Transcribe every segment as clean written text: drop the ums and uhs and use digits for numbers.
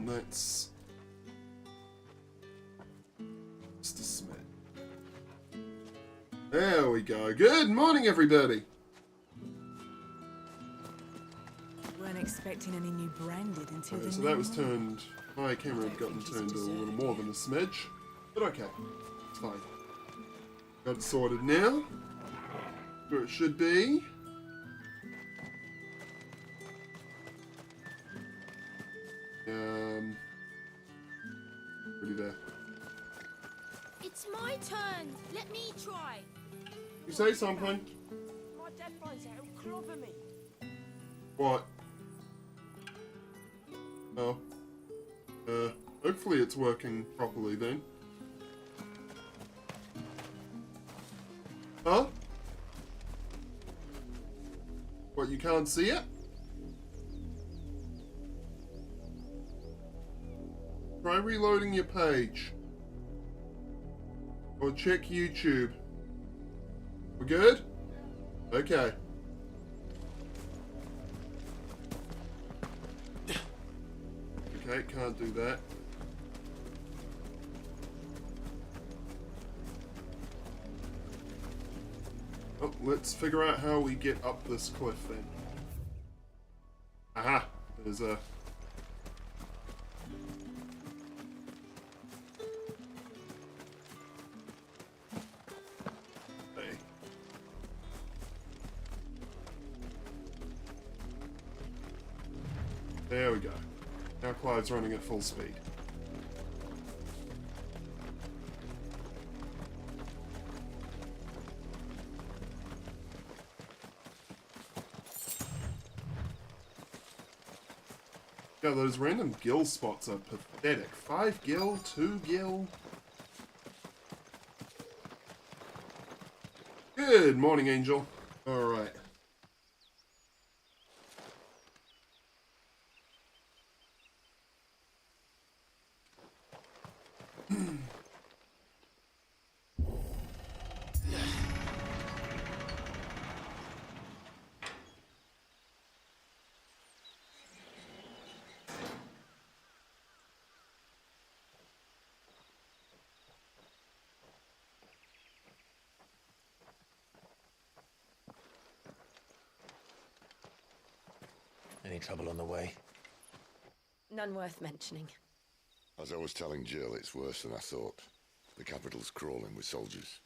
That's just a smidge. There we go. Good morning, everybody. Weren't expecting any new branded until Okay, the so new that was one. turned. My camera had gotten turned a little more than a smidge, but okay, it's fine. Got it sorted now. Where it should be. Pretty there. It's my turn. Let me try. You say something? My dad finds out he'll clobber me. What? Oh. Hopefully it's working properly then. Huh? What, you can't see it? Try reloading your page. Or check YouTube. We're good? Okay. Okay, can't do that. Oh, let's figure out how we get up this cliff then. Aha! There's a... Hey. There we go. Now Clyde's running at full speed. Yeah, those random gill spots are pathetic. 5 gill, 2 gill. Good morning, Angel. Alright. Any trouble on the way? None worth mentioning. As I was telling Jill, it's worse than I thought. The capital's crawling with soldiers.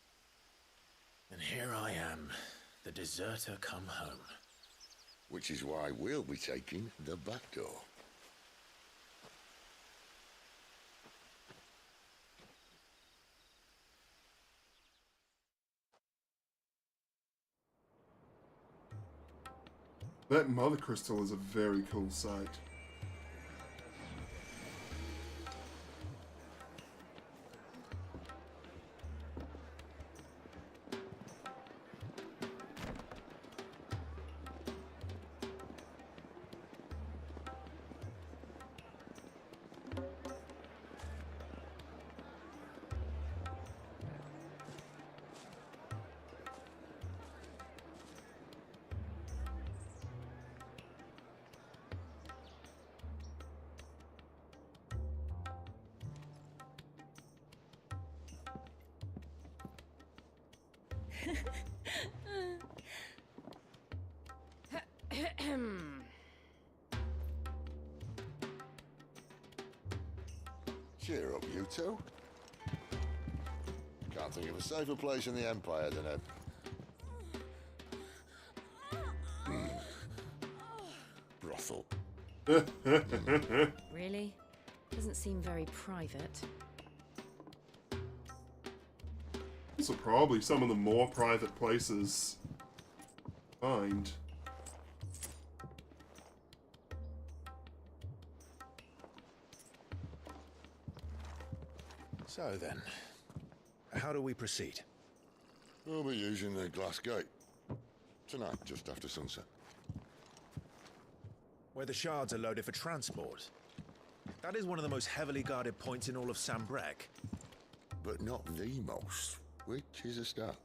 And here I am, the deserter come home. Which is why we'll be taking the back door. That mother crystal is a very cool sight. Cheer up, you two. Can't think of a safer place in the Empire than a... brothel. Really? Doesn't seem very private. These are probably some of the more private places to find. So then, how do we proceed? We'll be using the glass gate. Tonight, just after sunset. Where the shards are loaded for transport. That is one of the most heavily guarded points in all of Sambrek. But not the most, which is a start.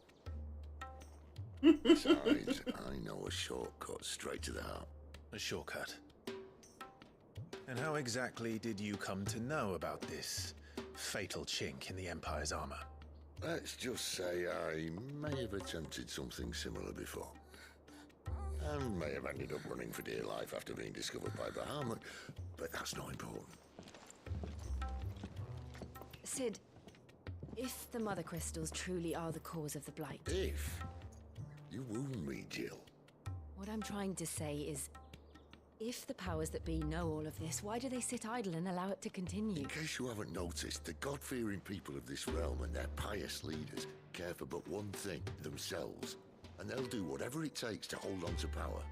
Besides, I know a shortcut straight to the heart. A shortcut. And how exactly did you come to know about this fatal chink in the Empire's armor? Let's just say I may have attempted something similar before. And may have ended up running for dear life after being discovered by Bahamut, but that's not important. Sid, if the Mother Crystals truly are the cause of the Blight... If you wound me, Jill. What I'm trying to say is, if the powers that be know all of this, why do they sit idle and allow it to continue? In case you haven't noticed, the God-fearing people of this realm and their pious leaders care for but one thing, themselves. And they'll do whatever it takes to hold on to power.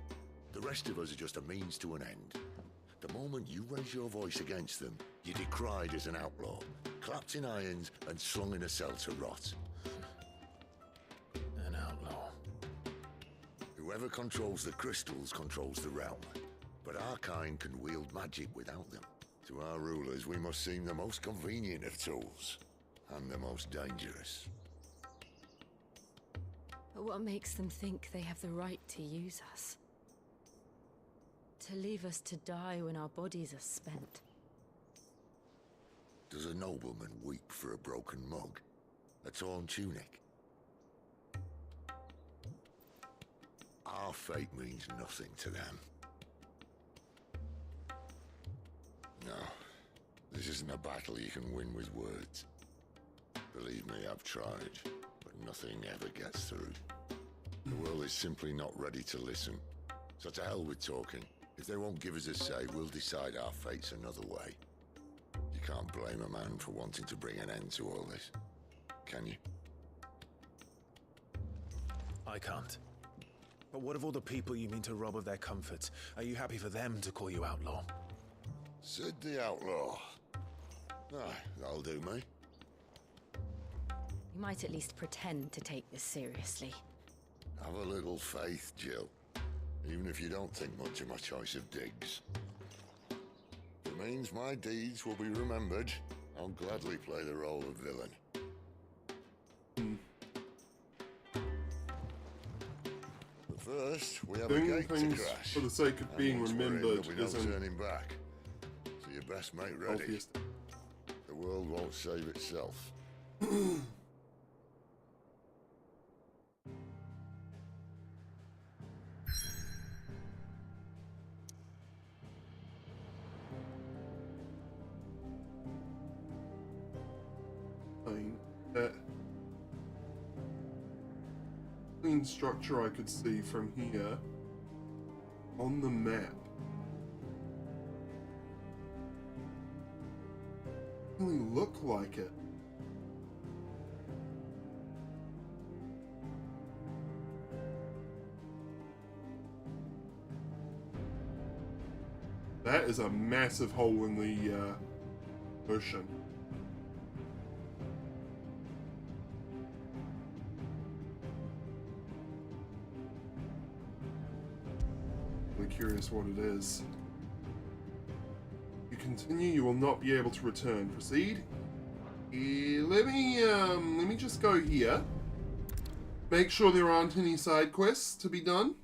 The rest of us are just a means to an end. The moment you raise your voice against them, you're decried as an outlaw, clapped in irons and slung in a cell to rot. An outlaw. Whoever controls the crystals controls the realm. But our kind can wield magic without them. To our rulers, we must seem the most convenient of tools. And the most dangerous. But what makes them think they have the right to use us? To leave us to die when our bodies are spent? Does a nobleman weep for a broken mug? A torn tunic? Our fate means nothing to them. No, this isn't a battle you can win with words. Believe me, I've tried, but nothing ever gets through. The world is simply not ready to listen. So to hell with talking. If they won't give us a say, we'll decide our fates another way. You can't blame a man for wanting to bring an end to all this, can you? I can't. But what of all the people you mean to rob of their comforts? Are you happy for them to call you outlaw? Sid the Outlaw. Aye, that'll do me. You might at least pretend to take this seriously. Have a little faith, Jill. Even if you don't think much of my choice of digs. If it means my deeds will be remembered, I'll gladly play the role of villain. But first, we have Doing a gate to things crash. for the sake of And being once we're in, remembered there'll be no isn't turning back. So you best make ready. obvious. The world won't save itself. That clean structure I could see from here on the map. Really look like it. That is a massive hole in the ocean. Really curious what it is. You continue, you will not be able to return. Proceed. Let me just go here. Make sure there aren't any side quests to be done.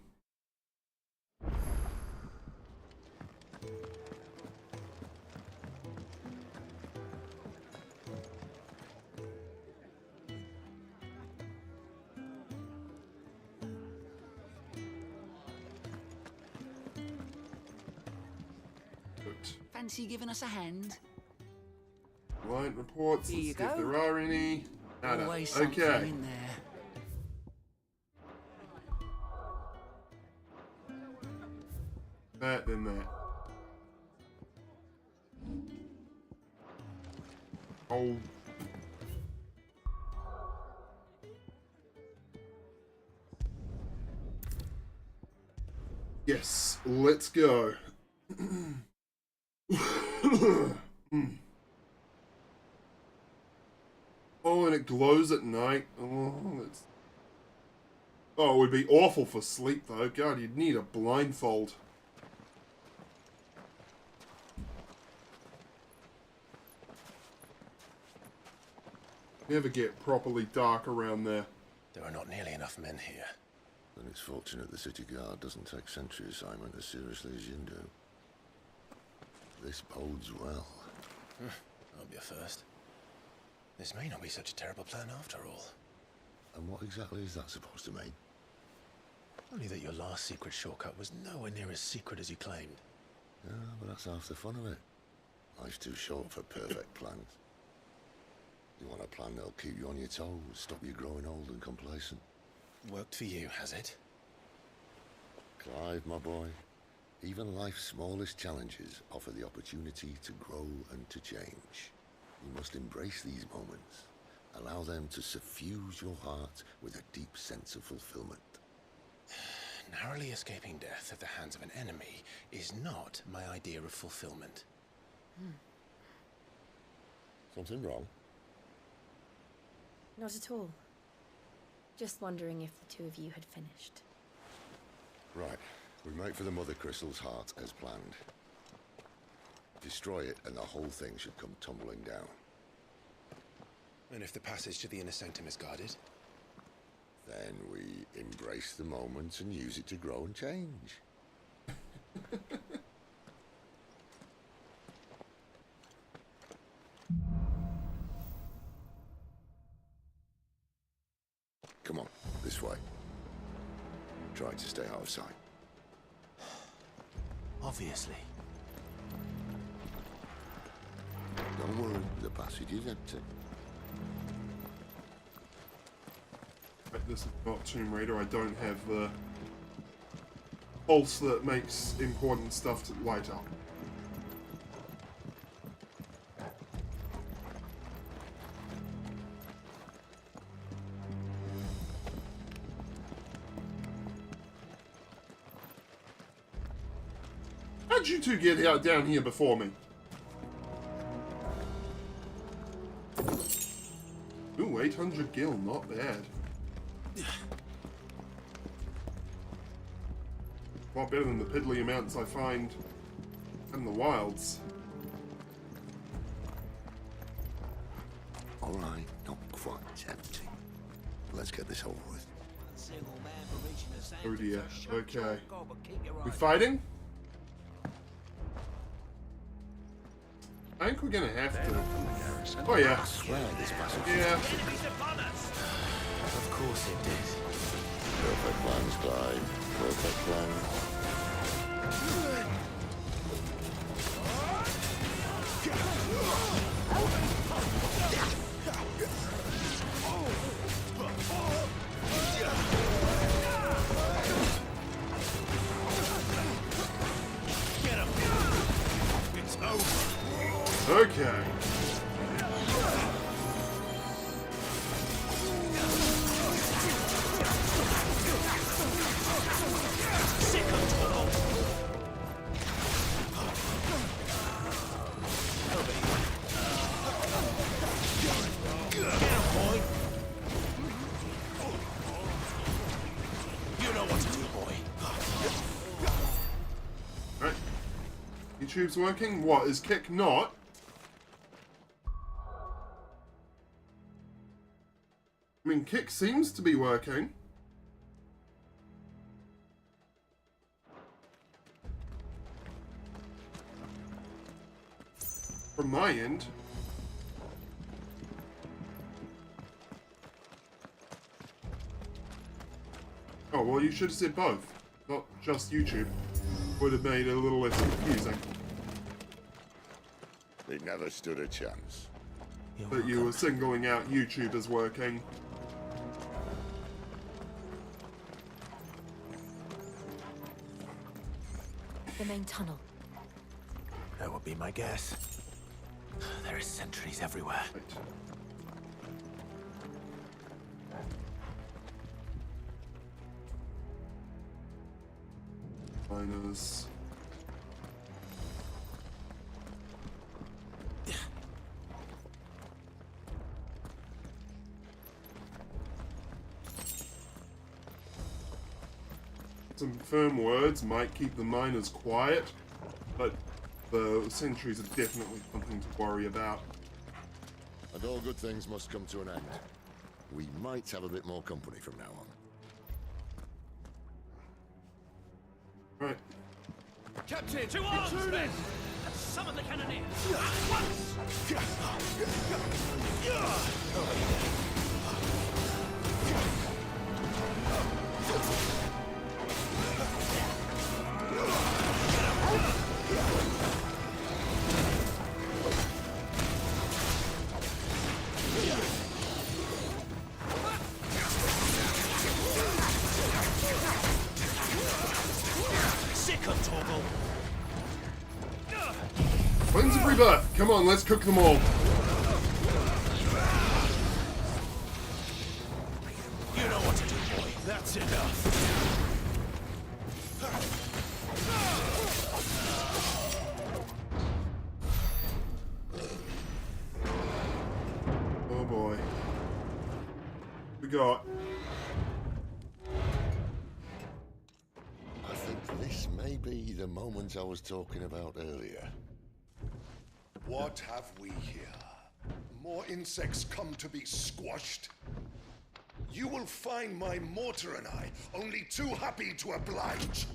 Fancy giving us a hand? Client reports. Here Let's you see if go. there are any. Nada. Always something Okay. in there. That, then that. Oh. Yes, let's go. Oh, and it glows at night. Oh, that's... Oh, it would be awful for sleep, though. God, you'd need a blindfold. Never get properly dark around there. There are not nearly enough men here. Then it's fortunate the city guard doesn't take sentry assignment as seriously as you do. This bodes well. I'll be a first. This may not be such a terrible plan after all. And what exactly is that supposed to mean? Only that your last secret shortcut was nowhere near as secret as you claimed. Yeah, but that's half the fun of it. Life's too short for perfect plans. You want a plan that'll keep you on your toes, stop you growing old and complacent. Worked for you, has it? Clive, my boy, even life's smallest challenges offer the opportunity to grow and to change. You must embrace these moments. Allow them to suffuse your heart with a deep sense of fulfillment. Narrowly escaping death at the hands of an enemy is not my idea of fulfillment. Something wrong? Not at all. Just wondering if the two of you had finished. Right. We make for the Mother Crystal's heart as planned. Destroy it and the whole thing should come tumbling down. And if the passage to the inner sanctum is guarded? Then we embrace the moment and use it to grow and change. this way. Try to stay out of sight. Obviously. Don't worry, the passage is empty. Right, this is not Tomb Raider. I don't have the pulse that makes important stuff to light up. How'd you two get out down here before me? Ooh, 800 gil, not bad. A lot better than the piddly amounts I find in the wilds. All right, not quite empty. Let's get this over with. Oh dear, okay. We fighting? I think we're gonna have to. Oh yeah. I swear this passage. Yeah. Of course it did. Perfect plans, Clive. Perfect plans. Get him! It's over. Okay. Right. YouTube's working? What, is kick not? I mean, kick seems to be working. From my end. Oh, well, you should have said both. Not just YouTube. Would have made it a little less confusing. They never stood a chance. That you were singling out YouTube as working. The main tunnel. That would be my guess. There are sentries everywhere. Right. Miners. Some firm words might keep the miners quiet, but the sentries are definitely something to worry about. And all good things must come to an end. We might have a bit more company from now on. Right. Captain, to arms, men! Summon the cannoneers! At once! Winds of Rebirth! Come on, let's cook them all. You know what to do, boy. That's enough. Oh boy. We got. I think this may be the moment I was talking about earlier. What have we here? More insects come to be squashed? You will find my mortar and I only too happy to oblige.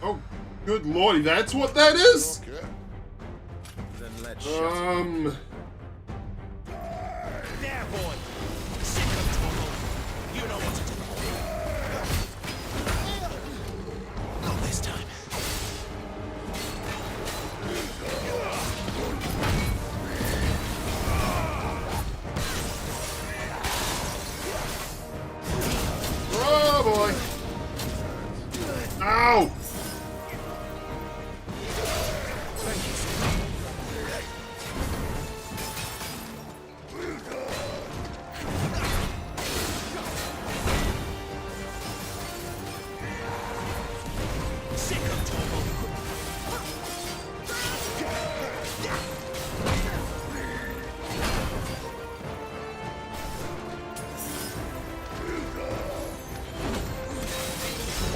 Oh, good lordy, that's what that is? Okay. Then let's shut There, boy. Sick of trouble. You know Ow!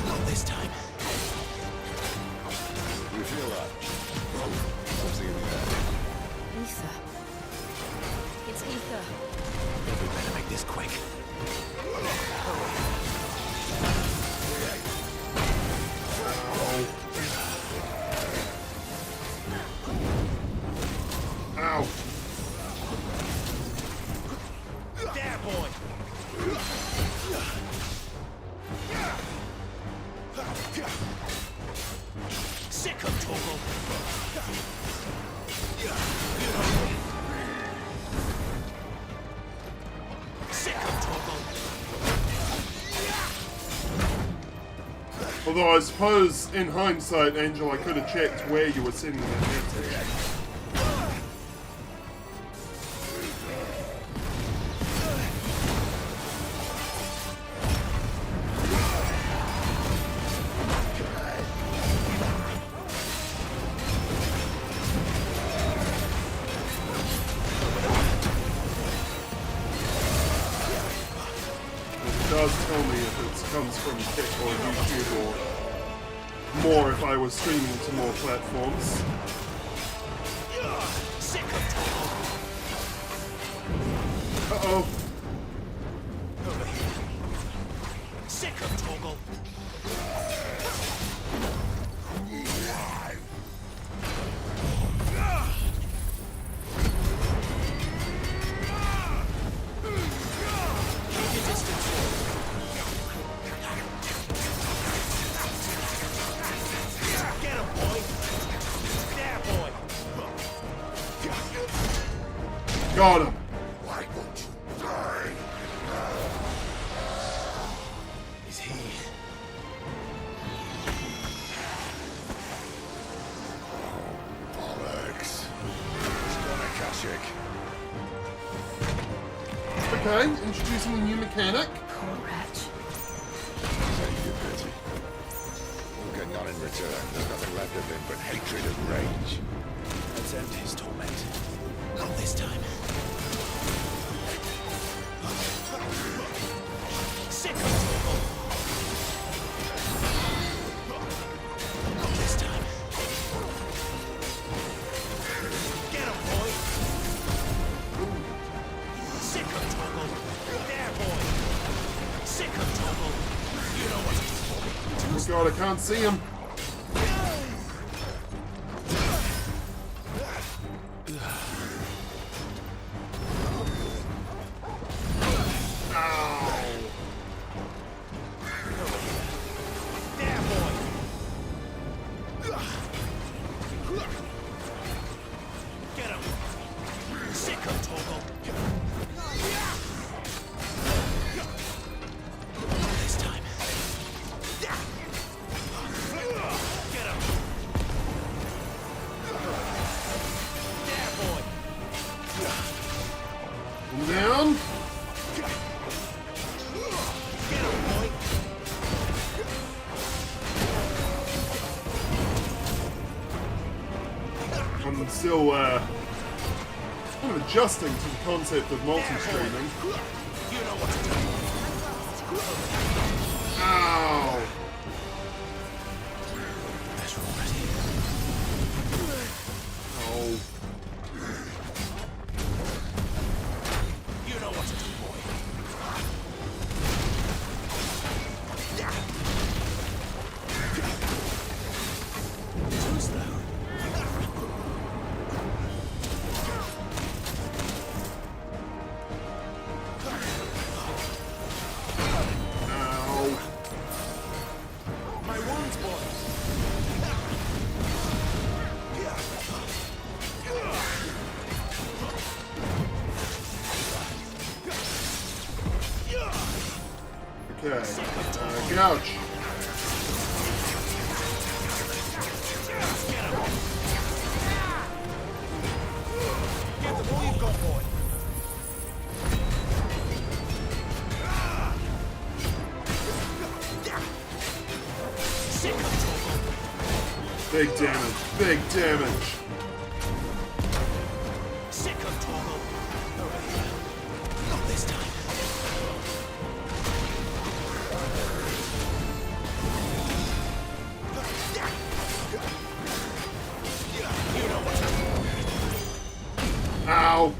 Not this time. You feel that? Something in the air. Ether. It's ether. We better make this quick. Ow! There, boy. Sick of Toggle. Sick of Toggle. Although I suppose, in hindsight, Angel, I could have checked where you were sending that message. It does tell me if it comes from Kick or YouTube, or more if I was streaming to more platforms. Sick of Toggle. Uh-oh. Sick of Toggle. Keep your distance. Get him, boy. There, boy. Got him. Why won't you die? Is he? Bollocks. He's gonna catch it. Okay, introducing a new mechanic. Poor wretch. Say you pity. We'll get none in return. There's nothing left of him but hatred and rage. Let's end his torment. Not this time. Sick of Toggle. Not this time. Get him, boy. Sick of Toggle. There, boy. Sick of Toggle. You know what to do. Oh god, I can't see him. There, boy. Get him. Sick of Toggle. Not this time. Get him. There, boy. And down. Get him, boy. I'm still, kind of adjusting to the concept of multi-streaming. You know what to do. Ow! Better already. Oh. You know what to do, boy. Too slow. Ow. My wounds, boy. Okay. Gouch. Big damage. Big damage. Sick of Torgal. Over here. Not this time. You know what? Ow.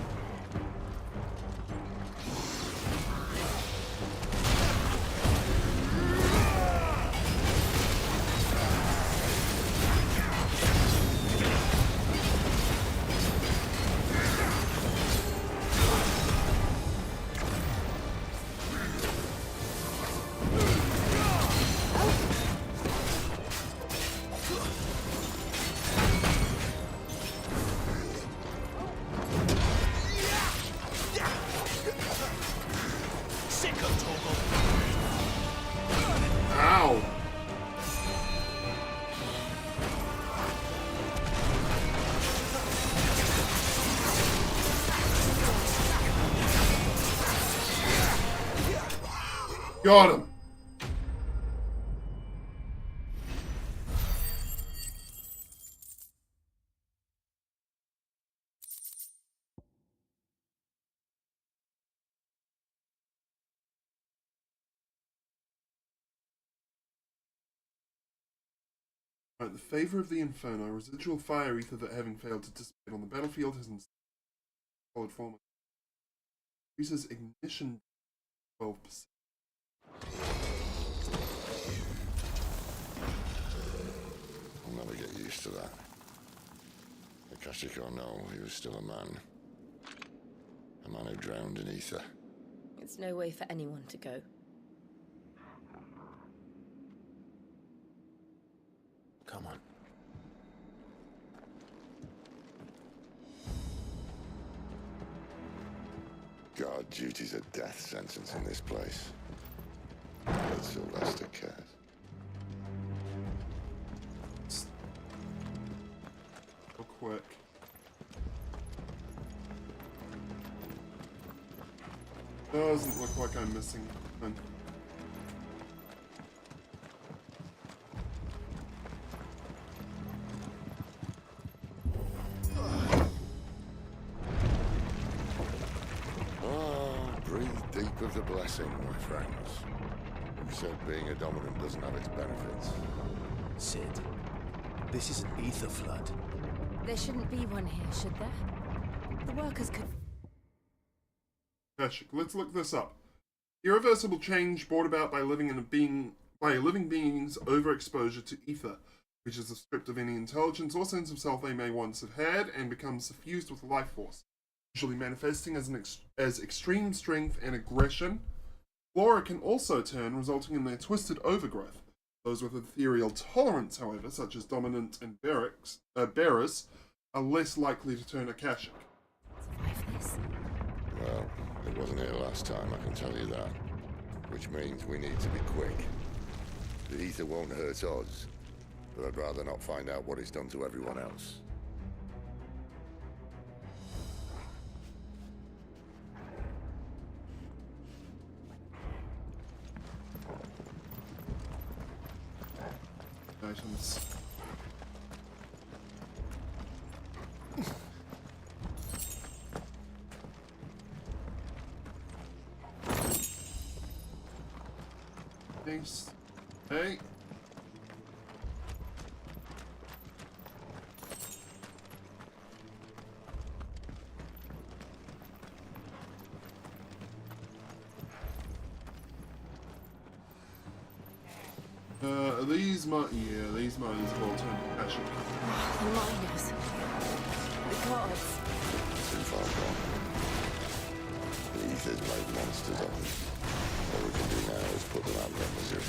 Sick of Torgal. Ow. Got him. Right, the favor of the Inferno, residual fire ether that having failed to dissipate on the battlefield has in solid form. Increases ignition 12%. I'll never get used to that. Akashic or no, he was still a man. A man who drowned in ether. It's no way for anyone to go. Come on. God, duty's a death sentence in this place. But Sylvester cares. Real quick. Doesn't look like I'm missing one. Deep of the blessing, my friends. Who said being a dominant doesn't have its benefits? Sid, this is an ether flood. There shouldn't be one here, should there? The workers could... Akashic, let's look this up. Irreversible change brought about by living by a living being's overexposure to ether, which is stripped of any intelligence or sense of self they may once have had, and becomes suffused with life force, usually manifesting as extreme strength and aggression. Flora can also turn, resulting in their twisted overgrowth. Those with ethereal tolerance, however, such as Dominant and Bearers, are less likely to turn Akashic. survive this. Well, it wasn't here last time, I can tell you that. Which means we need to be quick. The ether won't hurt us, but I'd rather not find out what it's done to everyone else. Items. Thanks. Hey. These might, these might as well turn to Akashic. The miners. The gods. Too far gone. The ether's made monsters of them. All we can do now is put them out of their misery.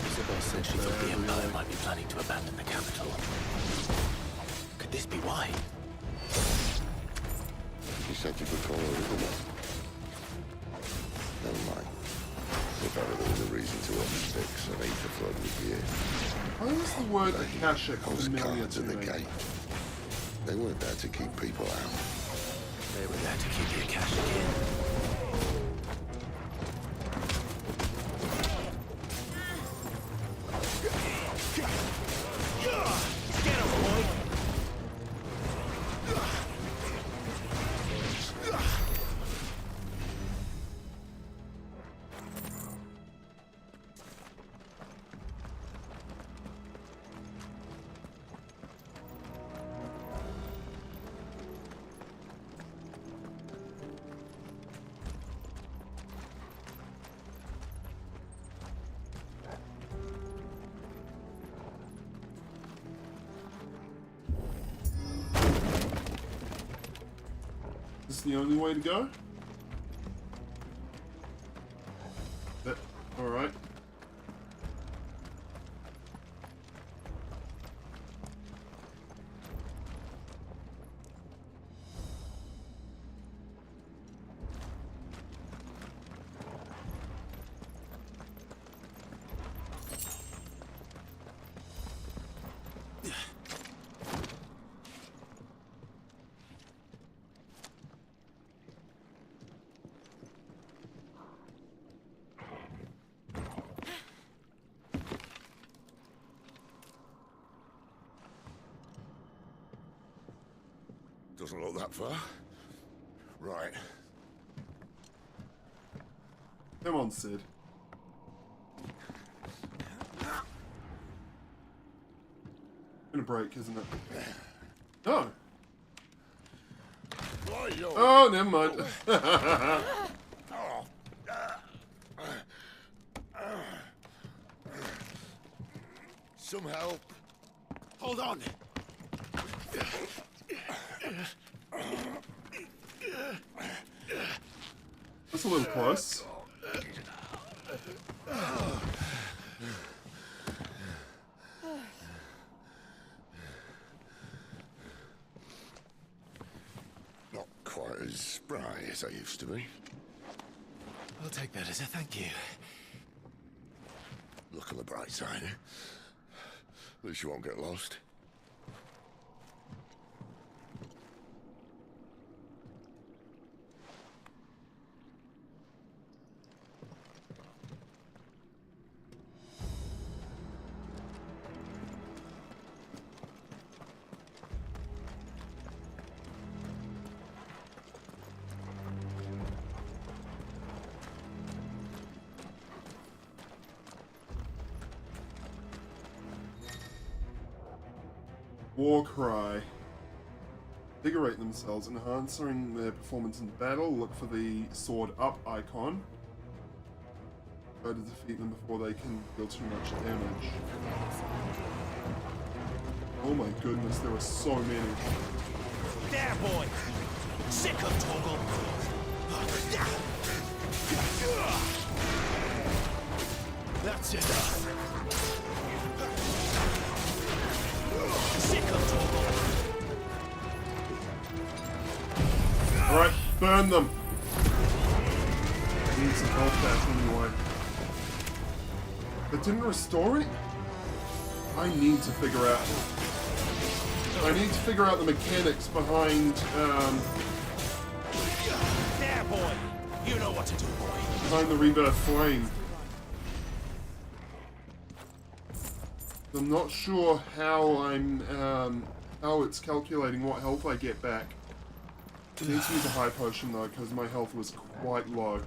Isabel said she thought the Empire might be planning to abandon the capital. Could this be why? She said you could call her Isabel. Never mind. If ever there was a reason to up sticks, an ether flood would be it. Why is the word Akashic Those familiar guards to at the me? gate. They weren't there to keep people out. They were there to keep the Akashic in. the only way to go? Alright. Doesn't look that far. Right. Come on, Sid. Gonna break, isn't it? No. Oh, never mind. Some help. Hold on. That's a little close. Not quite as spry as I used to be. I'll take that as a thank you. Look on the bright side, eh? At least you won't get lost. War cry. Invigorate themselves, enhancing their performance in battle. Look for the sword up icon. Try to defeat them before they can deal too much damage. Oh my goodness, there are so many. There, boy! Sick of Toggle! That's enough! Sick of Toggle! Alright, burn them! I need some health back anyway. That didn't restore it? I need to figure out the mechanics behind There, boy! You know what to do, boy! behind the rebirth flame. I'm not sure how how it's calculating what health I get back. I need to use a high potion though, because my health was quite low.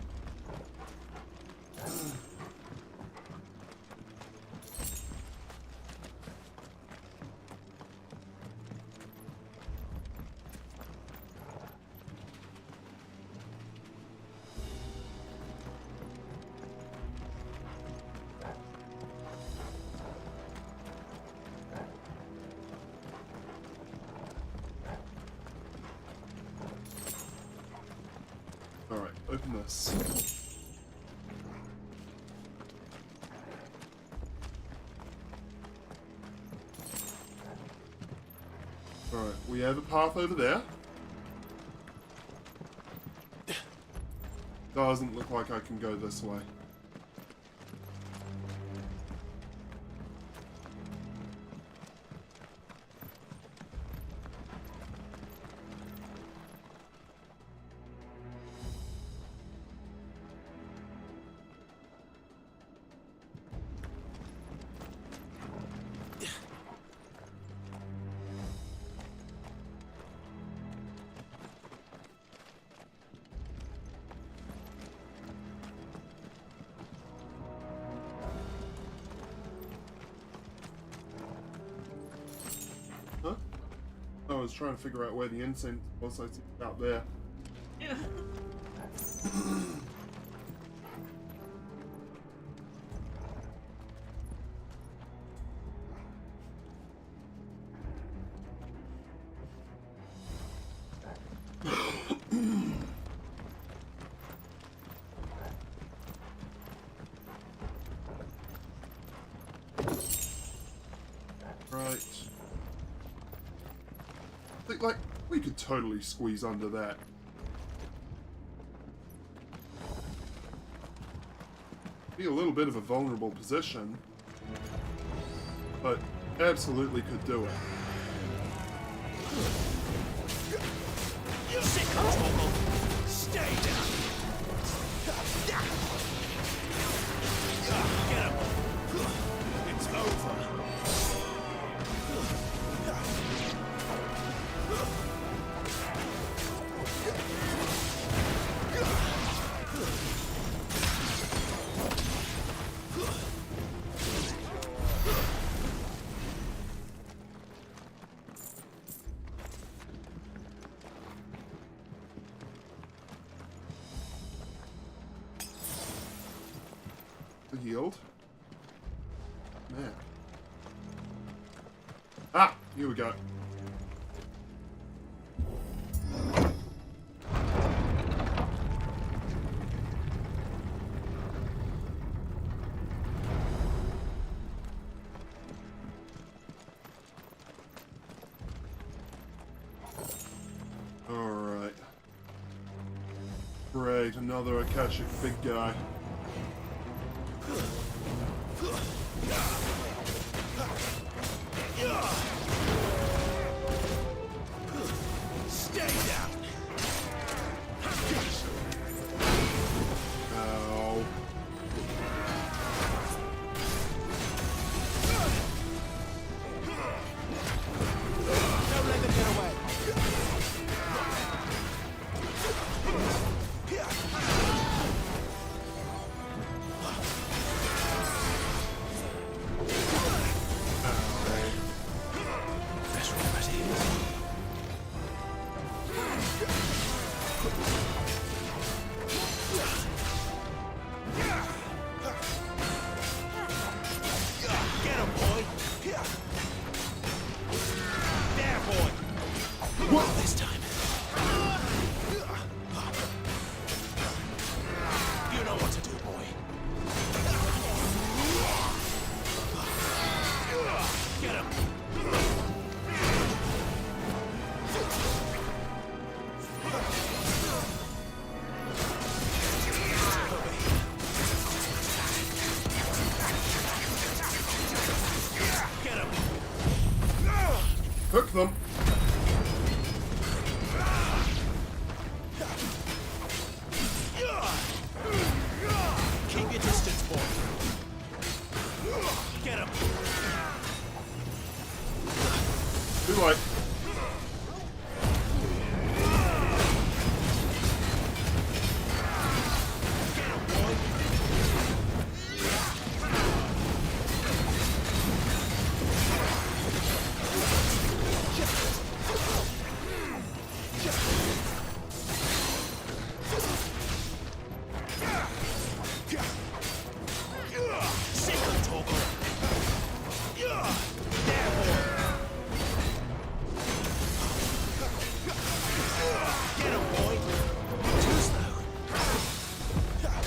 Alright, open this. Alright, we have a path over there. Doesn't look like I can go this way. Huh? I was trying to figure out where the incense was. I see it out there. Right. I think, like, we could totally squeeze under that. Be a little bit of a vulnerable position, but absolutely could do it. Stay down. Get him. It's over. Healed. Man. Ah, here we go. All right. Great, another Akashic big guy. Stay down. Ow. Don't let them get away. Best remedy. Get him, boy. There, boy. What? This time. You know what to do, boy. Get him. Get him. Hook them. Keep your distance, boy. Get him. Too late. Get him, boy. Single toggle. There, boy. Get him, boy. Too slow. Get him.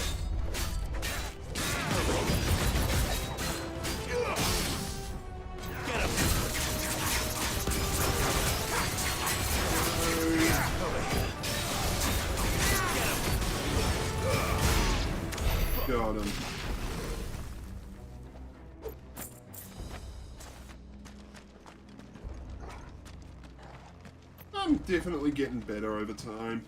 Got him. I'm definitely getting better over time.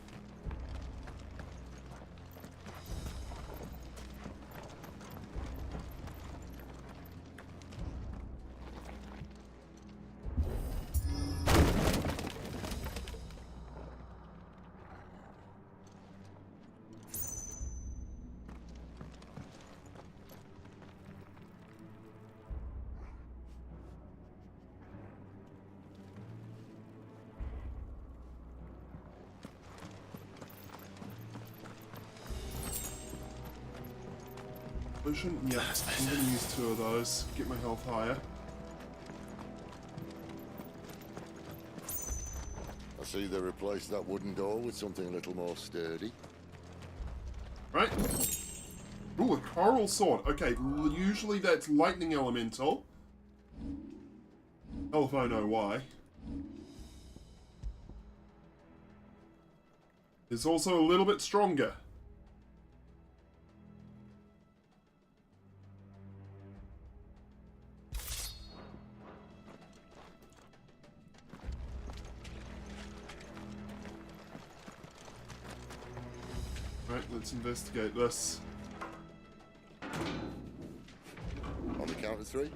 Potion? Yeah, I'm gonna use 2 of those. Get my health higher. I see they replaced that wooden door with something a little more sturdy. Right? Ooh, a coral sword. Okay, usually that's lightning elemental. Hell if I know why. It's also a little bit stronger. Right, let's investigate this. On the count of 3.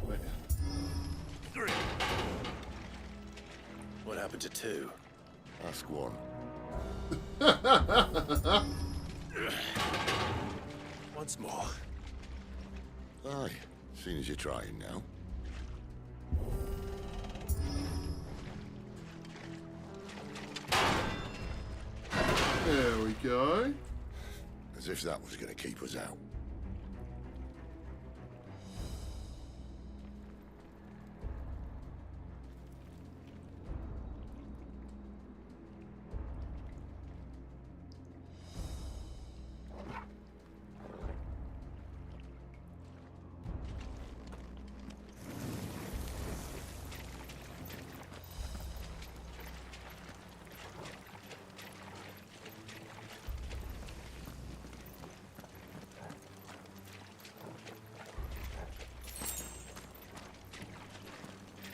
Wait. 3. What happened to 2? Ask 1. Once more. Aye, seeing as you're trying now. There we go. As if that was going to keep us out.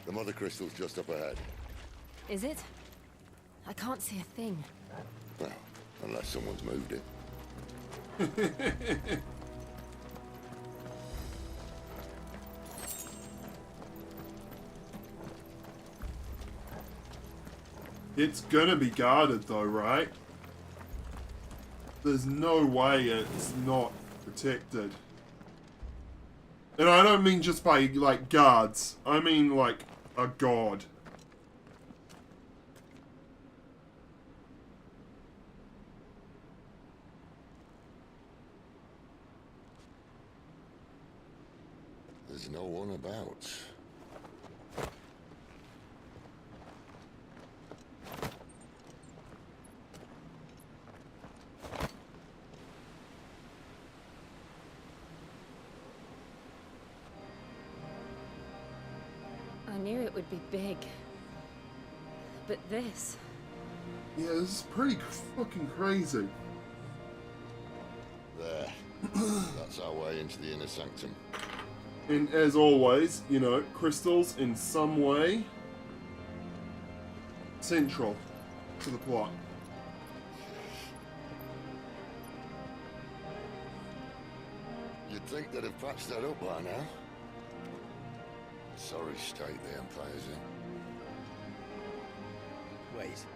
The mother crystal's just up ahead. Is it? I can't see a thing. Well, unless someone's moved it. It's gonna be guarded though, right? There's no way it's not protected. And I don't mean just by, like, guards. I mean, like, a god. There's no one about. I knew it would be big. But this... Yeah, this is pretty fucking crazy. There. That's our way into the inner sanctum. And as always, you know, crystals in some way central to the plot. You'd think they'd have patched that up by now. Sorry state the Empire's in. Wait.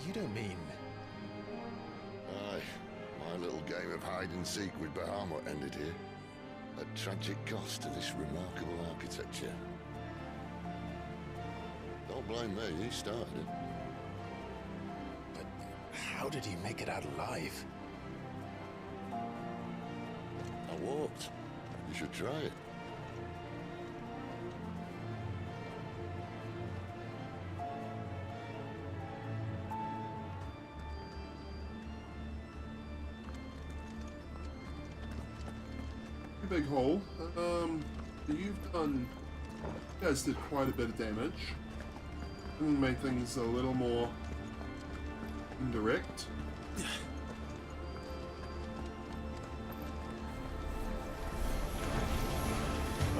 You don't mean... Aye. My little game of hide-and-seek with Bahamut ended here. At tragic cost to this remarkable architecture. Don't blame me, he started it. But how did he make it out alive? I walked. You should try it. Big hole. You guys did quite a bit of damage. And made things a little more indirect.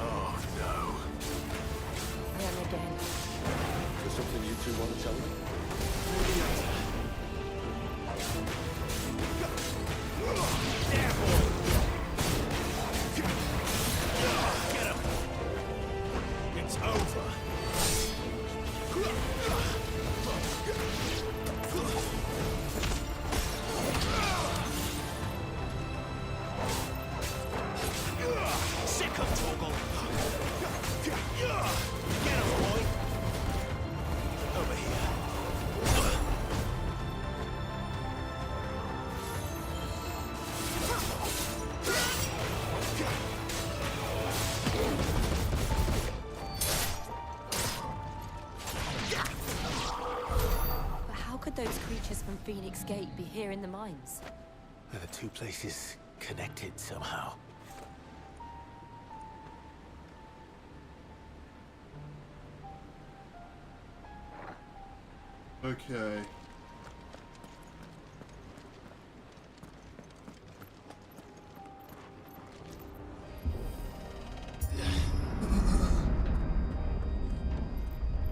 Oh no. Them again. Is there something you two want to tell me? It's over. Sick of Toggle. Get him, boy. Over here. But how could those creatures from Phoenix Gate be here in the mines? They're the two places connected somehow. Okay.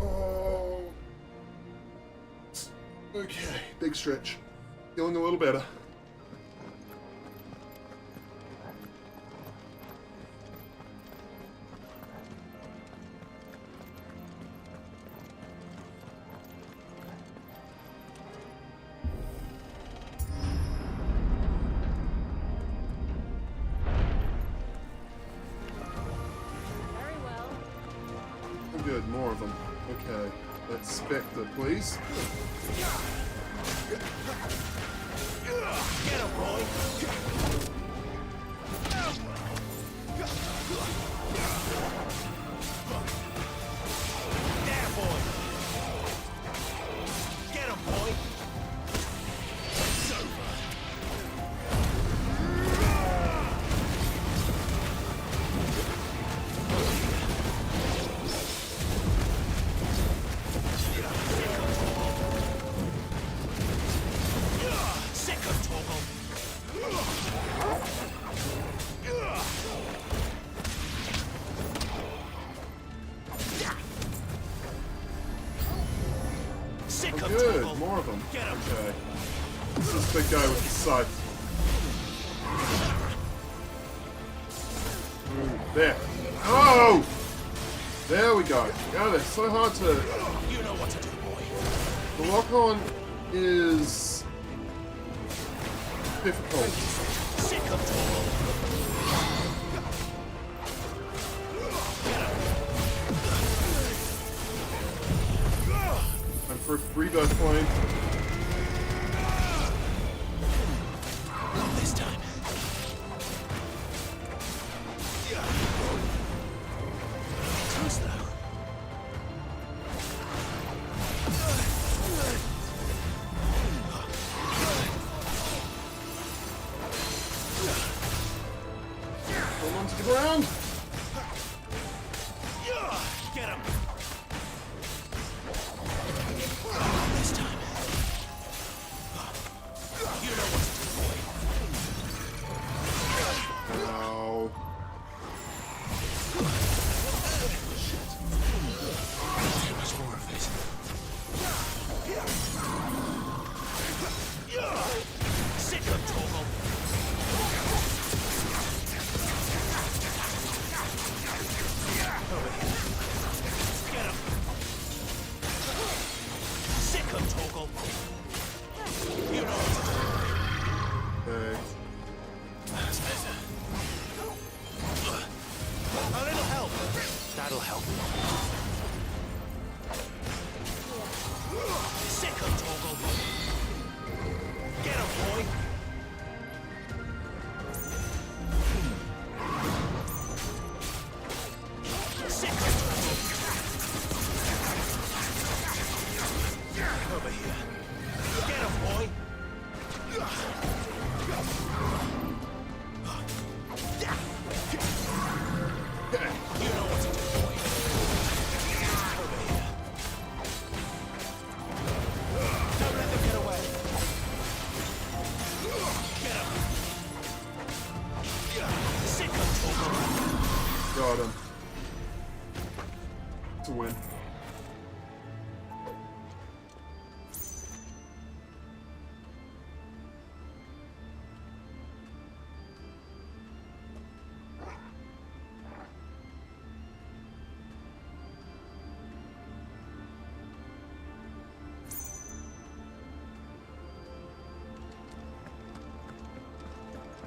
Oh. Okay, big stretch. Feeling a little better. Very well. Good, more of them. Okay, let's Spectre, please. Get him, boy! There, boy! Get him, boy! It's over. Sick of Torgal! Sick of Good, Torgal! more of them. Get him! Okay. This is the guy with the scythe. Ooh, there. Oh! There we go. God, it's so hard to... You know what to do, boy. The lock-on is... difficult. Sick of Torgal! And for a rebirth flame. Not this time. Too slow. Hold on to the ground. Get him! This time. You know what to do, boy. No. Too much more of it. Sick of Torgal. Over here. Get him. Sick of Torgal. You know what to do. Okay. That's better. A little help. That'll help. Sick of Torgal. Get him, boy. Sick of Torgal. Over here. Get him, boy. Okay. You know what to do, boy. Over here. Don't let them get away. Get him. Sick of Torgal. Got him. To win.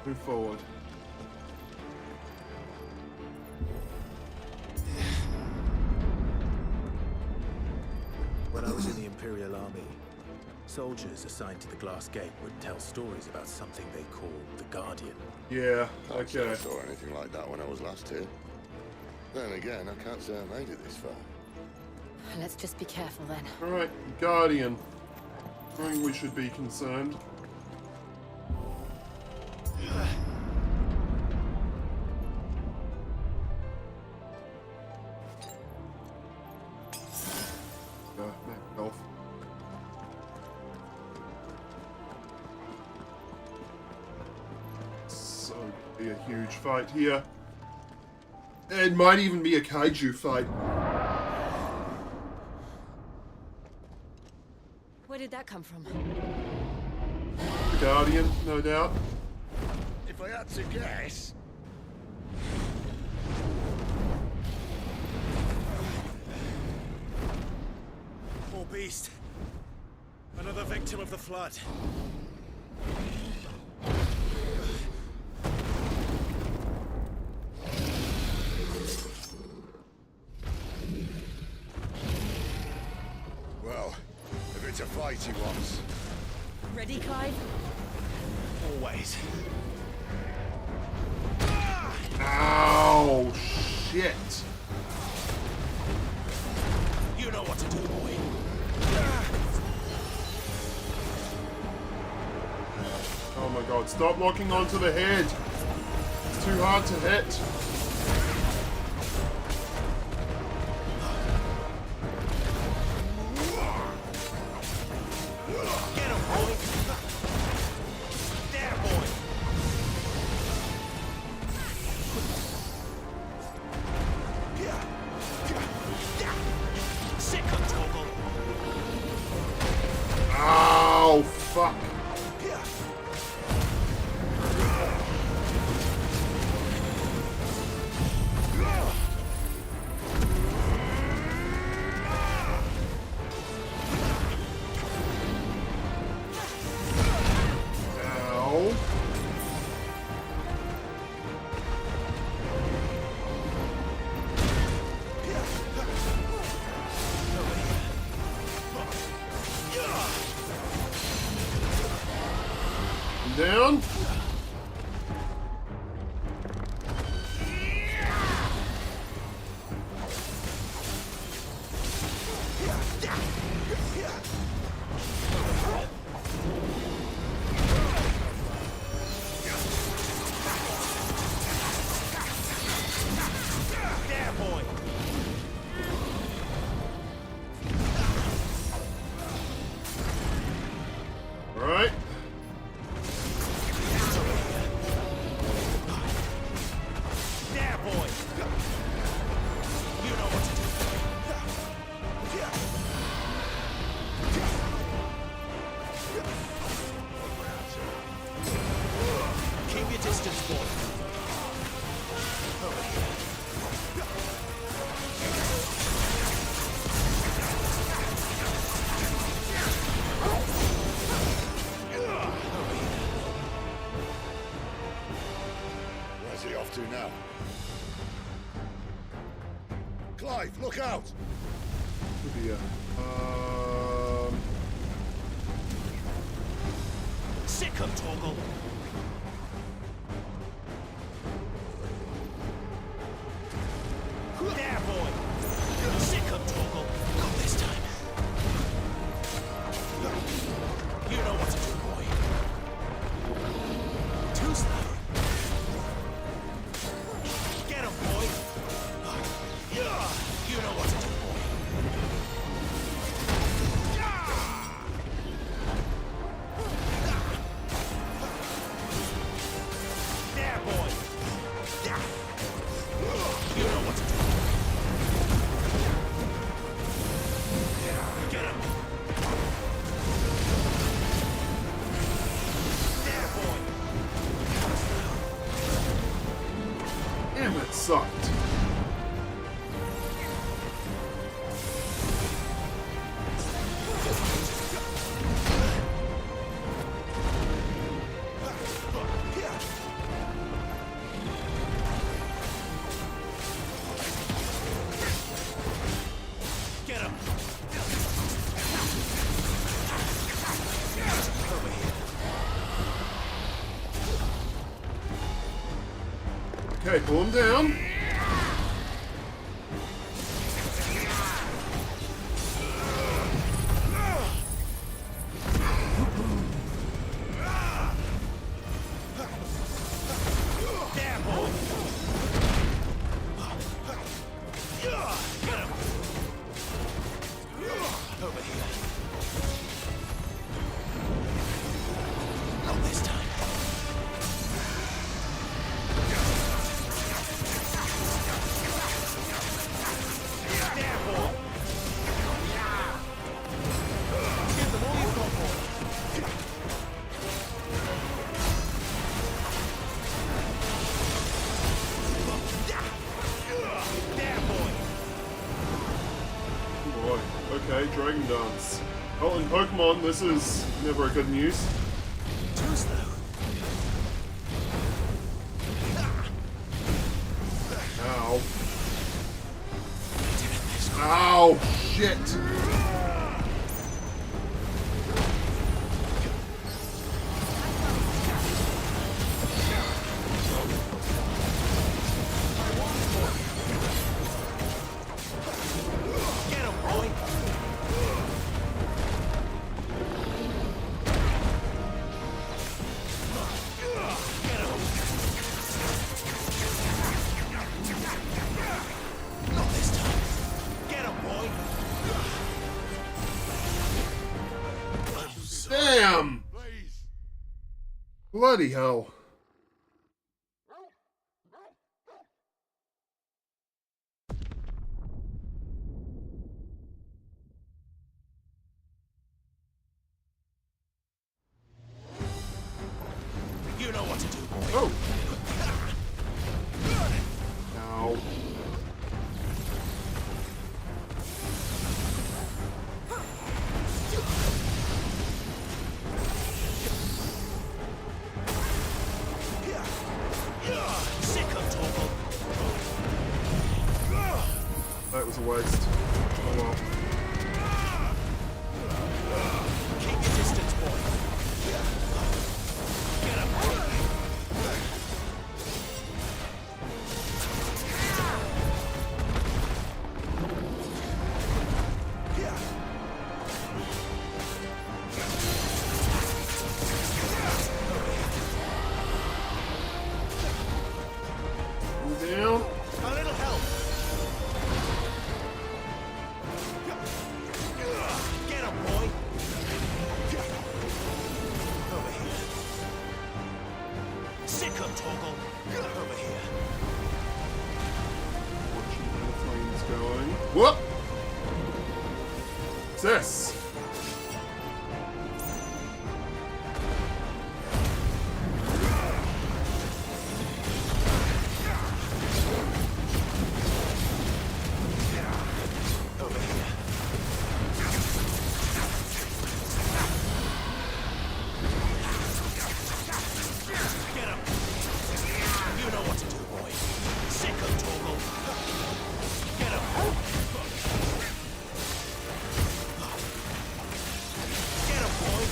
Move forward. When I was in the Imperial Army, soldiers assigned to the Glass Gate would tell stories about something they called the Guardian. Yeah, Can't say I okay. saw anything like that when I was last here. Then again, I can't say I made it this far. Let's just be careful then. Alright, Guardian. I think we should be concerned. Be a huge fight here. It might even be a kaiju fight. Where did that come from? The Guardian, no doubt. If I had to guess... Poor beast. Another victim of the flood. Well, if it's a fight he wants. Ready, Clive? Always. Ow, shit. You know what to do, boy. Oh my god, stop locking onto the head. It's too hard to hit. Get him, boy. There, boy. Sick of Toggle. Ow, fuck. Ow. Down. There, boy. All right. There, boy. You know what to do. Keep your distance, boy. Over here. Where's he off to now? Clive, look out! Could be a, Sick of Toggle. There, boy. Sick of Toggle. Not this time. You know what to do, boy. Too slow. Get him, boy. You know what to do, boy. There, boy. You know what to do. Get him. There, boy. damn, that sucked. Get him. Okay, pull him down. There, boy. Get him. Over here. Not this time. Dragon Dance. Well, in Pokemon, this is never a good news. Too slow. Ow. Ow! Shit! Get him, boy. Not this time. Get him, boy. Damn! Bloody hell. You know what to do, boy. Oh! Ow. Sick of Torgal. That was a waste. Oh well. Keep your distance, boy. Get him. Down. A little help. Get him, boy. Over here. Sick of Torgal. Over here. Watching how the flames going. Whoop! What's this? Over here. Get him. You know what to do, boy. Sick of Torgal. Get him. Get him, boy.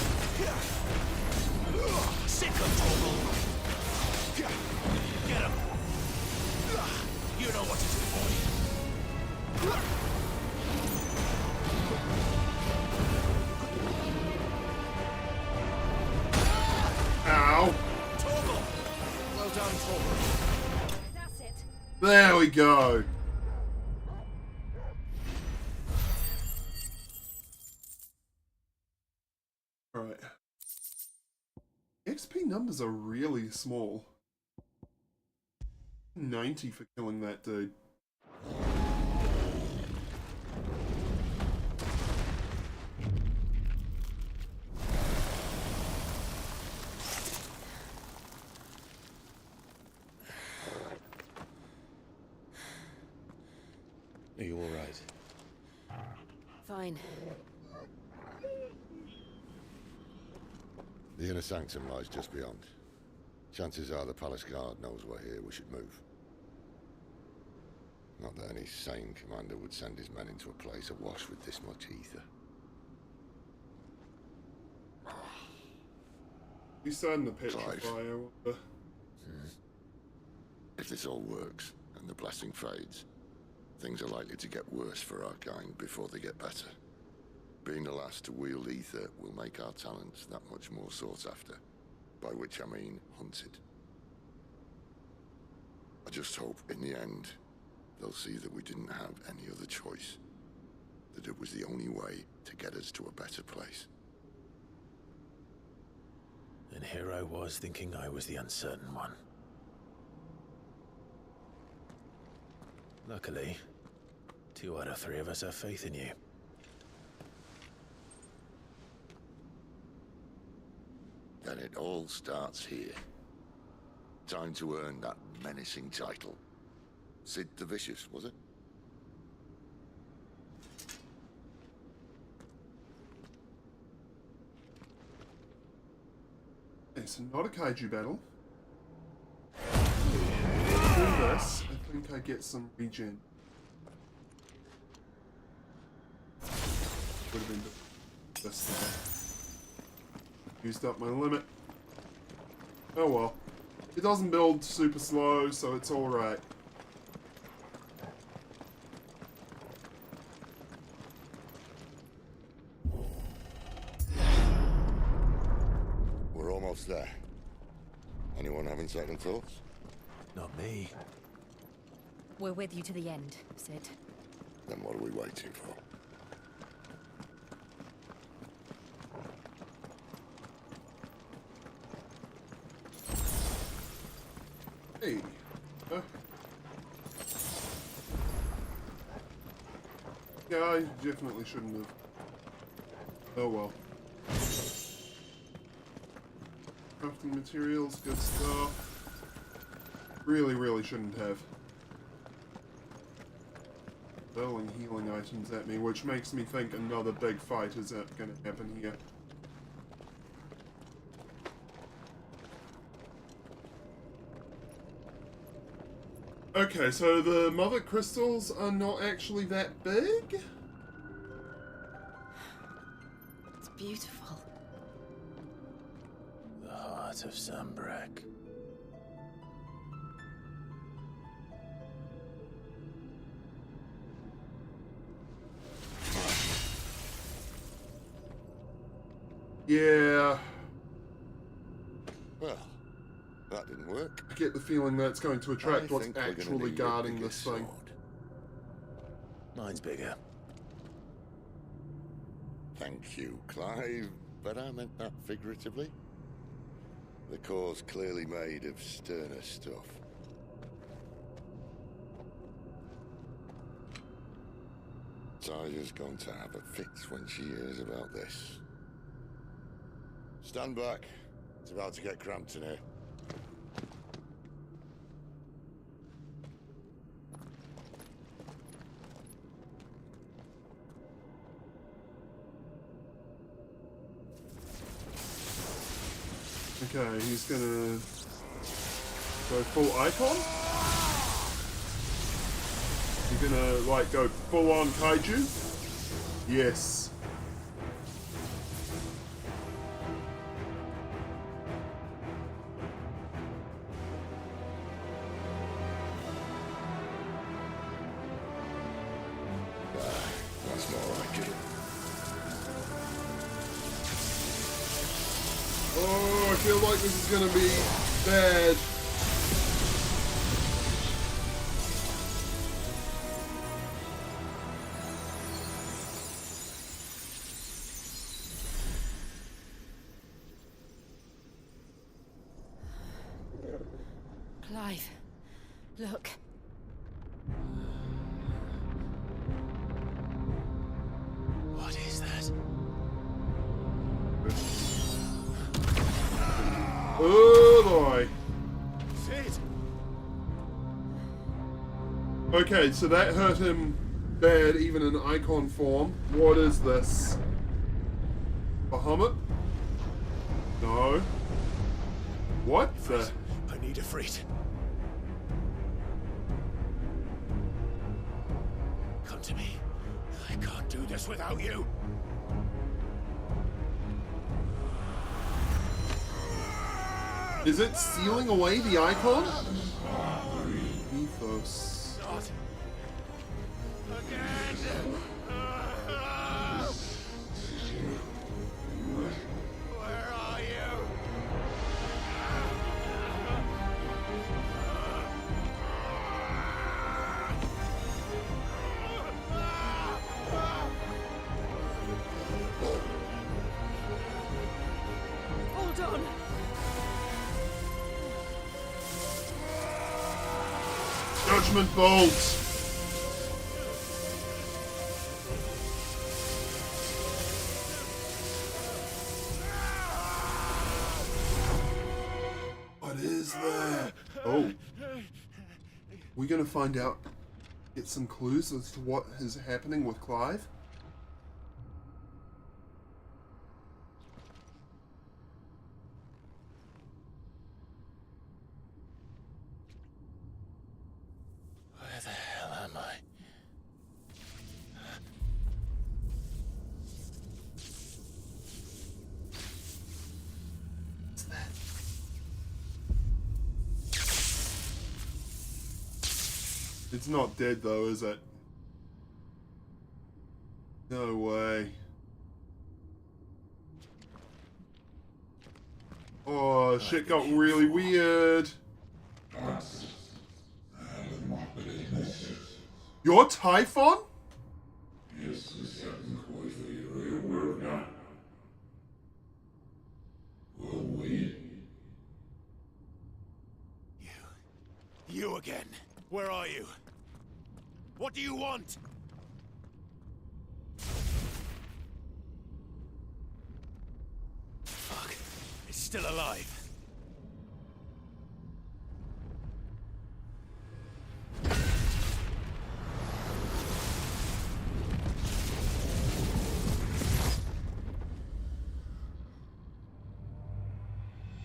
Sick of Torgal. Get him. You know what to do, boy. Ow! Torgal. Well done, Torgal. That's it. There we go. Alright. XP numbers are really small. 90 for killing that dude. Are you all right? Fine. The inner sanctum lies just beyond. Chances are the palace guard knows we're here. We should move. Not that any sane commander would send his men into a place awash with this much ether. You starting to petrify, Clive. I wonder. If this all works, and the blessing fades, things are likely to get worse for our kind before they get better. Being the last to wield ether will make our talents that much more sought after. By which I mean hunted. I just hope, in the end, they'll see that we didn't have any other choice. That it was the only way to get us to a better place. And here I was thinking I was the uncertain one. Luckily, 2 out of 3 of us have faith in you. Then it all starts here. Time to earn that menacing title. Sid the Vicious, was it? so not a kaiju battle. Do this, I think I get some regen. Would have been this thing. Used up my limit. Oh well. It doesn't build super slow, so it's alright. We're almost there. Anyone having second thoughts? Not me. We're with you to the end, Sid. Then what are we waiting for? Hey. Yeah, I definitely shouldn't have. Oh well. Crafting materials, good stuff. Really shouldn't have. Hurling healing items at me, which makes me think another big fight is going to happen here. Okay, so the mother crystals are not actually that big? It's beautiful. The heart of Zambrak. Yeah, Well, that didn't work. I get the feeling that it's going to attract I what's think we're gonna actually need a guarding bigger this thing. sword. Mine's bigger. Thank you, Clive, but I meant that figuratively. The core's clearly made of sterner stuff. Tiger's going to have a fix when she hears about this. Stand back. It's about to get cramped in here. Okay, he's gonna go full icon? You gonna, like, go full on kaiju? Yes. That's more like it. Oh, I feel like this is gonna be bad. Clive, look. What is that? Oh boy. Sid! Okay, so that hurt him bad even in icon form. What is this? Bahamut? No. What the? I need a freight. Come to me. I can't do this without you. Is it sealing away the icon? Ethos. Not again. Where are you? Hold on. Judgment Bolt! What is that? Oh. We're gonna find out, get some clues as to what is happening with Clive? It's not dead though, is it? No way. Oh, shit got really weird. You're Typhon? You again. Where are you? What do you want? Fuck. It's still alive.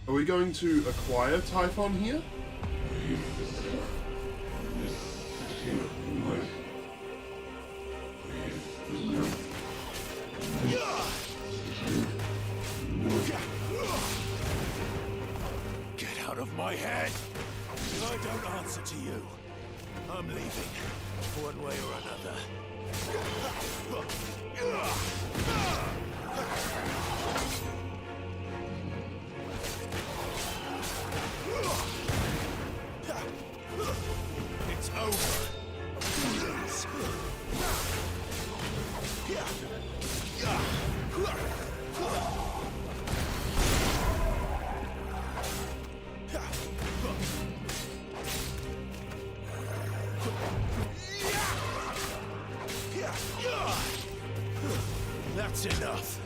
Are we going to acquire Typhon here? Get out of my head! I don't answer to you. I'm leaving, one way or another. It's over. That's enough.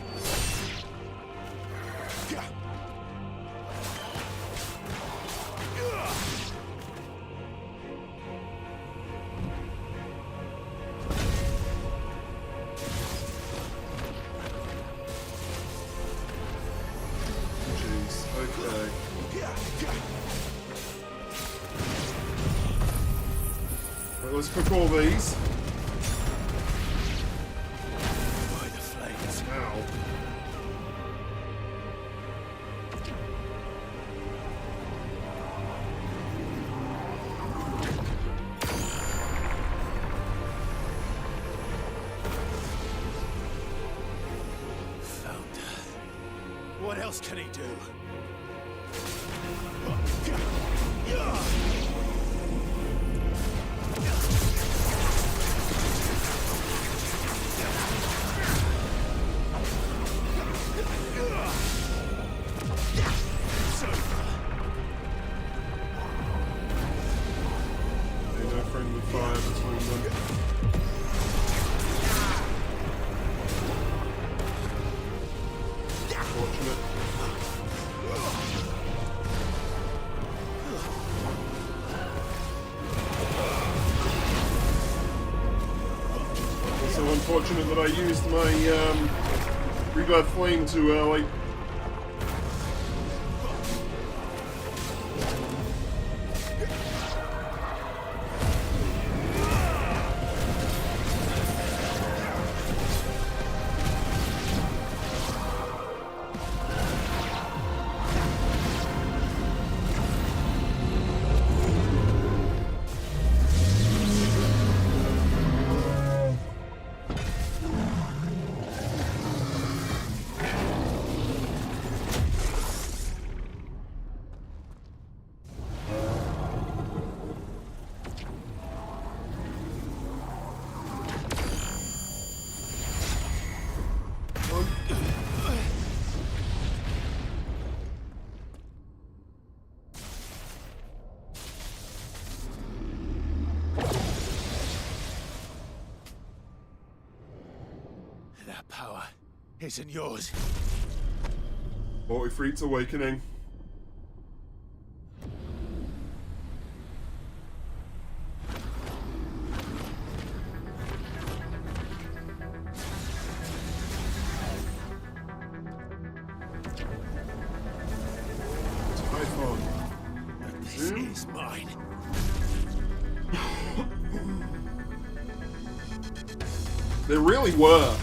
Jeez, okay. Right, let's cook all these. By the flames. Ow. Founder. What else can he do? Okay, no friendly fire between them. Fortunate. Also unfortunate that I used my rebirth flame too early. That power isn't yours. 43's awakening. Typhon. This is mine. There really were.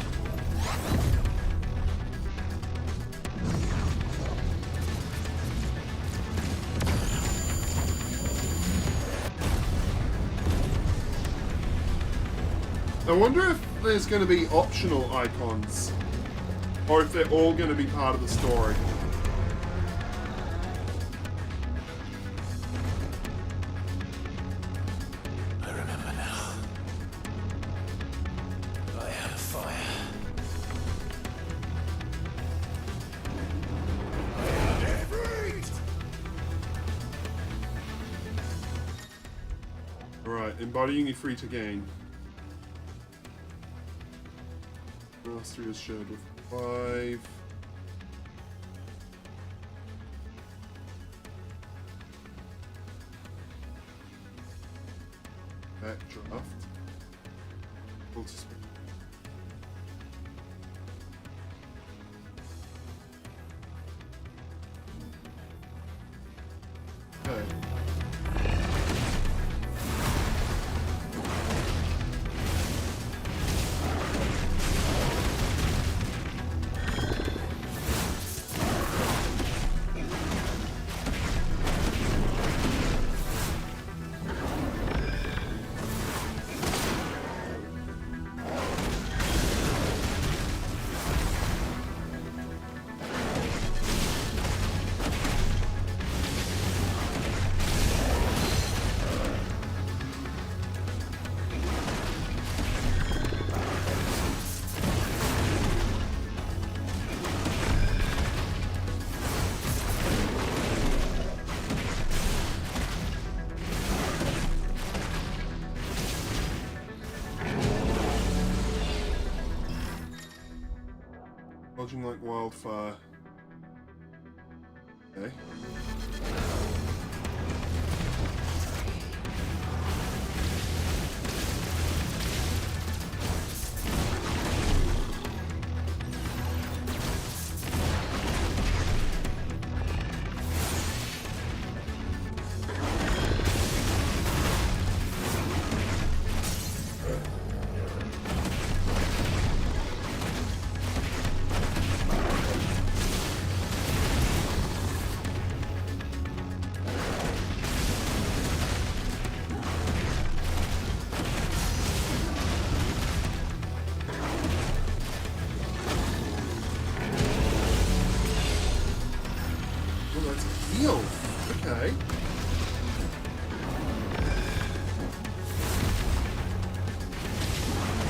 I wonder if there's going to be optional icons, or if they're all going to be part of the story. I remember now. I had a fire. I had it freed! Alright, embodying your free to gain. Mastery is shared with 5. Backdraft. Multistream. Okay. Dodging like wildfire. Okay. Heal. Okay.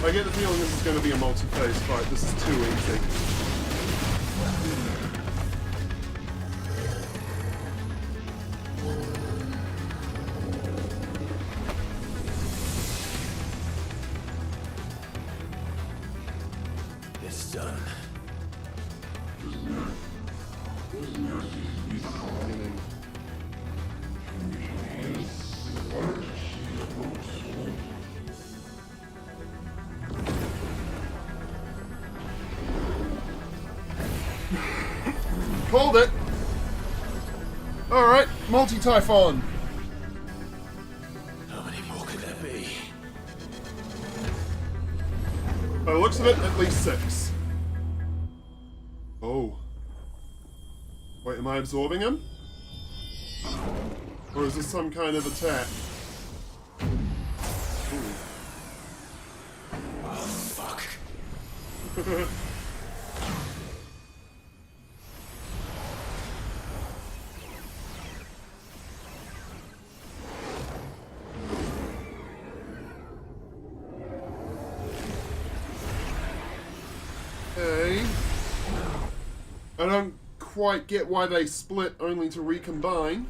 I get the feeling this is going to be a multi-phase fight. This is too easy. It's done. Hold it! Alright, multi-typhon! How many more could there be? By the looks of it, at least 6. Oh. Wait, am I absorbing him? Or is this some kind of attack? Ooh. Oh, fuck. Okay. I don't quite get why they split only to recombine.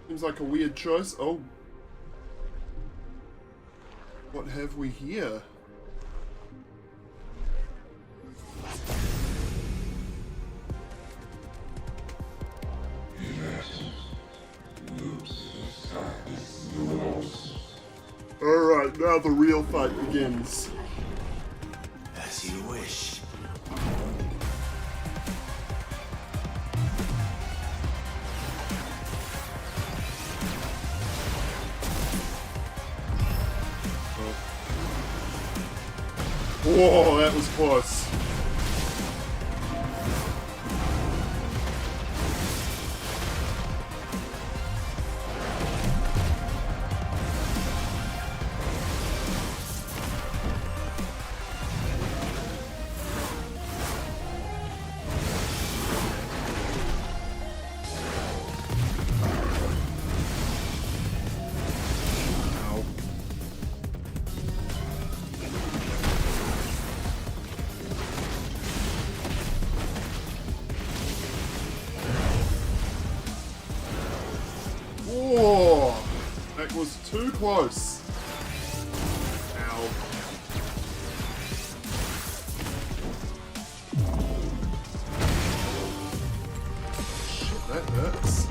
Seems like a weird choice. Oh. What have we here? Alright, now the real fight begins. As you wish. Whoa, that was close. was too close. Ow. Shit, that hurts.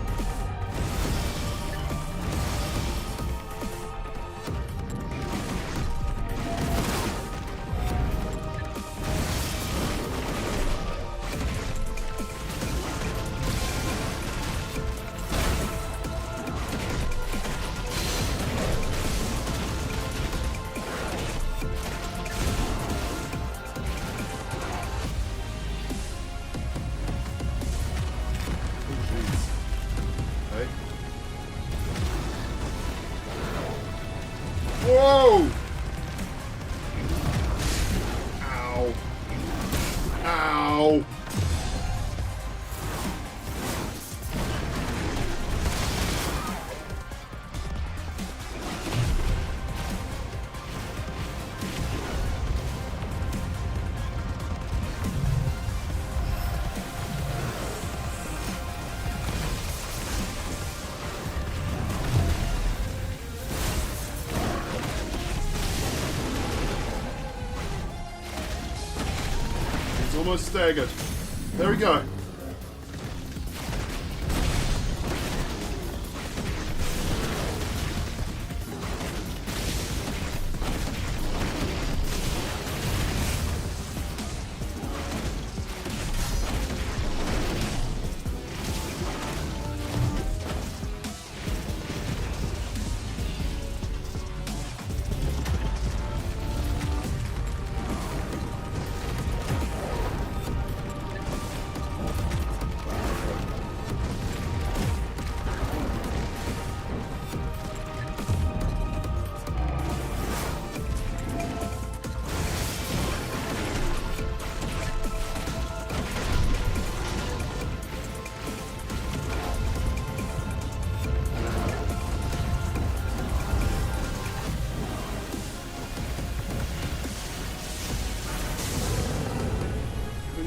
Whoa! Ow. Ow. Almost staggered. There we go.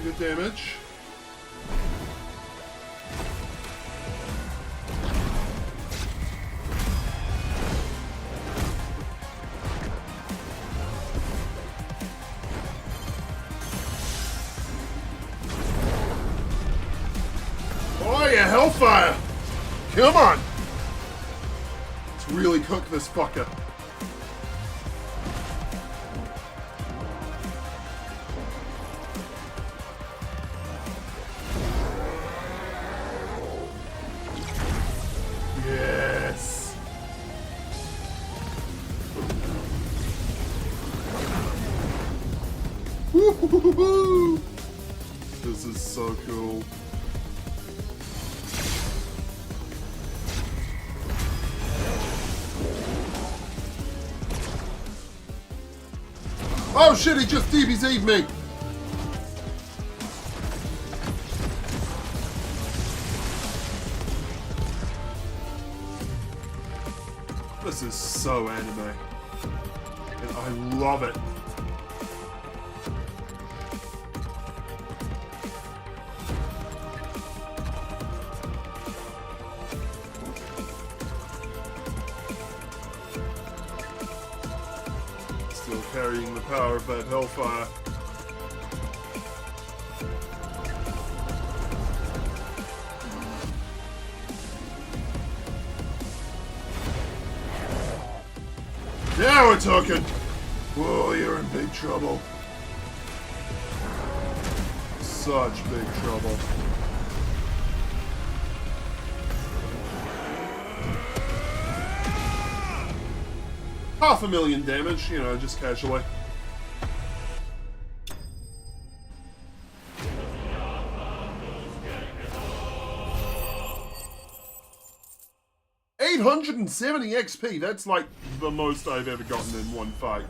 Good damage. Oh yeah, Hellfire! Come on! Let's really cook this fucker. Yes! Woo-hoo-hoo-hoo! This is so cool. Oh shit, he just DBZ'd me! This is so anime. And I love it. Still carrying the power of that Hellfire. Now we're talking! Whoa, you're in big trouble. Such big trouble. $500,000 damage, you know, just casually. $870 XP, that's like the most I've ever gotten in one fight.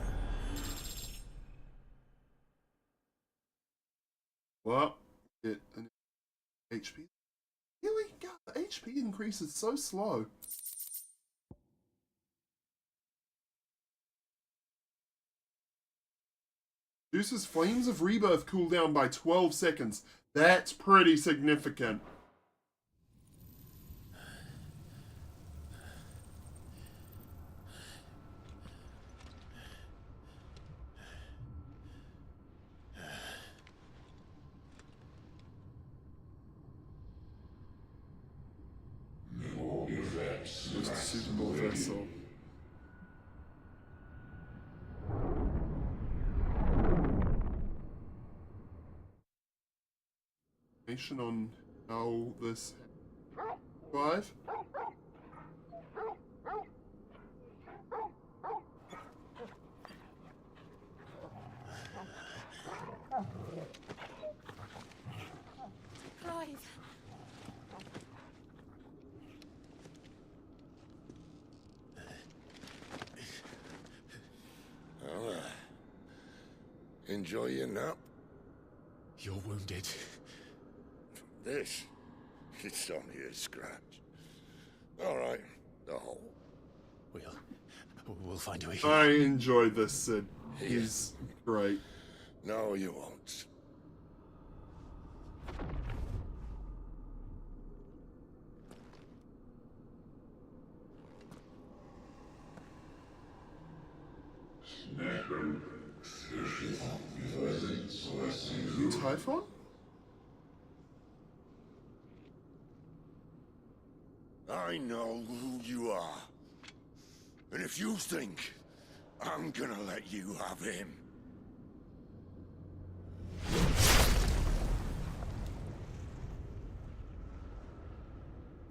Well, get an HP. Really? God, the HP increase is so slow. Reduces Flames of Rebirth cooldown by 12 seconds. That's pretty significant. information on how this Clive? Clive. Well, enjoy your nap. You're wounded. This, it's only a scratch. All right, the hole. We'll find you a I enjoyed this, Sid. He's great. No, you won't. You Typhon? I know who you are. And if you think I'm gonna let you have him...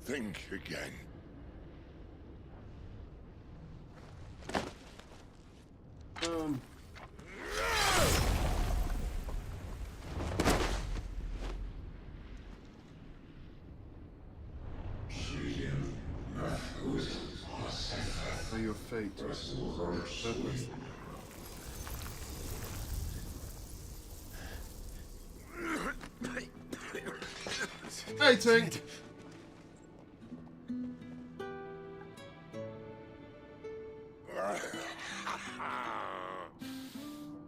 think again. May your fate purpose. Hey, Tink!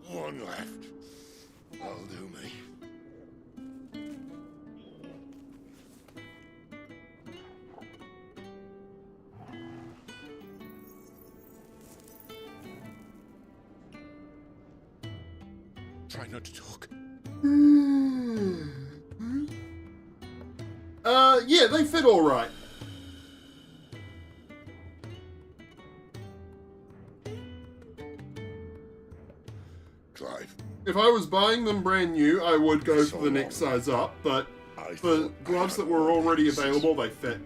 One left. That'll do me. Try not to talk. Yeah, they fit all right. Clive. If I was buying them brand new, I would go for the next size up, but the gloves that were already available, they fit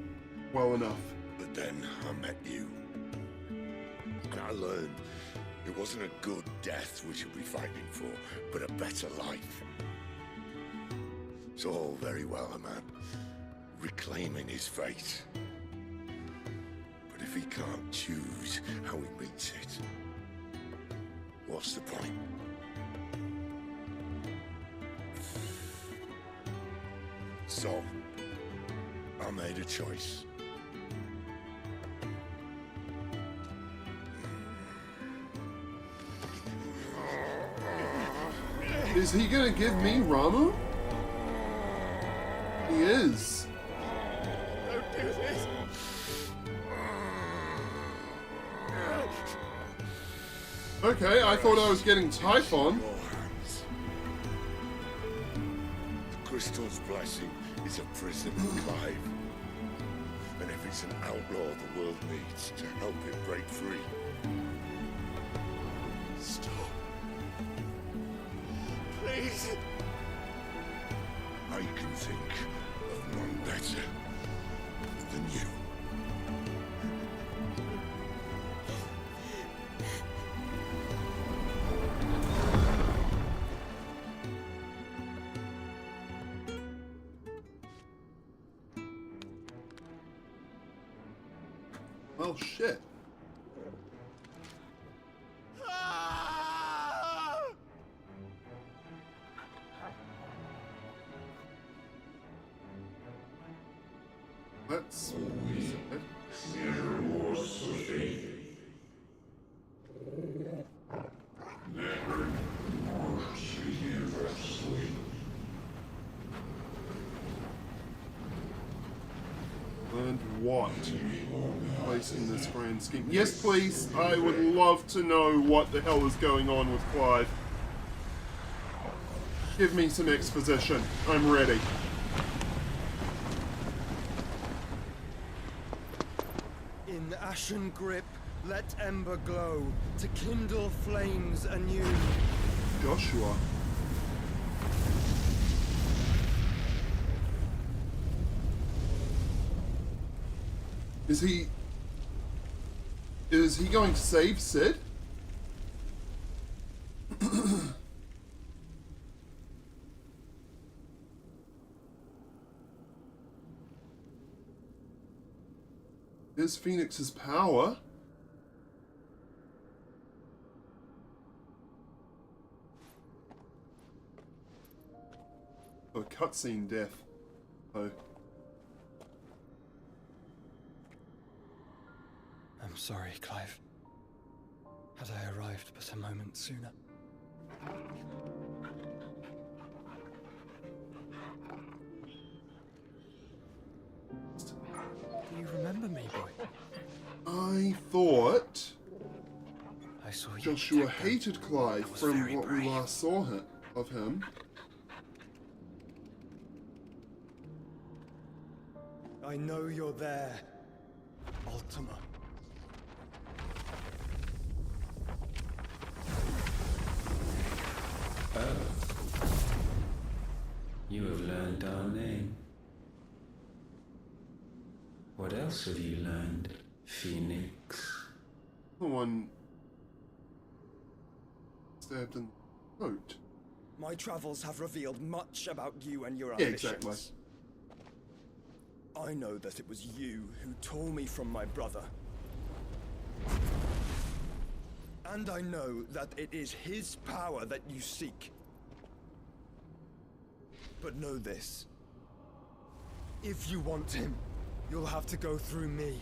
well enough. But then I met you. And I learned it wasn't a good death we should be fighting for, but a better life. It's all very well, a man reclaiming his fate. But if he can't choose how he meets it, what's the point? So, I made a choice. Is he gonna give me Ramu? He is. Don't do this. Okay, I thought I was getting Typhon. Your hands. The crystal's blessing is a prison of Clive. And if it's an outlaw the world needs to help it break free. Stop. Please. I can think of none better than you. Well, shit. Let's... And what? Place in this grand scheme. Yes, please. I would love to know what the hell is going on with Clive. Give me some exposition. I'm ready. In ashen grip, let ember glow, to kindle flames anew. Joshua. Is he going to save Sid? Here's Phoenix's power. Oh, cutscene death. Oh. I'm sorry, Clive. Had I arrived but a moment sooner. Do you remember me, boy? I thought I saw you. Joshua protect them. hated Clive That was from very what we brave. last saw of him. I know you're there, Ultima. You have learned our name. What else have you learned, Phoenix? Someone stabbed in the throat. My travels have revealed much about you and your Yeah, ambitions. exactly. I know that it was you who tore me from my brother. And I know that it is his power that you seek. But know this. If you want him, you'll have to go through me.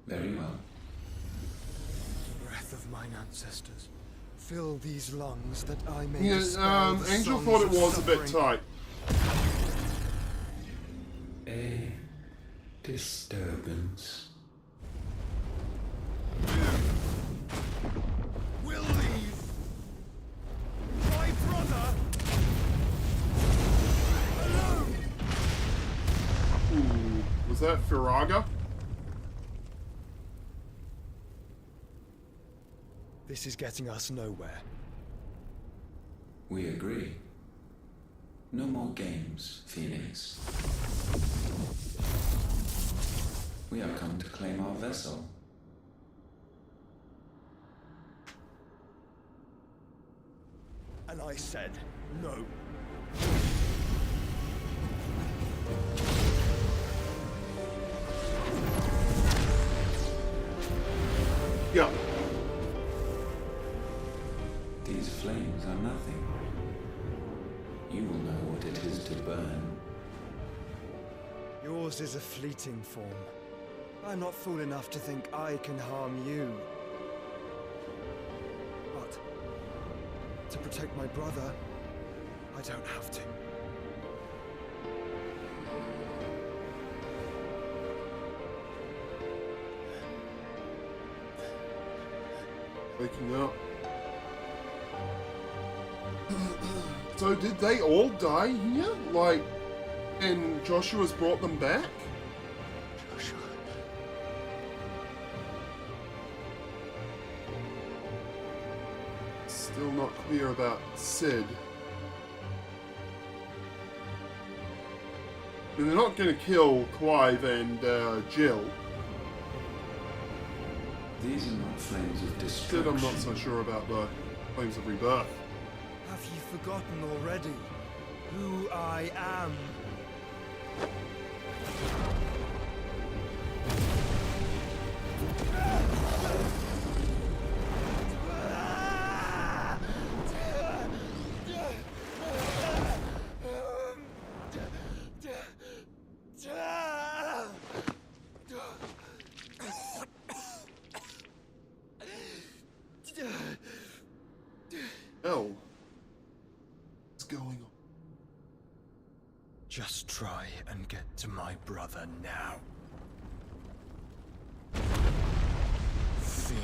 Very well. Breath of mine ancestors, fill these lungs that I may Yeah, dispel the Angel songs thought it of was a bit suffering. tight. A disturbance. We'll leave. My brother alone. Ooh, was that Firaga? This is getting us nowhere. We agree. No more games, Phoenix. We have come to claim our vessel. And I said no. Yeah. These flames are nothing. You will know what it is to burn. Yours is a fleeting form. I'm not fool enough to think I can harm you. But to protect my brother, I don't have to. Waking up. So did they all die here? Like, and Joshua's brought them back? Joshua. Still not clear about Sid. And they're not gonna kill Clive and Jill. These are not flames of Sid, destruction. I'm not so sure about the Flames of Rebirth. Have you forgotten already who I am? Hell. What's going on? Just try and get to my brother now. Fiend.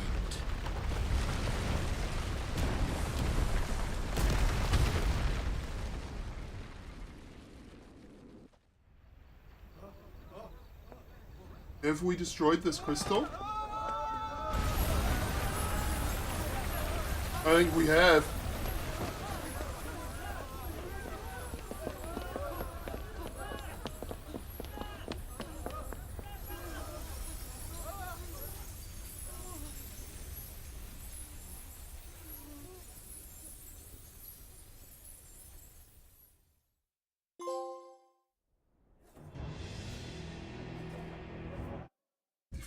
Have we destroyed this crystal? I think we have.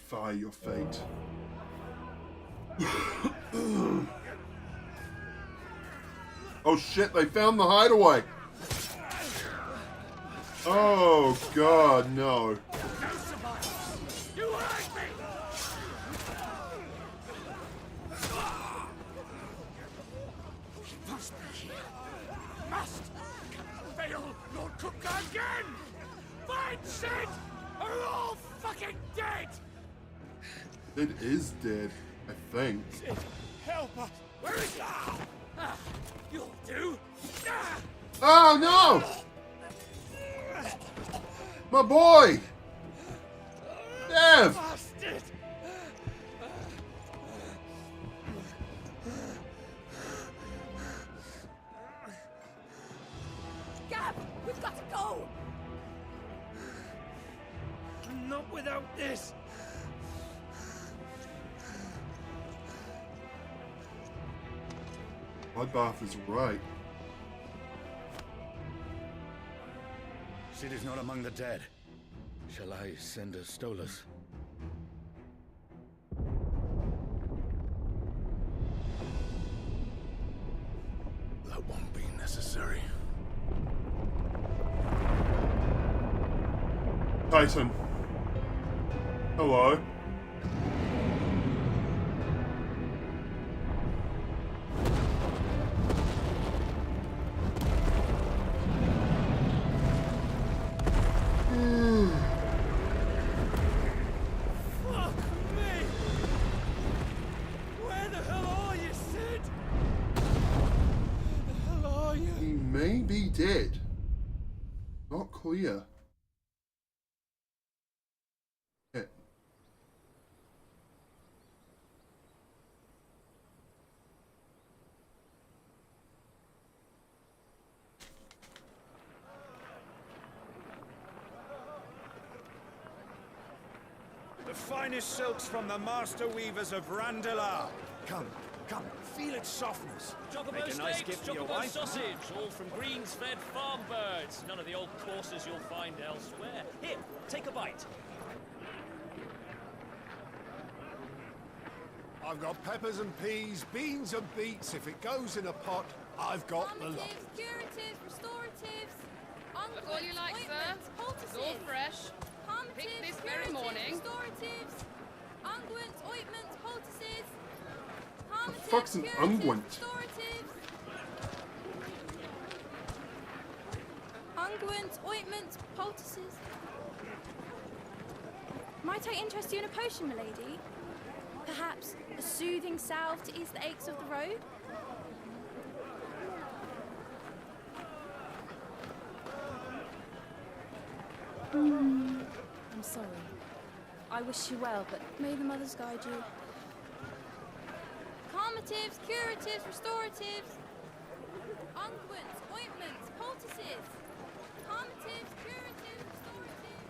defy your fate. Oh shit, they found the hideaway! Oh god, no. You hurt me! Must be here. Must! Fail Lord Cook again! Find Sid! Are all fucking dead! It is dead, I think. Sid, help us! Where is he? You'll do! Oh no! My boy! Dev! Bastard! Gab, we've got to go! Not without this! Bloodbath is right. Sid is not among the dead. Shall I send a Stolas? That won't be necessary. Titan. Hello. Fuck me! Where the hell are you, Sid? Where the hell are you? He may be dead. Not clear. Yeah. The finest silks from the master weavers of Randalar. Come, come, feel its softness. Chocobo Make a nice steaks, gift for your chocobo wife. sausage, all from greens-fed farm birds. None of the old courses you'll find elsewhere. Here, take a bite. I've got peppers and peas, beans and beets. If it goes in a pot, I've got the lot. Calmatives, curatives, restoratives, Look all you like, sir. It's all fresh. Picked this very morning. Restoratives, unguents, ointments, poultices. The fuck's an unguent? Restoratives. Unguents, ointments, poultices. Might I interest you in a potion, milady? Perhaps a soothing salve to ease the aches of the road? I'm sorry. I wish you well, but may the mothers guide you. Calmatives, curatives, restoratives. Unguents, ointments, poultices. Calmatives, curatives, restoratives.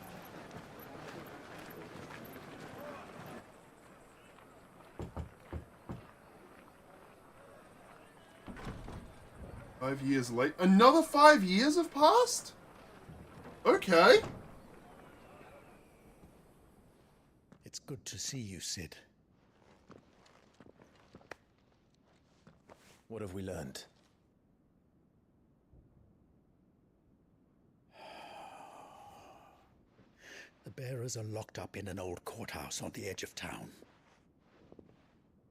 5 years late. Another 5 years have passed? Okay. It's good to see you, Sid. What have we learned? The bearers are locked up in an old courthouse on the edge of town.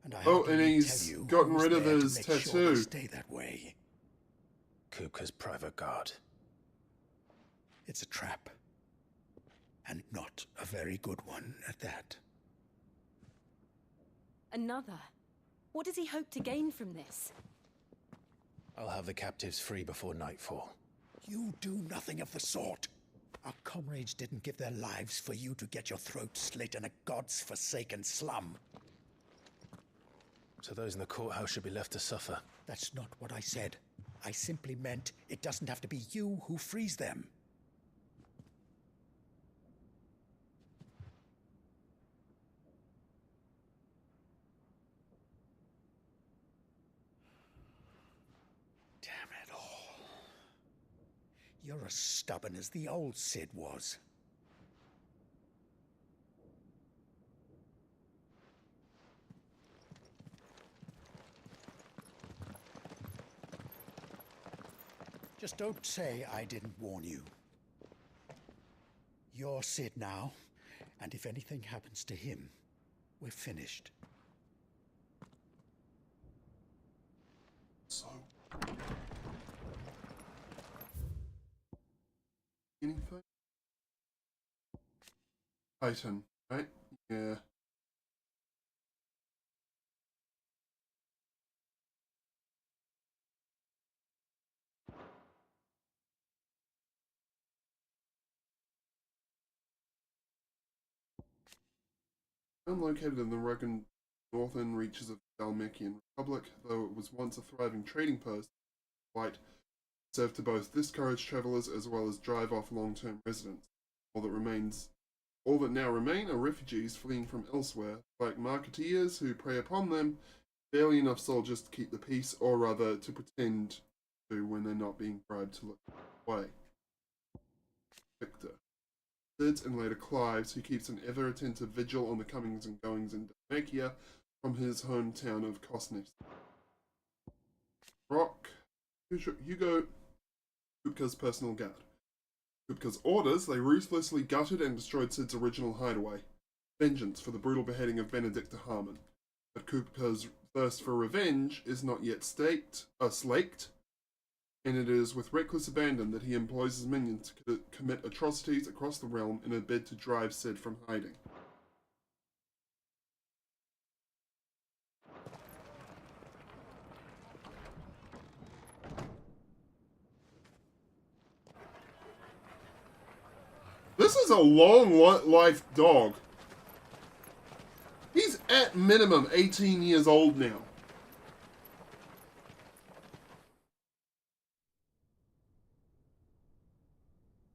And I Oh, hardly and need he's tell you gotten who's rid of there to his make sure they tattoo. stay that way. Kupka's private guard. It's a trap. And not a very good one at that. Another? What does he hope to gain from this? I'll have the captives free before nightfall. You do nothing of the sort. Our comrades didn't give their lives for you to get your throat slit in a god's forsaken slum. So those in the courthouse should be left to suffer. That's not what I said. I simply meant it doesn't have to be you who frees them. Damn it all. You're as stubborn as the old Sid was. Just don't say I didn't warn you. You're Sid now, and if anything happens to him, we're finished. So. Anything? Titan, right? Yeah. Located in the rugged northern reaches of the Dalmatian Republic, though it was once a thriving trading post, White served to both discourage travelers as well as drive off long-term residents. All that now remain are refugees fleeing from elsewhere, like marketeers who prey upon them, barely enough soldiers to keep the peace, or rather to pretend to when they're not being bribed to look away. Victor. Sid and later Clives, who keeps an ever-attentive vigil on the comings and goings in Dalmatia from his hometown of Kosnes. Rock. Hugo. Kupka's personal guard. Kupka's orders, they ruthlessly gutted and destroyed Sid's original hideaway. Vengeance for the brutal beheading of Benedicta Harmon. But Kupka's thirst for revenge is not yet slaked, and it is with reckless abandon that he employs his minions to commit atrocities across the realm in a bid to drive Sid from hiding. This is a long-life dog. He's at minimum 18 years old now.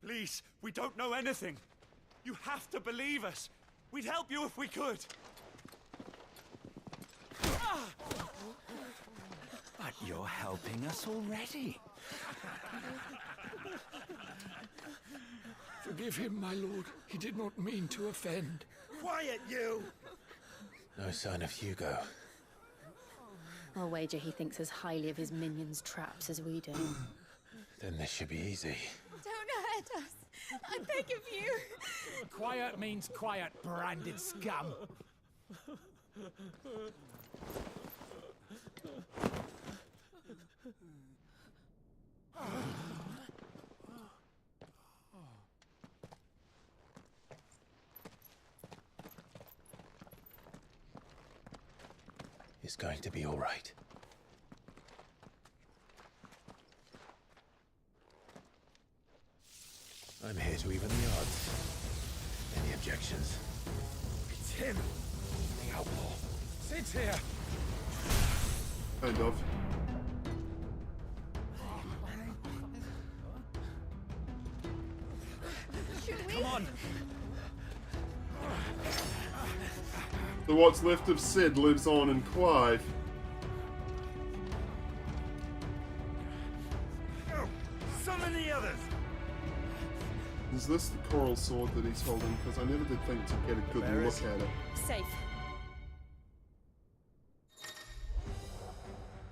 Please, we don't know anything. You have to believe us. We'd help you if we could. But you're helping us already. Forgive him, my lord. He did not mean to offend. Quiet, you! No sign of Hugo. I'll wager he thinks as highly of his minions' traps as we do. Then this should be easy. Don't hurt us. I beg of you. Quiet means quiet, branded scum. It's going to be all right. I'm here to even the odds. Any objections? It's him, the outlaw. Sid's here. Kind of. Come on! So what's left of Sid lives on in Clive. Oh, summon the others! Is this the coral sword that he's holding? Because I never did think to get a good look at it. Safe.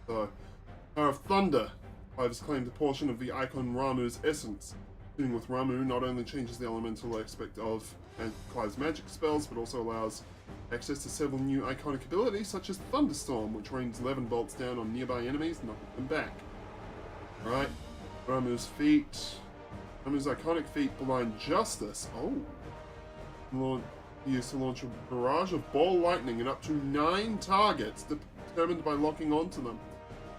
So, Power of Thunder. Clive has claimed a portion of the icon Ramuh's essence. Dealing with Ramuh not only changes the elemental aspect of Clive's magic spells, but also allows access to several new iconic abilities, such as Thunderstorm, which rains 11 bolts down on nearby enemies, knocking them back. Alright, Ramuh's feat. Ramuh's iconic feat, Blind Justice. Oh. Used to launch a barrage of ball lightning at up to 9 targets, determined by locking onto them.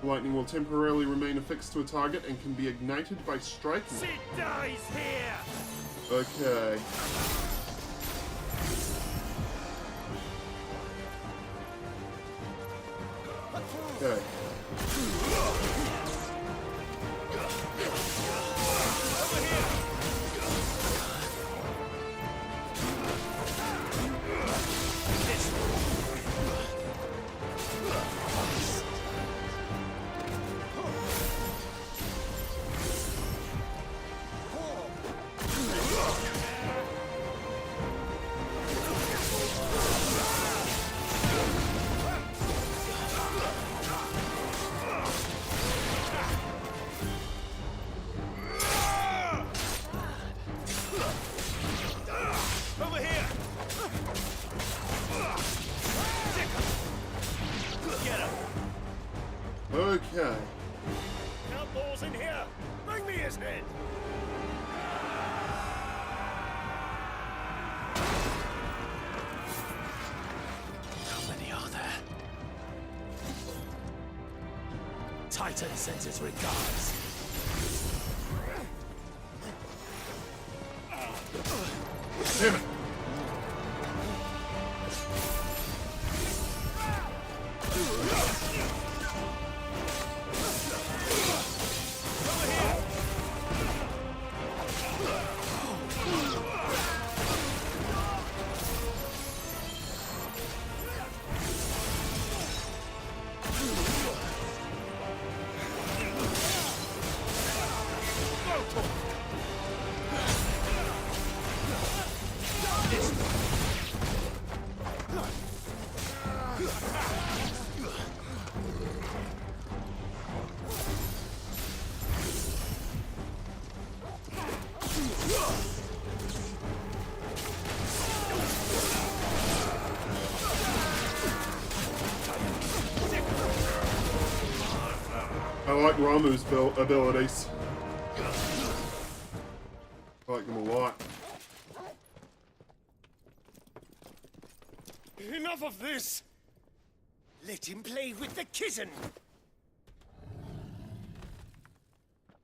The lightning will temporarily remain affixed to a target and can be ignited by striking. Sid dies here! Okay. Okay. Okay. Outlaws in here! Bring me his head! How many are there? Titan sends his regards. Damn it. I like Ramu's abilities. I like them a lot. Enough of this! Let him play with the kitten!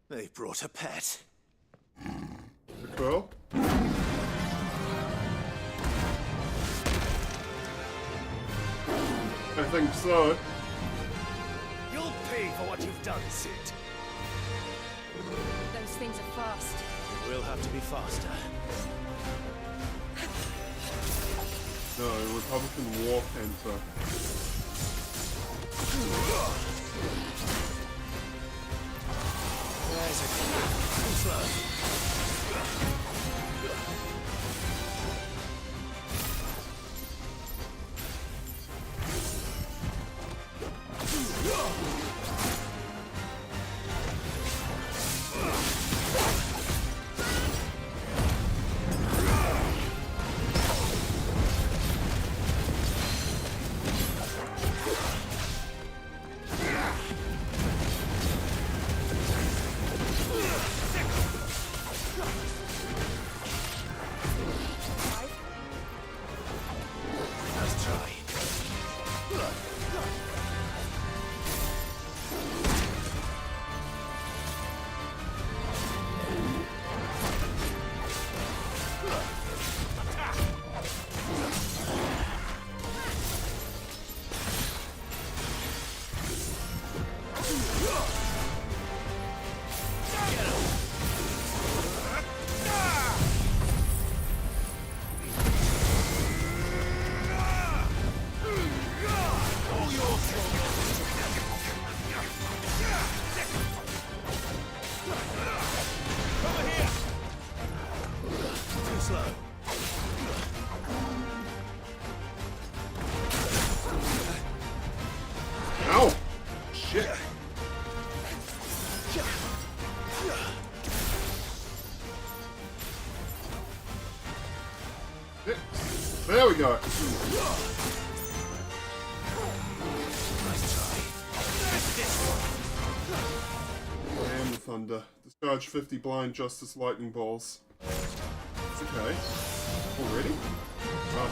They brought a pet. The girl? I think so. You'll pay for what you've done, Sid. Those things are fast. We'll have to be faster. No, Republican War Panther. There's a too slow. Ow! Shit. There we go. And the thunder. Discharge 50 blind justice lightning balls. It's okay. Already? Oh.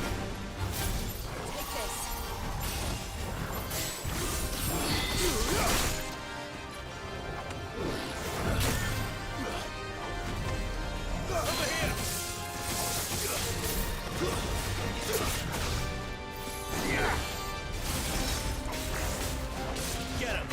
Get him!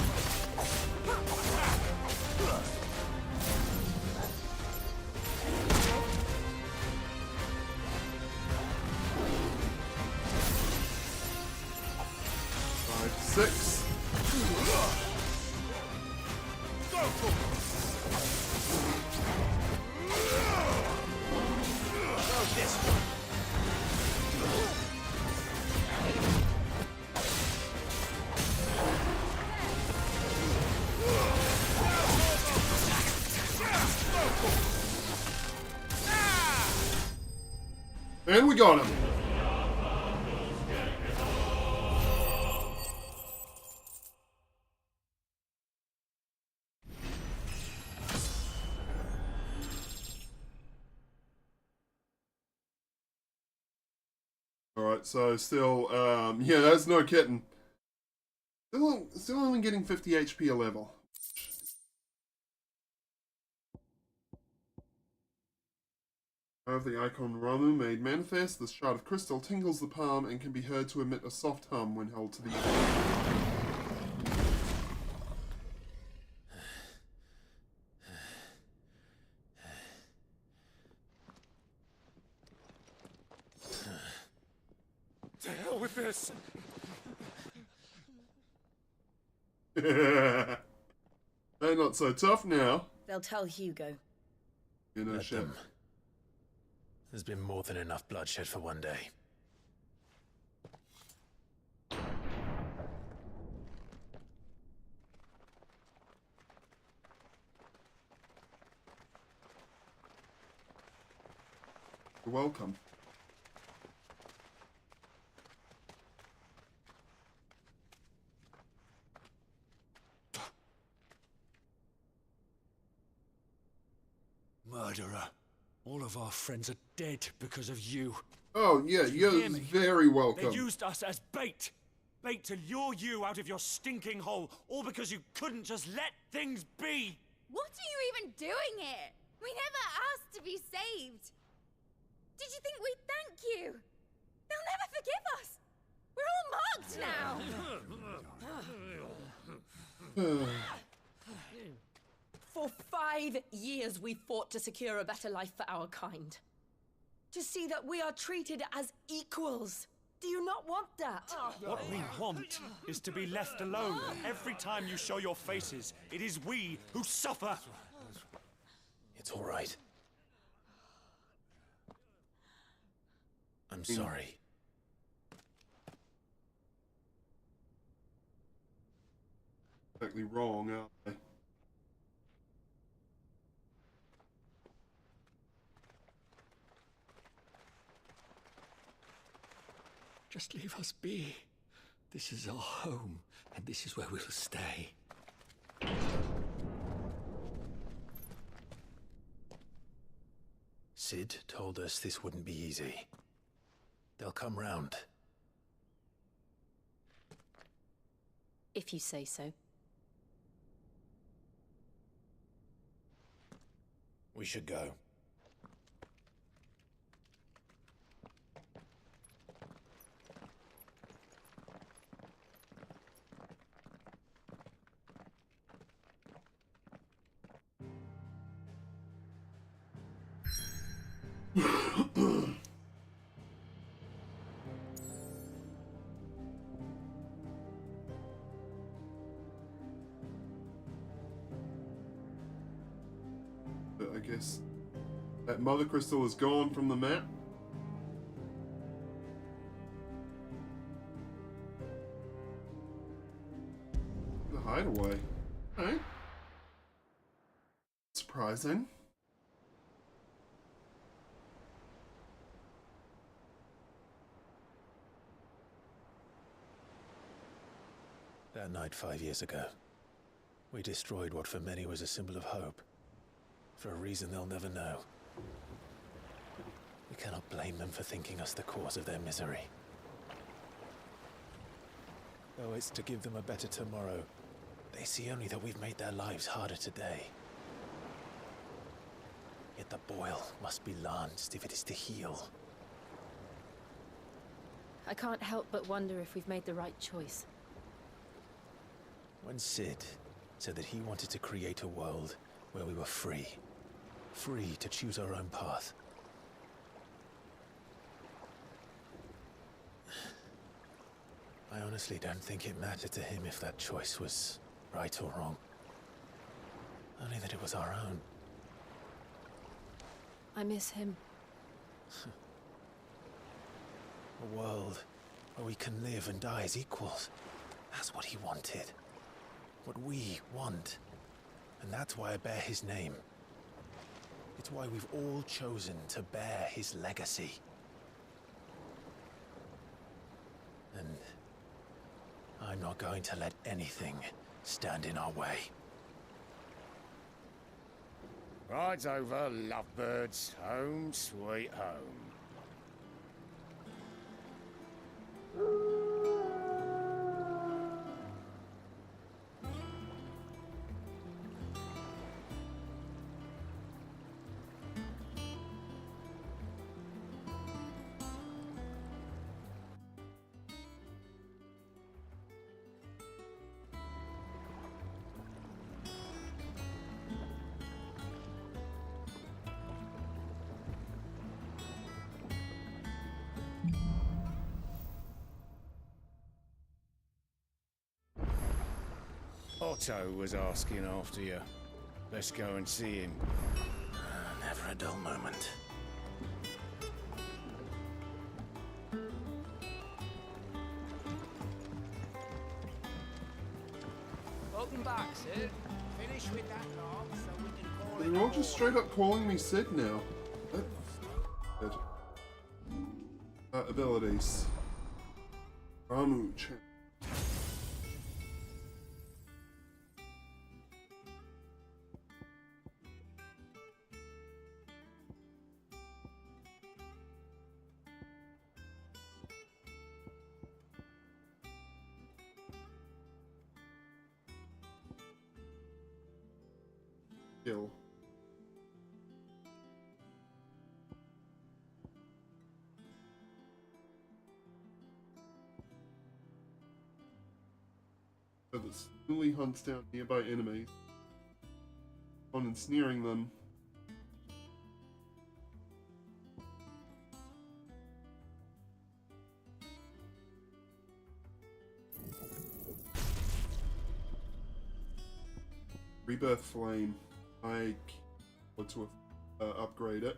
Six. And we got him. Alright, so still, yeah, that's no kidding. Still only getting 50 HP a level. Of the icon Ramu made manifest, this shard of crystal tingles the palm and can be heard to emit a soft hum when held to the ear. To hell with this! They're not so tough now. They'll tell Hugo. You know, Let them. There's been more than enough bloodshed for one day. You're welcome. Murderer. All of our friends are dead because of you. Oh, yeah, you're very welcome. They used us as bait. Bait to lure you out of your stinking hole, all because you couldn't just let things be. What are you even doing here? We never asked to be saved. Did you think we'd thank you? They'll never forgive us. We're all marked now. For 5 years we fought to secure a better life for our kind. To see that we are treated as equals. Do you not want that? What we want is to be left alone. Every time you show your faces, it is we who suffer. It's all right. I'm sorry. Exactly wrong, aren't they? Just leave us be. This is our home, and this is where we'll stay. Sid told us this wouldn't be easy. They'll come round. If you say so. We should go. But I guess that mother crystal is gone from the map. The hideaway. Okay. Surprising. That night 5 years ago, we destroyed what for many was a symbol of hope. For a reason they'll never know. We cannot blame them for thinking us the cause of their misery. Though it's to give them a better tomorrow, they see only that we've made their lives harder today. Yet the boil must be lanced if it is to heal. I can't help but wonder if we've made the right choice. When Sid said that he wanted to create a world where we were free. Free to choose our own path. I honestly don't think it mattered to him if that choice was right or wrong. Only that it was our own. I miss him. A world where we can live and die as equals. That's what he wanted. What we want. And that's why I bear his name. It's why we've all chosen to bear his legacy. And I'm not going to let anything stand in our way. Rides over, lovebirds. Home, sweet home. Otto was asking after you. Let's go and see him. Never a dull moment. Welcome back, Sid. Finish with that log so we can call it. They're all just straight up calling me Sid now. Good. Abilities. Ramu. Kill. So that slowly hunts down nearby enemies, on ensnaring them. Rebirth Flame. I want to upgrade it.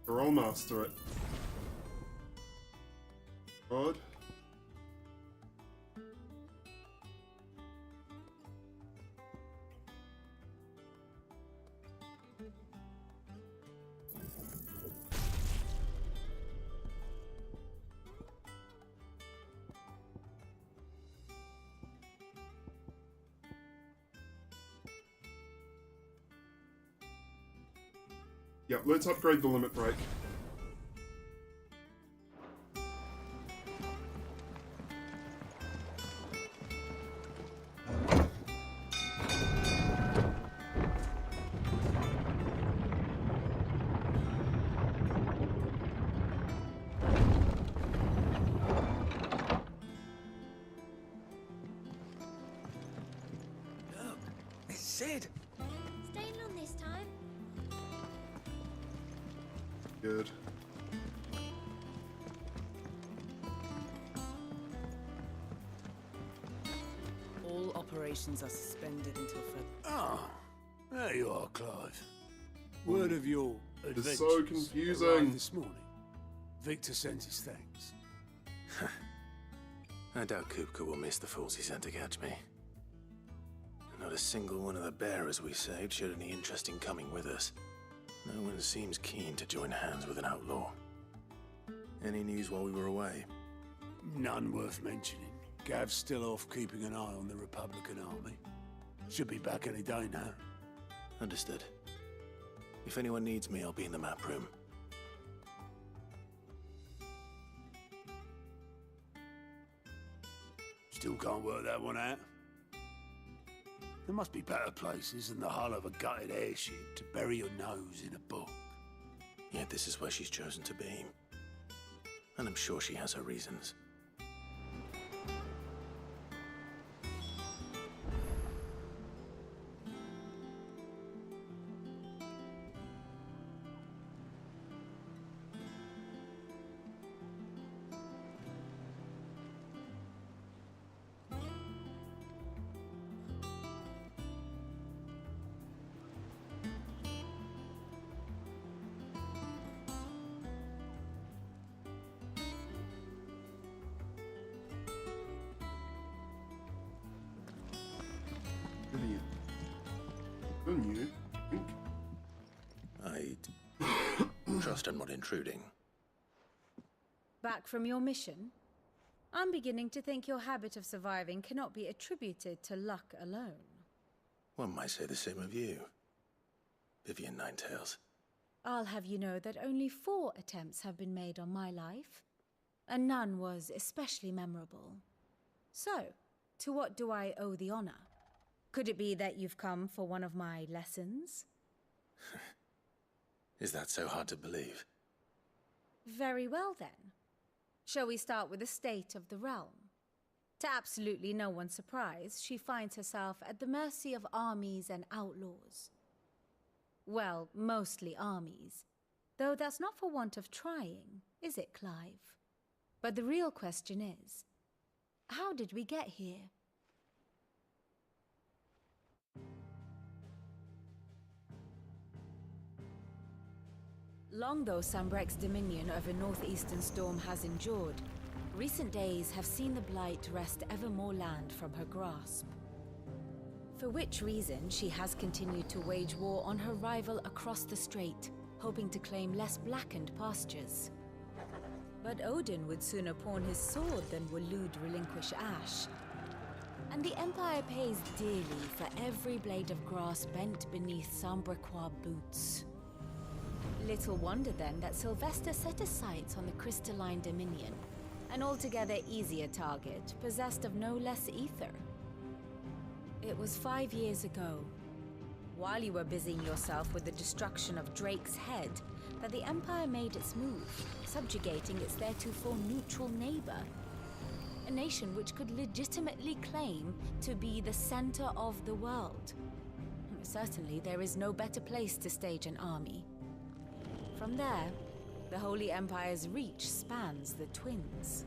Or I'll master it. God. Yep, let's upgrade the limit break. Look, it's Sid. Staying on this time. Good. All operations are suspended until further. Ah, there you are, Clive. Word of your adventures It's so confusing. arrived this morning. Victor sends his thanks. I doubt Kupka will miss the fools he sent to catch me. Not a single one of the bearers we saved showed any interest in coming with us. No one seems keen to join hands with an outlaw. Any news while we were away? None worth mentioning. Gav's still off keeping an eye on the Republican army. Should be back any day now. Understood. If anyone needs me, I'll be in the map room. Still can't work that one out. There must be better places than the hull of a gutted airship to bury your nose in a book. Yet this is where she's chosen to be. And I'm sure she has her reasons. Idiot. Couldn't you? I trust I'm not intruding. Back from your mission? I'm beginning to think your habit of surviving cannot be attributed to luck alone. One might say the same of you, Vivian Ninetails. I'll have you know that only 4 attempts have been made on my life, and none was especially memorable. So, to what do I owe the honor? Could it be that you've come for one of my lessons? Is that so hard to believe? Very well then. Shall we start with the state of the realm? To absolutely no one's surprise, she finds herself at the mercy of armies and outlaws. Well, mostly armies. Though that's not for want of trying, is it, Clive? But the real question is, how did we get here? Long though Sambrek's dominion over northeastern Storm has endured, recent days have seen the Blight wrest ever more land from her grasp. For which reason she has continued to wage war on her rival across the strait, hoping to claim less blackened pastures. But Odin would sooner pawn his sword than Waloed relinquish Ash. And the Empire pays dearly for every blade of grass bent beneath Sambrequois boots. Little wonder then that Sylvester set his sights on the crystalline dominion, an altogether easier target, possessed of no less ether. It was 5 years ago, while you were busying yourself with the destruction of Drake's head, that the Empire made its move, subjugating its theretofore neutral neighbor. A nation which could legitimately claim to be the center of the world. Certainly, there is no better place to stage an army. From there, the Holy Empire's reach spans the Twins.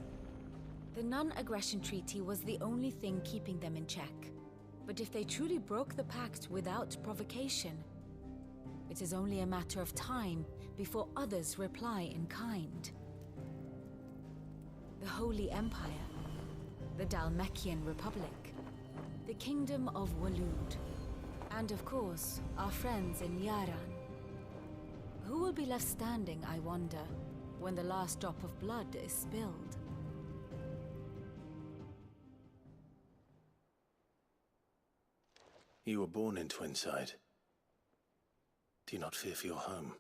The non-aggression treaty was the only thing keeping them in check. But if they truly broke the pact without provocation, it is only a matter of time before others reply in kind. The Holy Empire, the Dhalmekian Republic, the Kingdom of Waloed, and of course, our friends in Yaran. Who will be left standing, I wonder, when the last drop of blood is spilled? You were born in Twinside. Do you not fear for your home?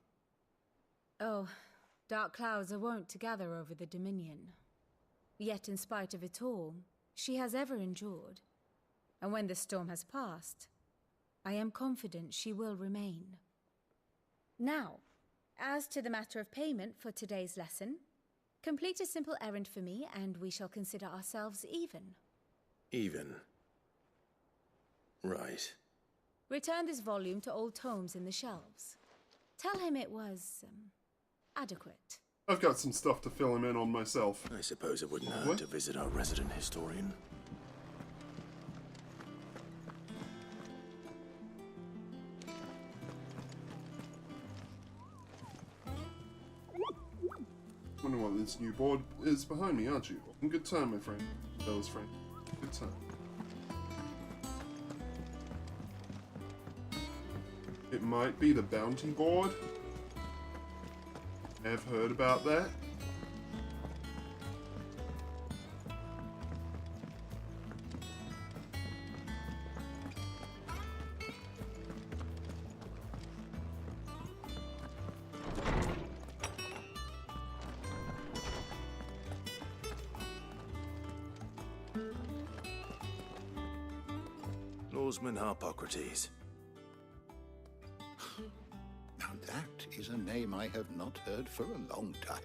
Oh, dark clouds are wont to gather over the Dominion. Yet in spite of it all, she has ever endured. And when the storm has passed, I am confident she will remain. Now, as to the matter of payment for today's lesson, complete a simple errand for me and we shall consider ourselves even. Even? Right. Return this volume to old tomes in the shelves. Tell him it was, adequate. I've got some stuff to fill him in on myself. I suppose it wouldn't hurt to visit our resident historian. Wonder what this new board is behind me, aren't you? In good time, my friend. Bella's friend. Good time. It might be the bounty board. I've heard about that. Norseman Harpocrates. Now that is a name I have not heard for a long time.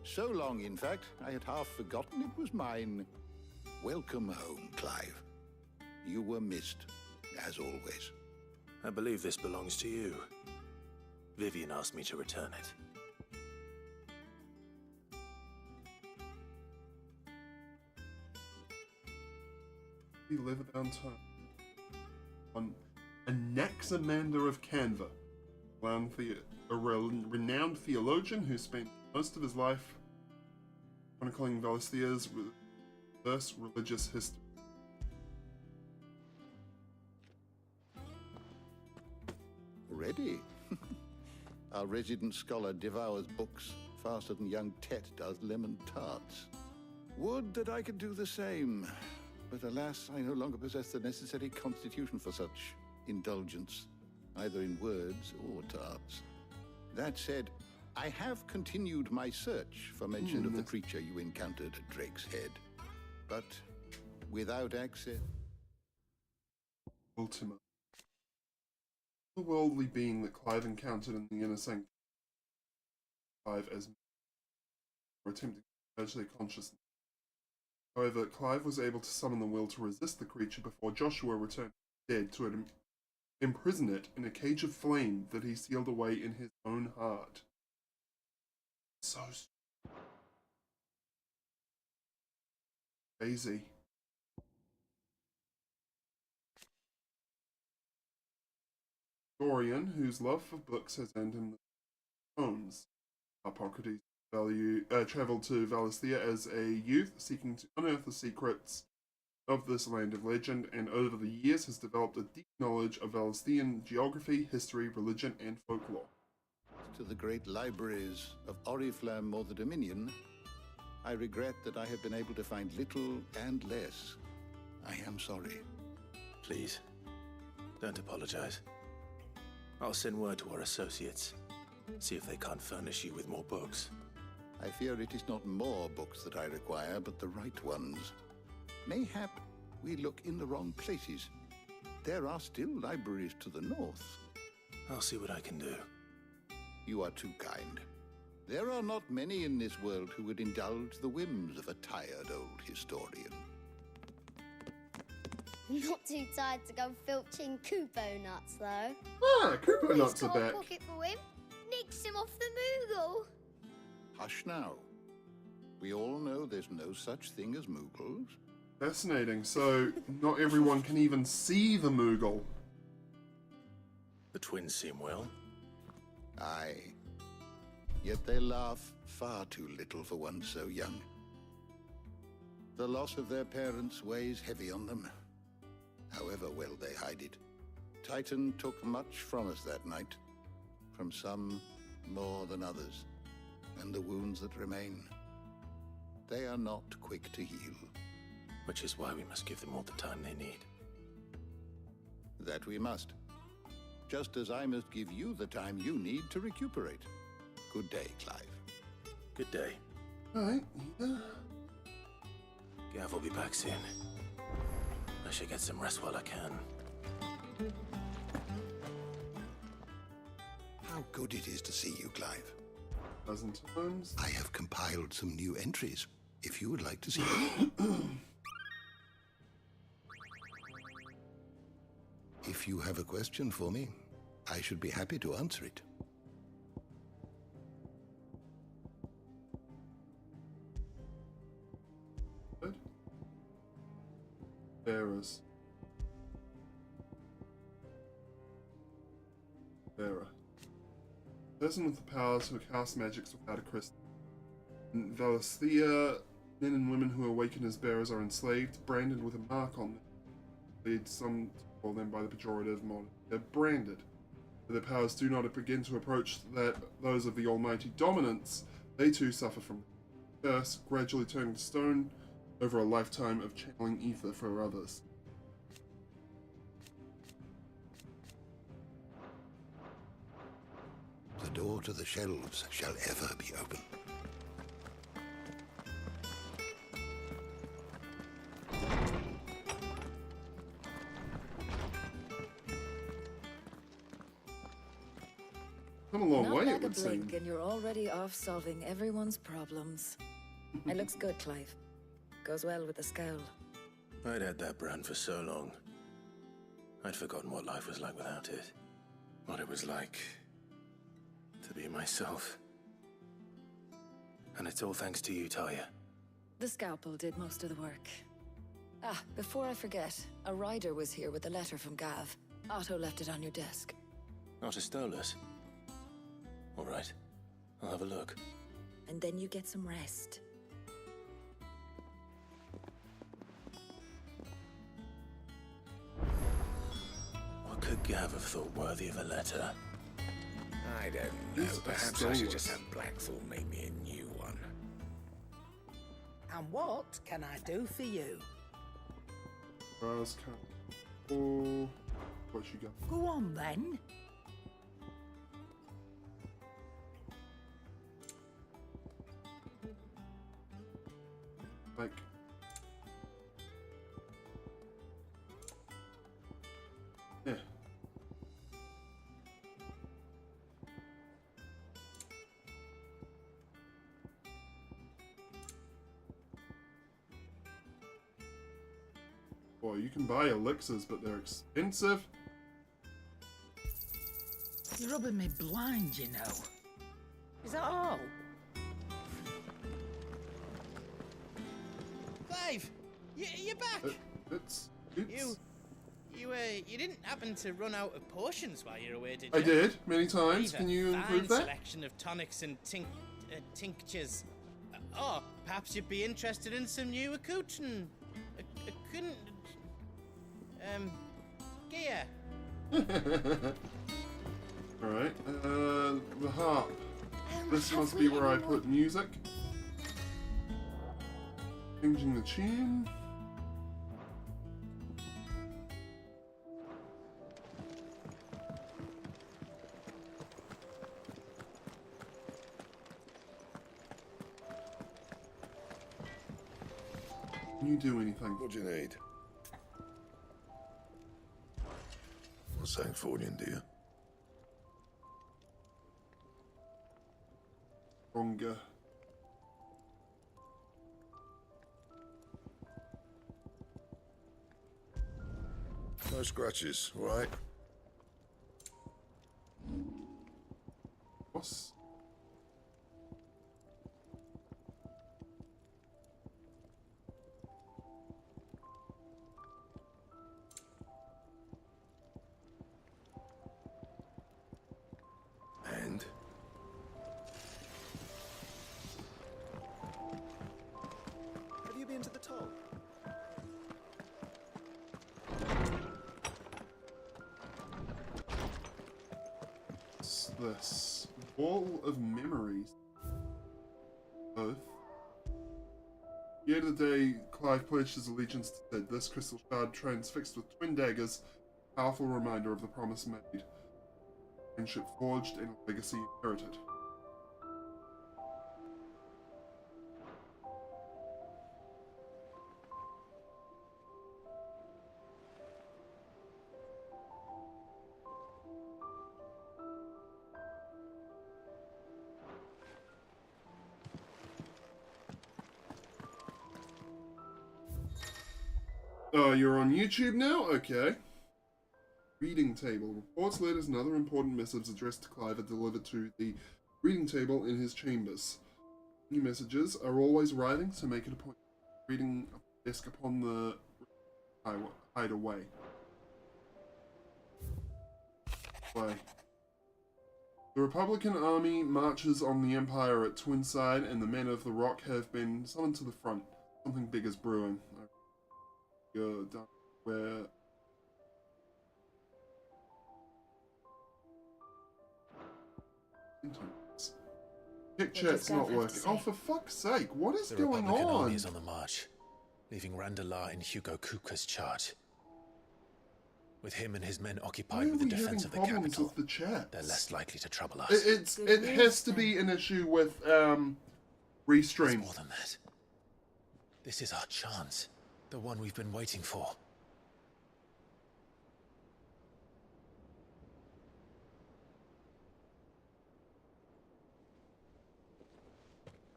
So long, in fact, I had half forgotten it was mine. Welcome home, Clive. You were missed, as always. I believe this belongs to you. Vivian asked me to return it. We live downtown. On Anaximander of Canva, a renowned theologian who spent most of his life chronicling Valestia's diverse religious history. Ready? Our resident scholar devours books faster than young Tet does lemon tarts. Would that I could do the same. But alas, I no longer possess the necessary constitution for such indulgence, either in words or tarts. That said, I have continued my search for mention of the creature you encountered at Drake's Head, but without access. Ultima. The worldly being that Clive encountered in the inner sanctum. Clive as or attempting to urge their consciousness. However, Clive was able to summon the will to resist the creature before Joshua returned dead to imprison it in a cage of flame that he sealed away in his own heart. So crazy. Dorian, whose love for books has earned him the poems. Hippocrates traveled to Valisthea as a youth, seeking to unearth the secrets of this land of legend, and over the years has developed a deep knowledge of Valisthean geography, history, religion, and folklore. To the great libraries of Oriflamme or the Dominion, I regret that I have been able to find little and less. I am sorry. Please, don't apologize. I'll send word to our associates. See if they can't furnish you with more books. I fear it is not more books that I require, but the right ones. Mayhap we look in the wrong places. There are still libraries to the north. I'll see what I can do. You are too kind. There are not many in this world who would indulge the whims of a tired old historian. Not too tired to go filching Kupo nuts, though. Ah, Kupo nuts are back. Pocket for him. Nicks him off the Moogle. Hush now. We all know there's no such thing as Moogles. Fascinating. So, not everyone can even see the Moogle. The twins seem well. Aye. Yet they laugh far too little for one so young. The loss of their parents weighs heavy on them, however well they hide it. Titan took much from us that night, from some more than others, and the wounds that remain, they are not quick to heal. Which is why we must give them all the time they need. That we must. Just as I must give you the time you need to recuperate. Good day, Clive. Good day. Alright, yeah. Gav will be back soon. I should get some rest while I can. How good it is to see you, Clive. Pleasant times. I have compiled some new entries, if you would like to see them. If you have a question for me, I should be happy to answer it. Good. Bearers. Bearer. Person with the powers who cast magics without a crystal. In Valisthea, men and women who awaken as bearers are enslaved, branded with a mark on them. Lead some to call them by the pejorative moniker branded. But their powers do not begin to approach those of the almighty dominance. They too suffer from curse, gradually turning to stone over a lifetime of channeling ether for others. The door to the shelves shall ever be open. Come a long Not way, like it would a blink, seem. and you're already off solving everyone's problems. It looks good, Clive. Goes well with the scowl. I'd had that brand for so long. I'd forgotten what life was like without it. What it was like to be myself. And it's all thanks to you, Talia. The scalpel did most of the work. Ah, before I forget, a rider was here with a letter from Gav. Otto left it on your desk. Not a stolus. All right, I'll have a look. And then you get some rest. What could Gav have thought worthy of a letter? I don't know. Perhaps I should just have Blackthorn make me a new one. And what can I do for you? Browse count. Oh, what you got? Go on then. Like, yeah. Boy, you can buy elixirs, but they're expensive. You're rubbing me blind, you know. Is that all? Clive, you're back. It's... You didn't happen to run out of potions while you were away, did you? I did, many times. We've Can a you fine improve that? Selection of tonics and tinctures. Or perhaps you'd be interested in some new accoutrement. Gear. Alright, the harp. This must be where I put music. Changing the tune. Can you do anything? What do you need? Sangforian, do you? Stronger. No scratches, right? Boss. And? Have you been to the toll? What's this? Wall of Memories. Both. Yet the day Clive pledged his allegiance to Sid, this crystal shard transfixed with twin daggers, powerful reminder of the promise made. Friendship forged and a legacy inherited. Oh, you're on YouTube now? Okay. Reading table. Reports, letters, and other important missives addressed to Clive are delivered to the reading table in his chambers. New messages are always arriving, so make it a point of reading a desk upon the hideaway. The Republican army marches on the Empire at Twinside, and the men of the Rock have been summoned to the front. Something big is brewing. You're done where... Kick chat's not working. Oh, for fuck's sake, what is going Republican on? army is on the march, leaving Randalar in Hugo Kuka's charge. With him and his men occupied with the defense of the capital, with the chat? they're less likely to trouble us. It has to be an issue with Restream. It's more than that. This is our chance, the one we've been waiting for.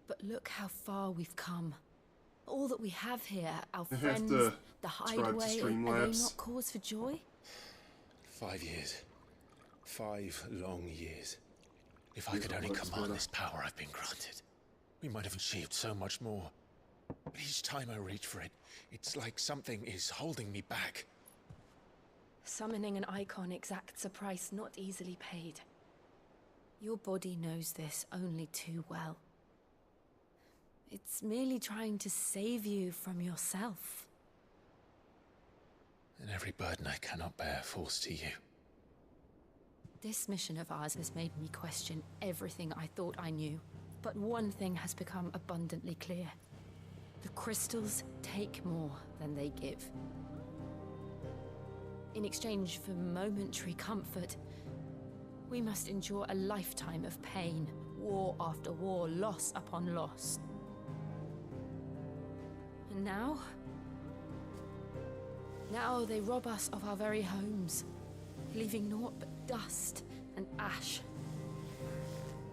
But look how far we've come. All that we have here, our You have friends, to the subscribe to hideaway, are they Streamlabs. not cause for joy? 5 years. 5 long years. If I Yeah, could only that's command better. this power I've been granted, we might have achieved so much more. But each time I reach for it, it's like something is holding me back. Summoning an icon exacts a price not easily paid. Your body knows this only too well. It's merely trying to save you from yourself. And every burden I cannot bear falls to you. This mission of ours has made me question everything I thought I knew. But one thing has become abundantly clear. The crystals take more than they give. In exchange for momentary comfort, we must endure a lifetime of pain, war after war, loss upon loss. And now they rob us of our very homes, leaving naught but dust and ash.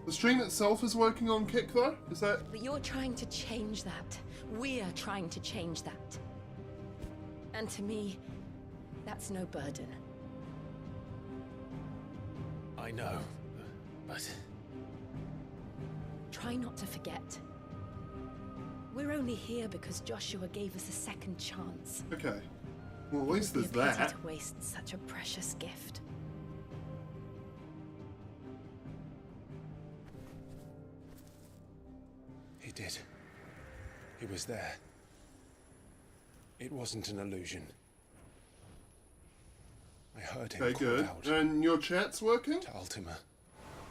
The stream itself is working on Kick, though? Is that... But you're trying to change that. We're trying to change that. And to me, that's no burden. I know, but... Try not to forget. We're only here because Joshua gave us a second chance. Okay. Well, at least It there's would be a pity that. to waste such a precious gift. He did. He was there. It wasn't an illusion. I heard him Okay, call good. out And your chat's working? to Ultima.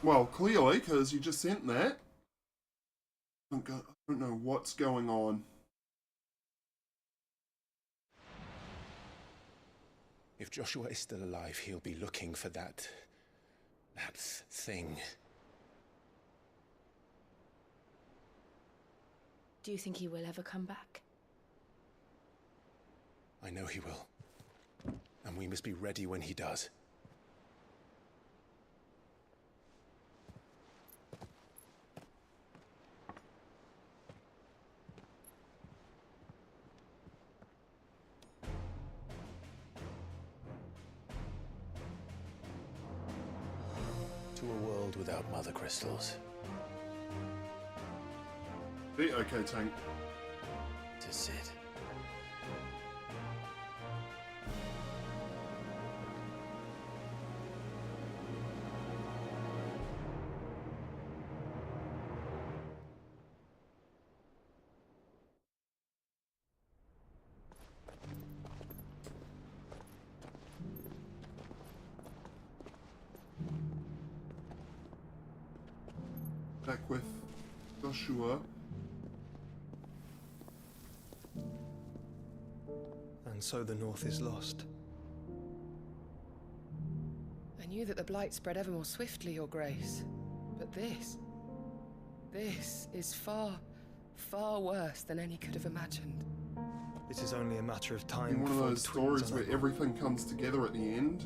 Well, clearly, because you just sent that. I don't know what's going on. If Joshua is still alive, he'll be looking for that thing. Do you think he will ever come back? I know he will. And we must be ready when he does. To a world without mother crystals. Be okay, Tank. To Sid. Back with Joshua. And so the North is lost. I knew that the Blight spread ever more swiftly, Your Grace. But this is far, far worse than any could have imagined. It is only a matter of time In one of before those the twins stories are where no- everything comes together at the end.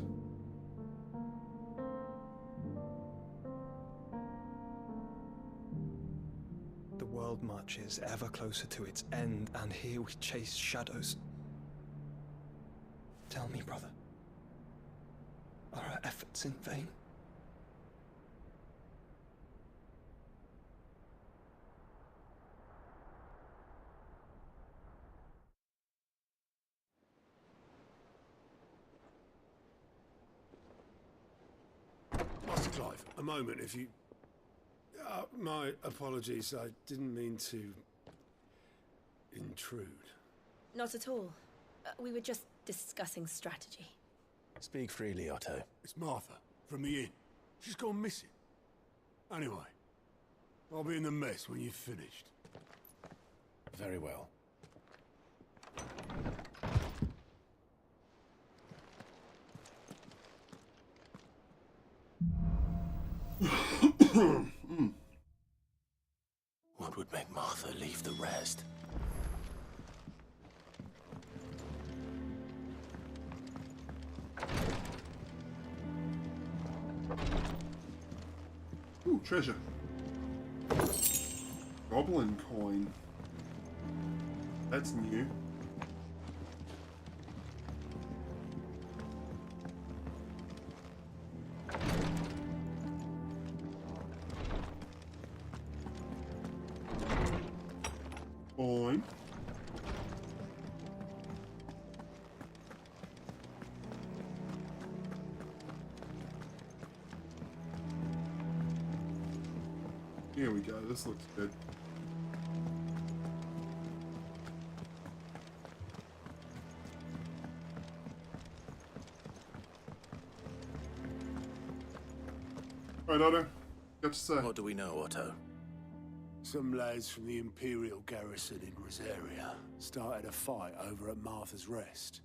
The world marches ever closer to its end, and here we chase shadows. Tell me, brother, are our efforts in vain? Master Clive, a moment, if you... my apologies, I didn't mean to... intrude. Not at all. We were just discussing strategy. Speak freely, Otto. It's Martha, from the inn. She's gone missing. Anyway, I'll be in the mess when you've finished. Very well. What would make Martha leave the rest? Ooh, treasure. Goblin coin. That's new. Coin. Here we go, this looks good. Alright, Otto. Got to say. What do we know, Otto? Some lads from the Imperial garrison in Rosaria started a fight over at Martha's Rest.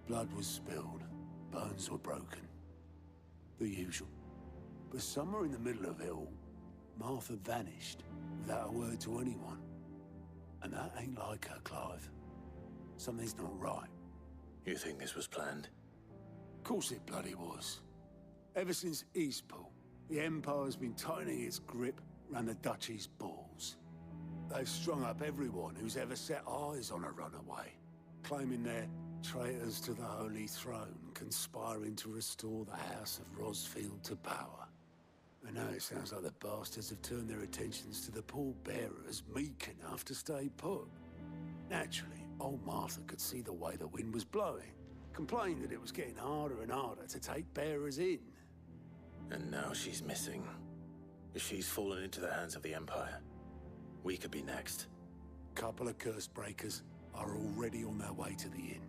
Blood was spilled, bones were broken. The usual. But somewhere in the middle of it all, Martha vanished without a word to anyone. And that ain't like her, Clive. Something's not right. You think this was planned? Of course it bloody was. Ever since Eastpool, the Empire's been tightening its grip round the Duchy's balls. They've strung up everyone who's ever set eyes on a runaway, claiming they're traitors to the Holy Throne, conspiring to restore the House of Rosfield to power. It sounds like the bastards have turned their attentions to the pallbearers meek enough to stay put. Naturally, old Martha could see the way the wind was blowing, complained that it was getting harder and harder to take bearers in. And now she's missing. If she's fallen into the hands of the Empire, we could be next. Couple of curse breakers are already on their way to the inn.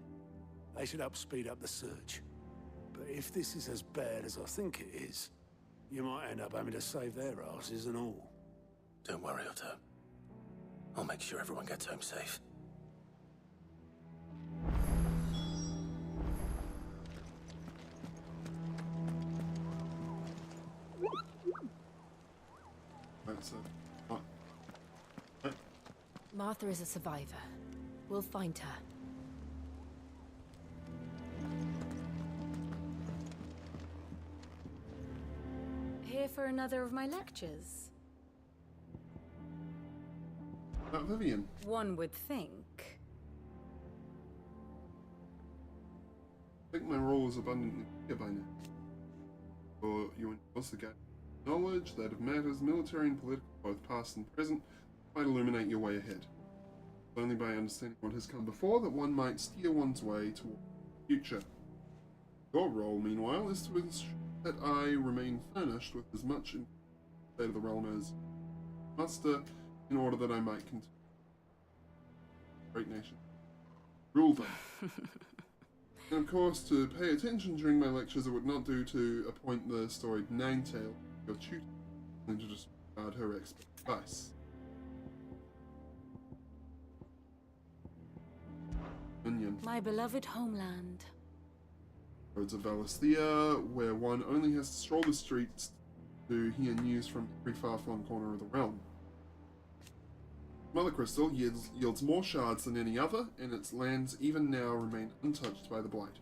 They should help speed up the search. But if this is as bad as I think it is, you might end up having to save their asses and all. Don't worry, Otto. I'll make sure everyone gets home safe. Martha is a survivor. We'll find her. Here for another of my lectures? Vivian. One would think. I think my role is abundantly clear by now. For you endorse the gap knowledge that of matters military and political, both past and present, might illuminate your way ahead. It's only by understanding what has come before that one might steer one's way toward the future. Your role, meanwhile, is to ensure that I remain furnished with as much in the state of the realm as muster, in order that I might continue. Great nation. Rule them. And of course, to pay attention during my lectures, it would not do to appoint the storied Ninetail your tutor, and to disregard her expert advice. Minion. My beloved homeland. Roads of Valisthea, where one only has to stroll the streets to hear news from every far-flung corner of the realm. Mother Crystal yields more shards than any other, and its lands even now remain untouched by the Blight.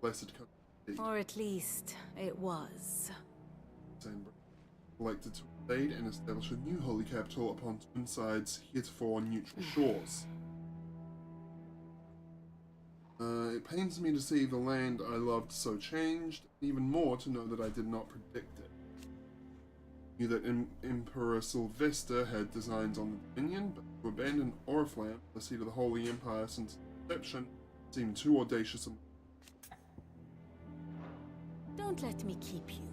Blessed country. Or at least, it was. Elected to invade and establish a new holy capital upon Twinside's heretofore neutral shores. It pains me to see the land I loved so changed, and even more to know that I did not predict it. I knew that Emperor Sylvester had designs on the Dominion, but to abandon Oriflamme, the seat of the Holy Empire since inception, seemed too audacious. Don't let me keep you.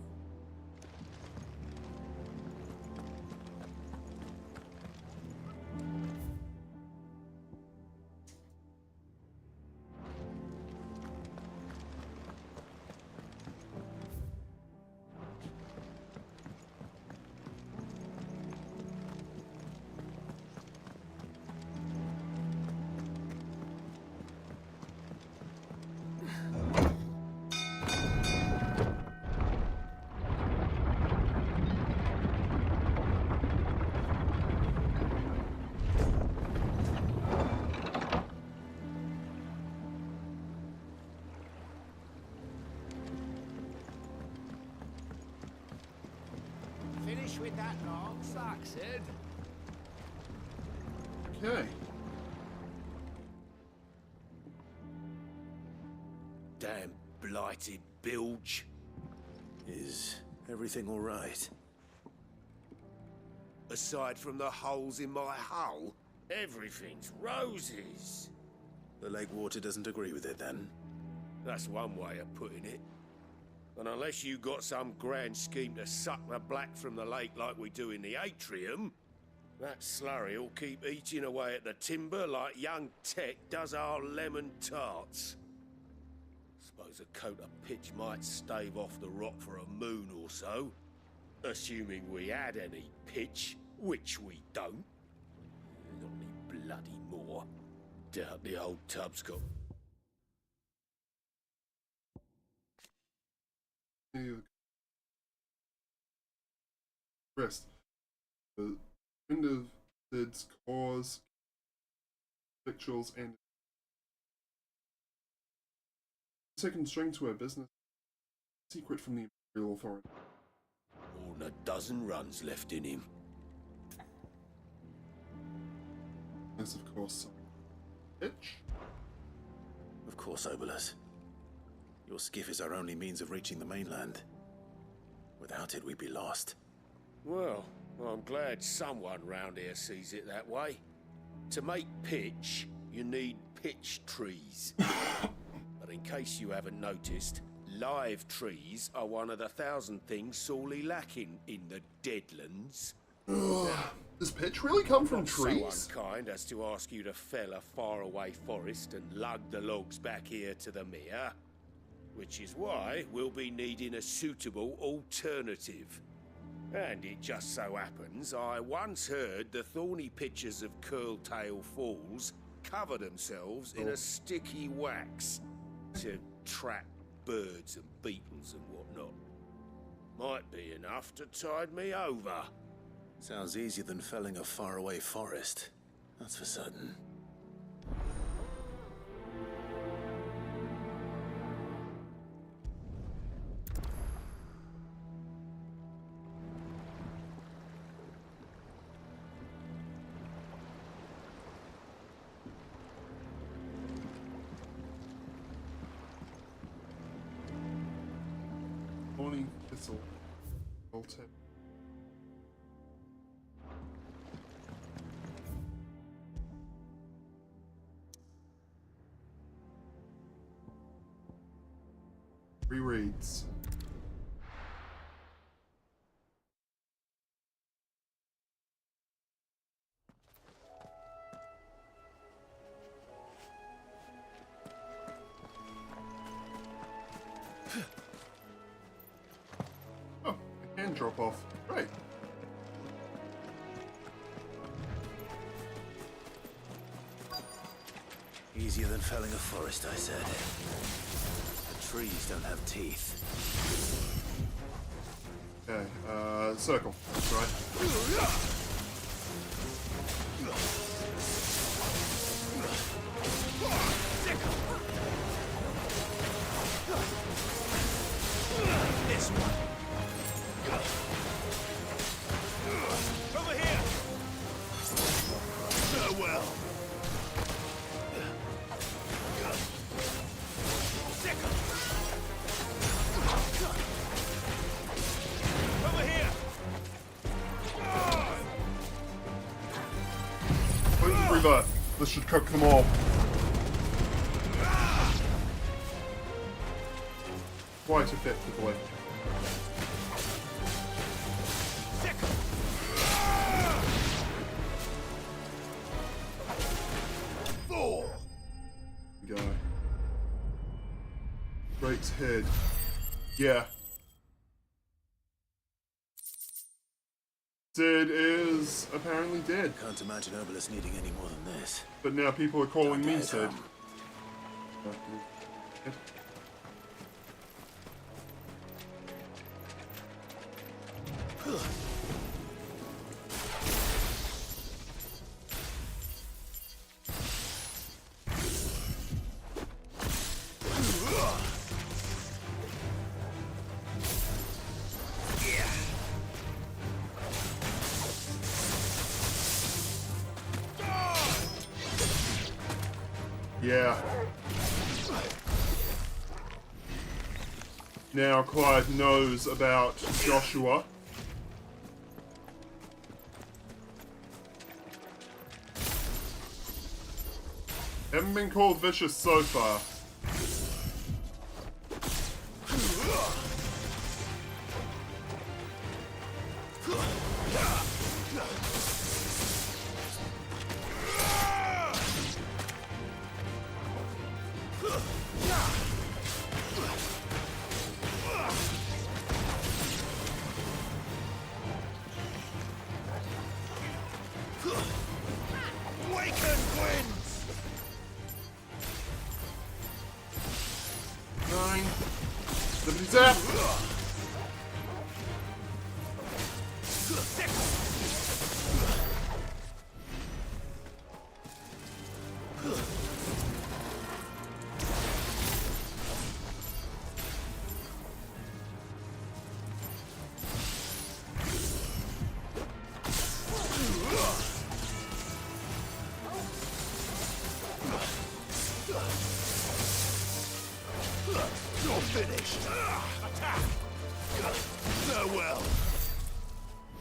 Finish with that long sack, Sid. Okay. Damn blighted bilge. Is everything all right? Aside from the holes in my hull, everything's roses. The lake water doesn't agree with it, then? That's one way of putting it. And unless you got some grand scheme to suck the black from the lake like we do in the atrium, that slurry'll keep eating away at the timber like young Tech does our lemon tarts. Suppose a coat of pitch might stave off the rot for a moon or so, assuming we had any pitch, which we don't. Not any bloody more. Doubt the old tub's got... Rest. The wind of Sid's cause, victuals, and second string to our business. Secret from the Imperial Authority. More than a dozen runs left in him. Yes, of course. Pitch. Of course, Obolus. Your skiff is our only means of reaching the mainland. Without it, we'd be lost. Well, I'm glad someone round here sees it that way. To make pitch, you need pitch trees. But in case you haven't noticed, live trees are one of the 1,000 things sorely lacking in the Deadlands. Does pitch really come from trees? So unkind as to ask you to fell a faraway forest and lug the logs back here to the mere. Which is why we'll be needing a suitable alternative. And it just so happens I once heard the thorny pitchers of Curltail Falls cover themselves in a sticky wax to trap birds and beetles and whatnot. Might be enough to tide me over. Sounds easier than felling a faraway forest. That's for certain. Morning thistle. Tip. Rereads. Oh, I can drop off. Great. Easier than felling a forest, I said. The trees don't have teeth. Okay, circle. That's right. This one. Over here. Farewell. Over here. Please revert. This should cook them all. Quite effectively. Go. Drake's head. Yeah. Sid is apparently dead. Can't imagine Obelisk needing any more than this. But now people are calling me Sid. Yeah. Now Clive knows about Joshua. Haven't been called vicious so far. Waken winds. 9. Liberty zap.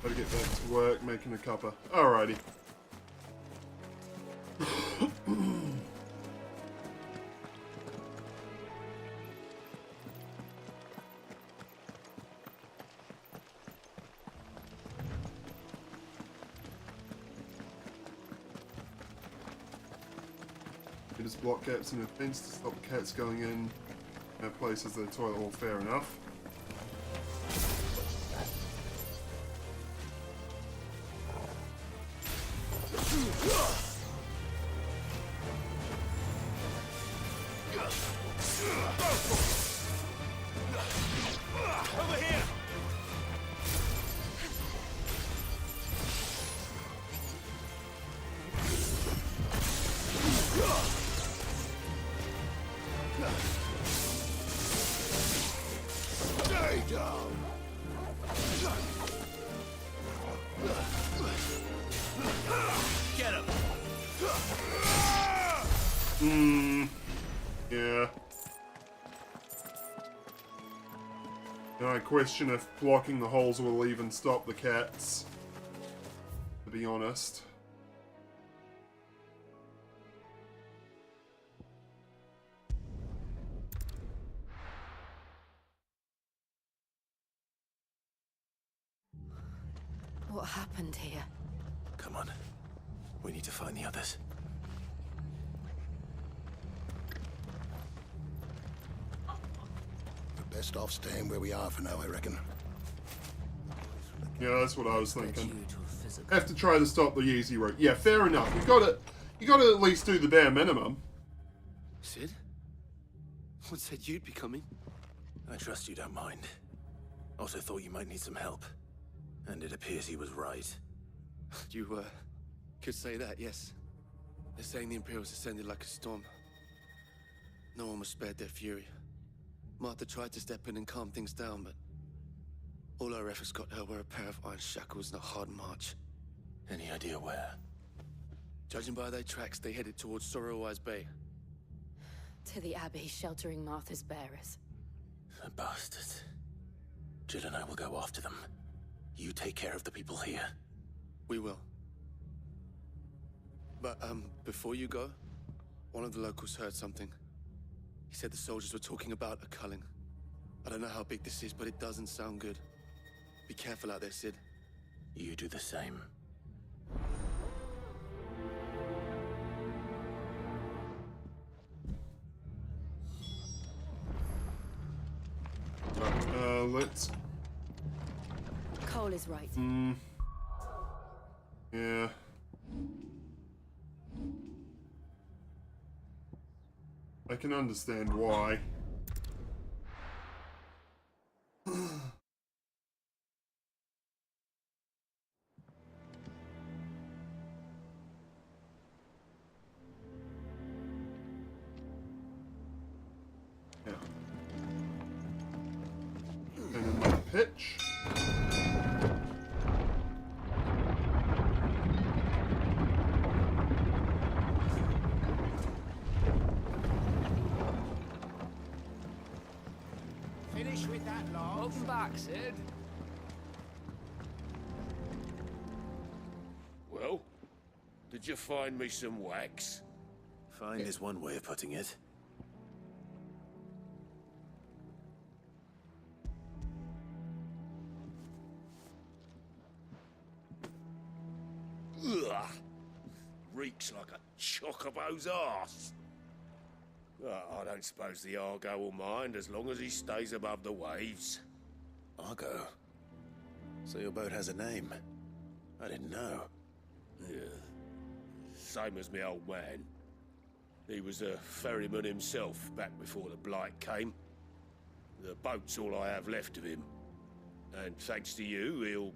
Gotta get back to work, making a cuppa. Alrighty. Just block gaps in a fence to stop cats going in places the toilet. All fair enough. Over here! Stay down! Get him! Yeah. And I question if blocking the holes will even stop the cats, to be honest. What happened here? Come on. We need to find the others. We're best off staying where we are for now, I reckon. Yeah, that's what I was thinking. Have to try to stop the easy route. Yeah, fair enough. You gotta at least do the bare minimum. Sid? What said you'd be coming? I trust you don't mind. Also thought you might need some help. And it appears he was right. You, could say that, yes. They're saying the Imperials ascended like a storm. No one was spared their fury. Martha tried to step in and calm things down, but all our efforts got her were a pair of iron shackles and a hard march. Any idea where? Judging by their tracks, they headed towards Sorrowwise Bay. To the Abbey sheltering Martha's bearers. The bastards. Jill and I will go after them. You take care of the people here. We will. But, before you go, one of the locals heard something. He said the soldiers were talking about a culling. I don't know how big this is, but it doesn't sound good. Be careful out there, Sid. You do the same. Let's... Cole is right. Yeah. I can understand why. Yeah. And another pitch. Finish with that, Lars. Welcome back, Sid. Well, did you find me some wax? Find is one way of putting it. Ugh. Reeks like a chocobo's arse. I don't suppose the Argo will mind as long as he stays above the waves. Argo? So your boat has a name? I didn't know. Yeah. Same as me old man. He was a ferryman himself back before the Blight came. The boat's all I have left of him. And thanks to you, he'll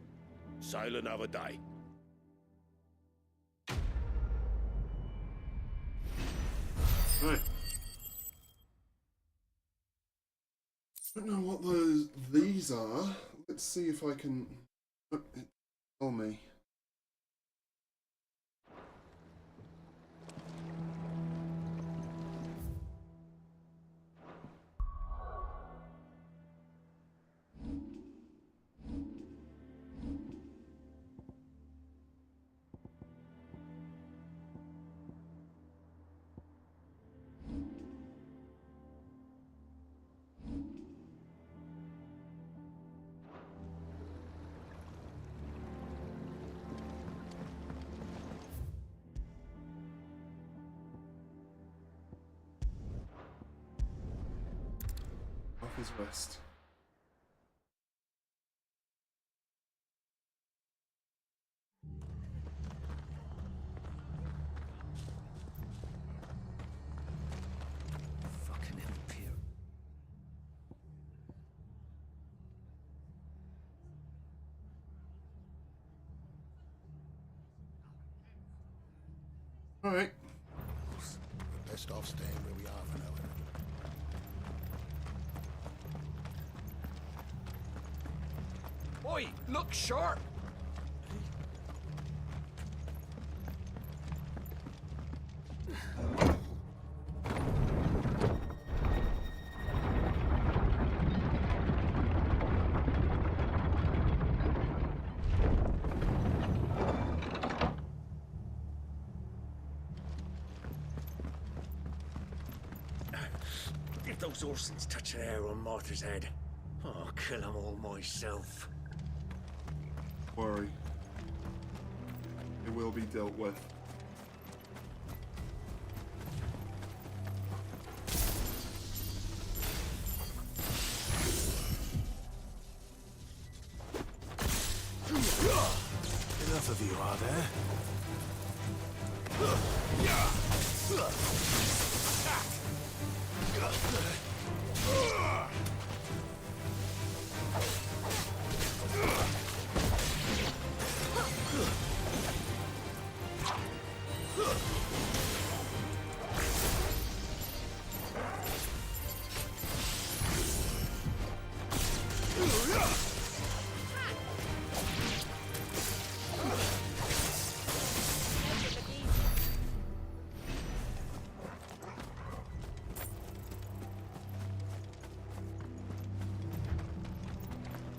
sail another day. Right. I don't know what these are. Let's see if I can... Tell me. his rest. Fucking Imperial. Alright. We're best off staying where we are for now. Oi, look sharp! If those Orsons touch an hair on Martha's head, I'll kill them all myself. Worry. It will be dealt with. Enough of you, are there?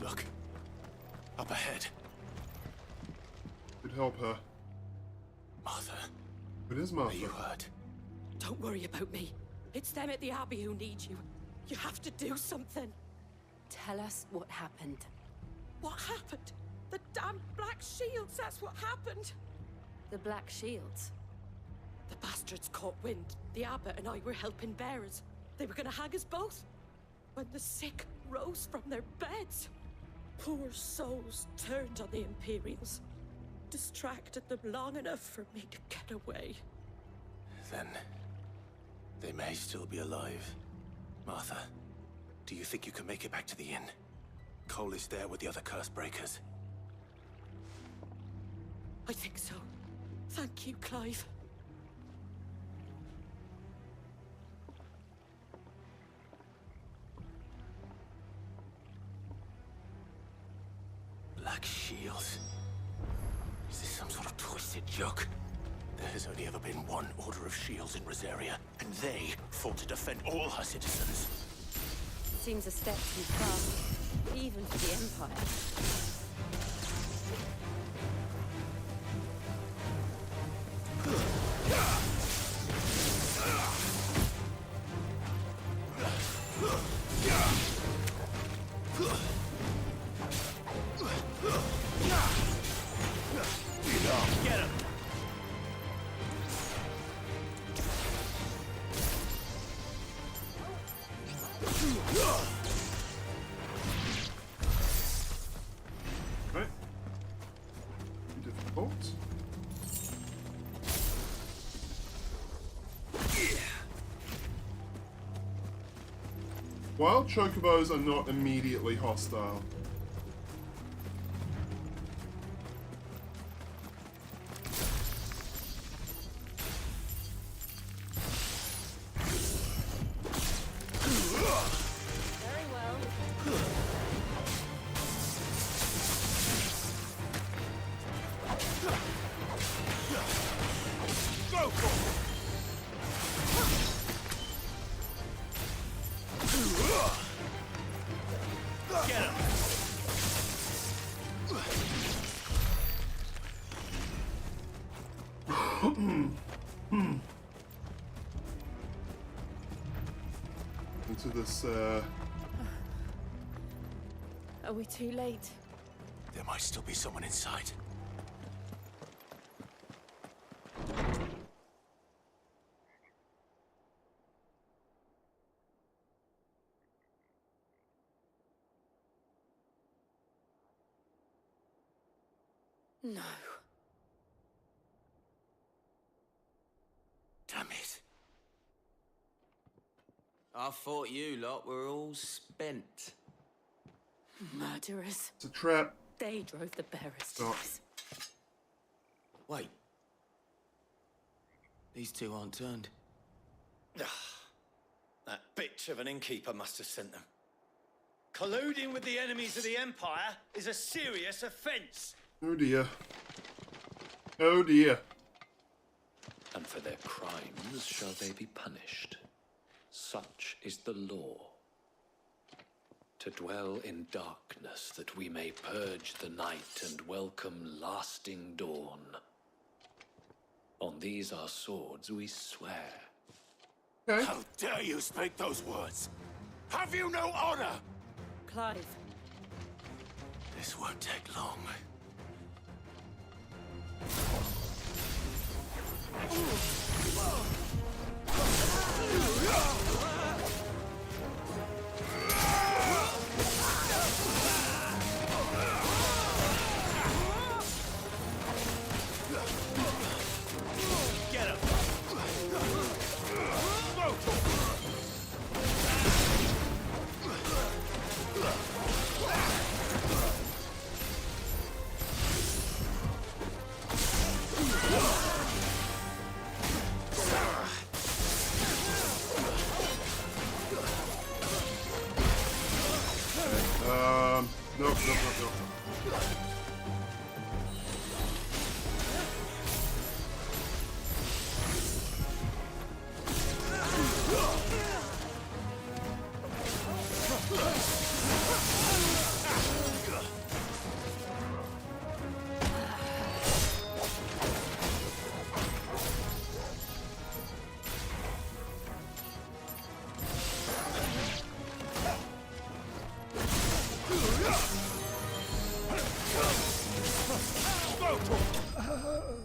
Look. Up ahead. Could help her. Martha. It is Martha. Are you hurt? Don't worry about me. It's them at the Abbey who need you. You have to do something. Tell us what happened. What happened? The damn Black Shields, that's what happened. The Black Shields? The bastards caught wind. The Abbot and I were helping bearers. They were gonna hang us both. When the sick rose from their beds, poor souls turned on the Imperials. Distracted them long enough for me to get away. Then they may still be alive. Martha, do you think you can make it back to the inn? Cole is there with the other curse breakers. I think so. Thank you, Clive. Black Shields? Is this some sort of twisted joke? There has only ever been one Order of Shields in Rosaria, and they fought to defend all her citizens. Seems a step too far, even for the Empire. Get him! Right. Difficult. Wild chocobos are not immediately hostile. Very well. Go for it! Get him! Into this, Are we too late? There might still be someone inside. No. Damn it. I thought you lot were all spent. Murderers. It's a trap. They drove the bearers to Stop. this. Wait. These two aren't turned. That bitch of an innkeeper must have sent them. Colluding with the enemies of the Empire is a serious offense. Oh dear. Oh dear. And for their crimes shall they be punished. Such is the law. To dwell in darkness that we may purge the night and welcome lasting dawn. On these our swords we swear. Okay. How dare you speak those words? Have you no honor? Clive. This won't take long. Get him! Nope.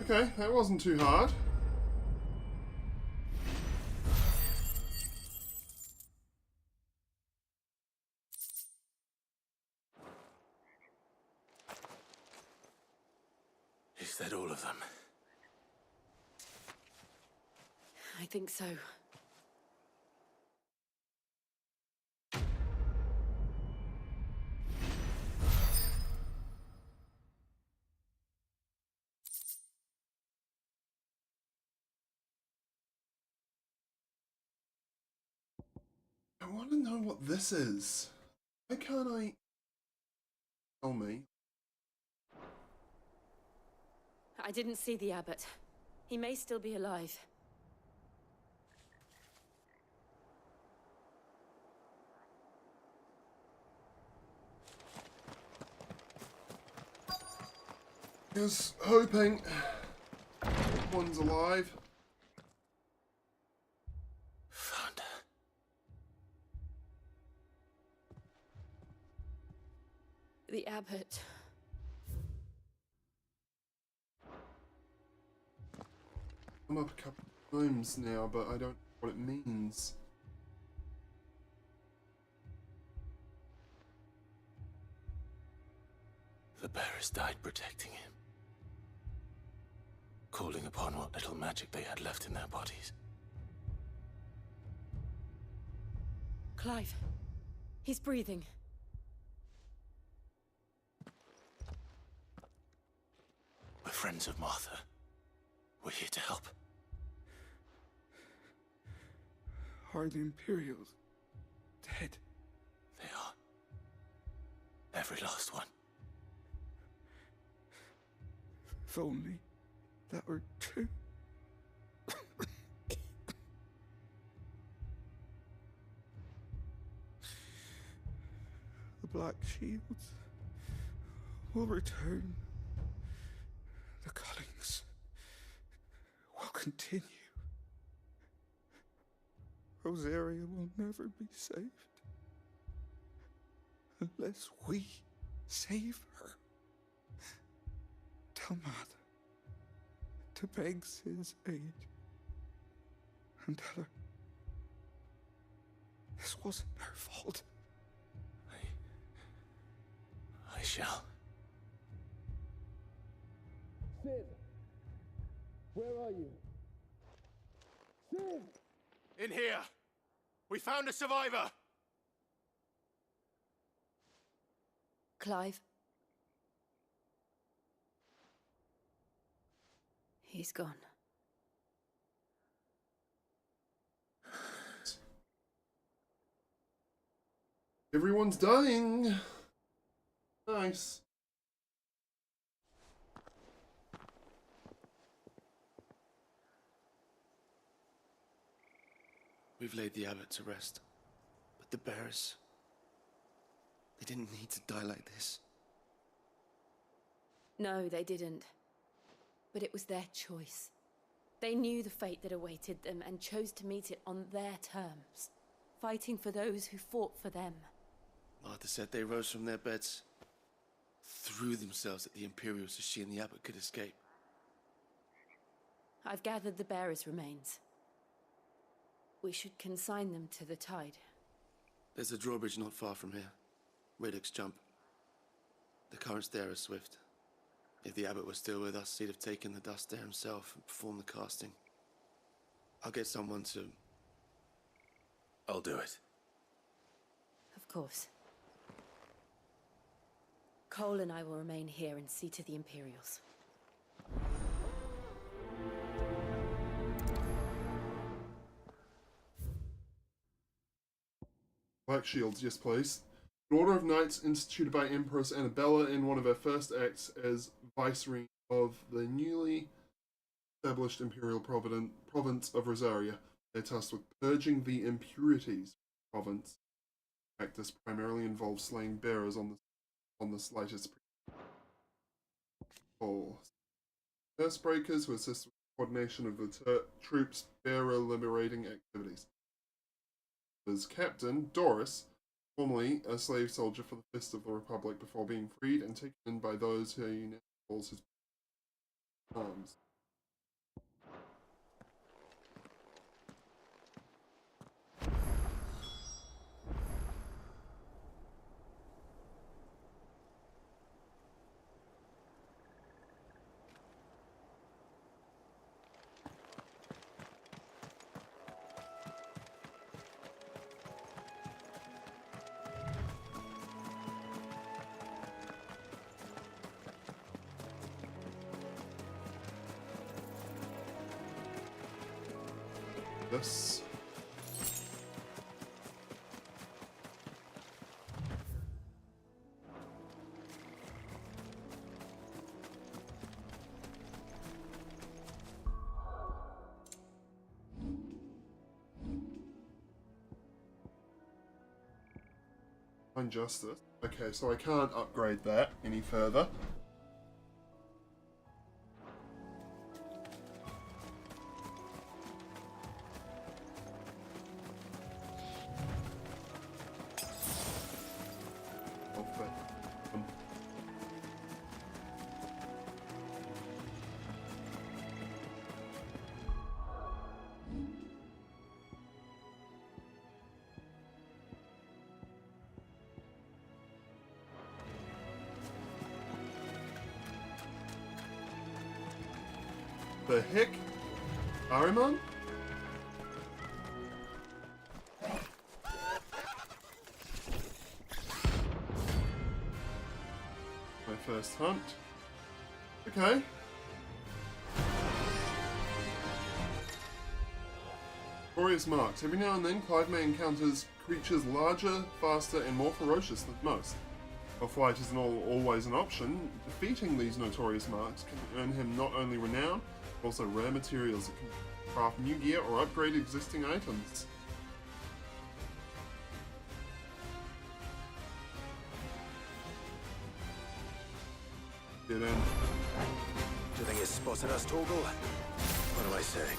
Okay, that wasn't too hard. Is that all of them? I think so. I want to know what this is. Why can't I... Tell me. I didn't see the abbot. He may still be alive. Just hoping one's alive. Found her. The abbot. I'm up a couple of times now, but I don't know what it means. The bearers died protecting him. Calling upon what little magic they had left in their bodies. Clive. He's breathing. We're friends of Martha. We're here to help. Are the Imperials dead? They are. Every last one. If only that were true. The Black Shields will return. The cullings will continue. Rosaria will never be saved unless we save her. Tell Mother to beg Sid's aid and tell her this wasn't her fault. I shall. Sid! Where are you? Sid! In here! We found a survivor! Clive? He's gone. Everyone's dying. Nice. We've laid the abbot to rest. But the bearers... they didn't need to die like this. No, they didn't. But it was their choice. They knew the fate that awaited them and chose to meet it on their terms, fighting for those who fought for them. Martha said they rose from their beds, threw themselves at the Imperials so she and the abbot could escape. I've gathered the bearers' remains. We should consign them to the tide. There's a drawbridge not far from here. Radix jump. The currents there are swift. If the abbot was still with us, he'd have taken the dust there himself and performed the casting. I'll get someone to... I'll do it. Of course. Cole and I will remain here and see to the Imperials. Black shields, yes please. An order of knights instituted by Empress Annabella in one of her first acts as viceroy of the newly established imperial province of Rosaria. They're tasked with purging the impurities of the province. Practice primarily involves slaying bearers on the slightest pretext. Curse breakers who assist with coordination of the troops' bearer liberating activities. As captain, Doris, formerly a slave soldier for the Fist of the Republic before being freed and taken in by those who he now calls his arms. This. Injustice. Okay, so I can't upgrade that any further. The heck? Ahriman? My first hunt. Okay. Glorious marks. Every now and then, Clive may encounters creatures larger, faster, and more ferocious than most. While flight isn't always an option, defeating these notorious marks can earn him not only renown, but also rare materials that can craft new gear or upgrade existing items. Get in. Do you think it's spotted us, Torgal? What am I saying?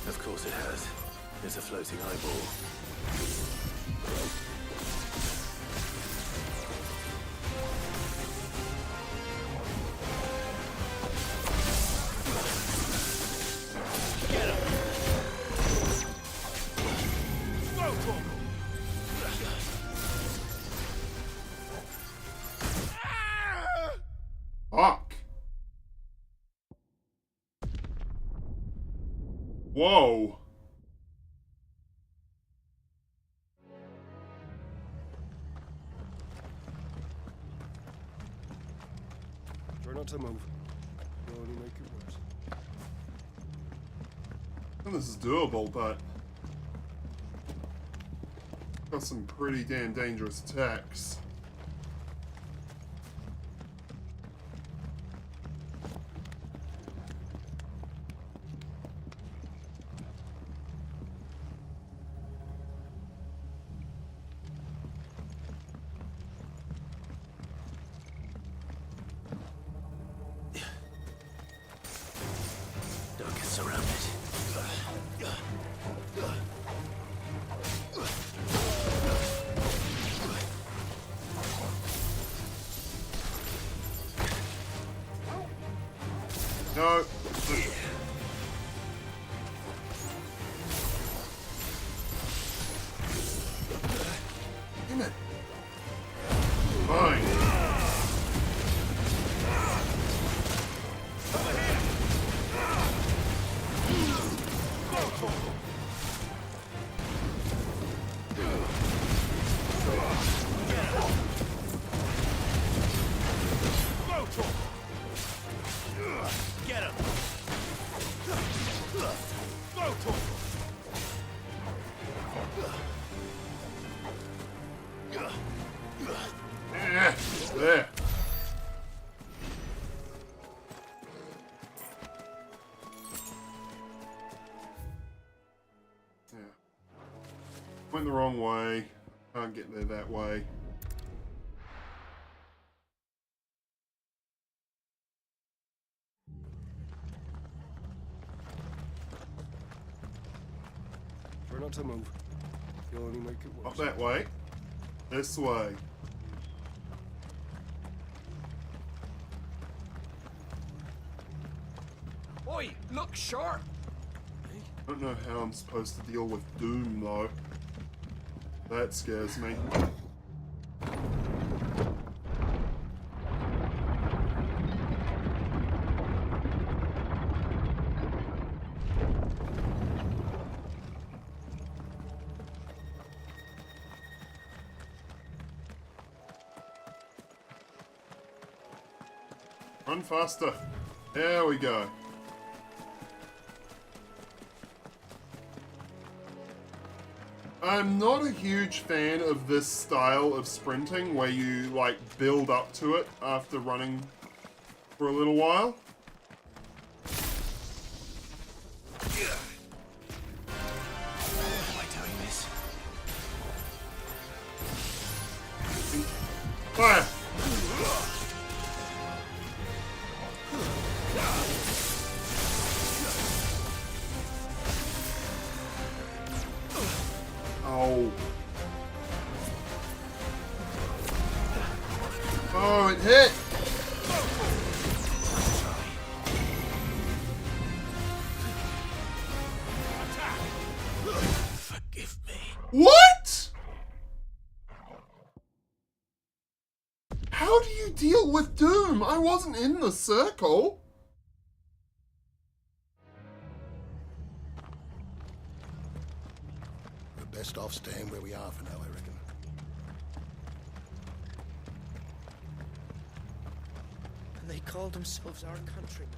Of course it has. It's a floating eyeball. Fuck! Whoa. Try not to move. You'll only make it worse. And this is doable, but got some pretty damn dangerous attacks. Don't get surrounded. No. Damn it. Fine. Get him! Go to him! There. Yeah. Went the wrong way. Can't get there that way. Try not to move. You'll only make it worse. Up that way. This way. Oi, look sharp! I don't know how I'm supposed to deal with Doom, though. That scares me. Run faster. There we go. I'm not a huge fan of this style of sprinting where you, like, build up to it after running for a little while. Am I doing this? Fire! Oh. Oh, it hit! Forgive me. What? How do you deal with Doom? I wasn't in the circle. We're best off staying where we are for now, I reckon. And they call themselves our countrymen.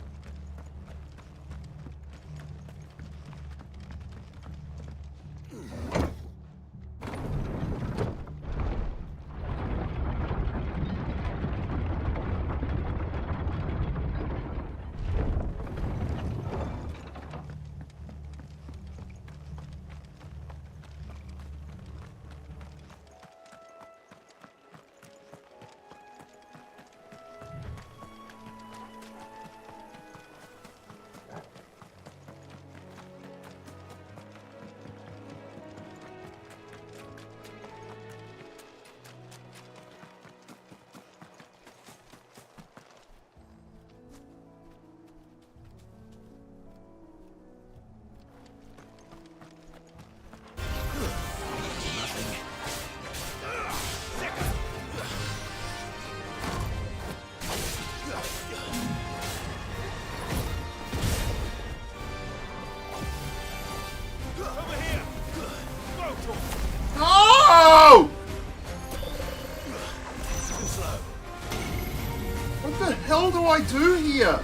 here?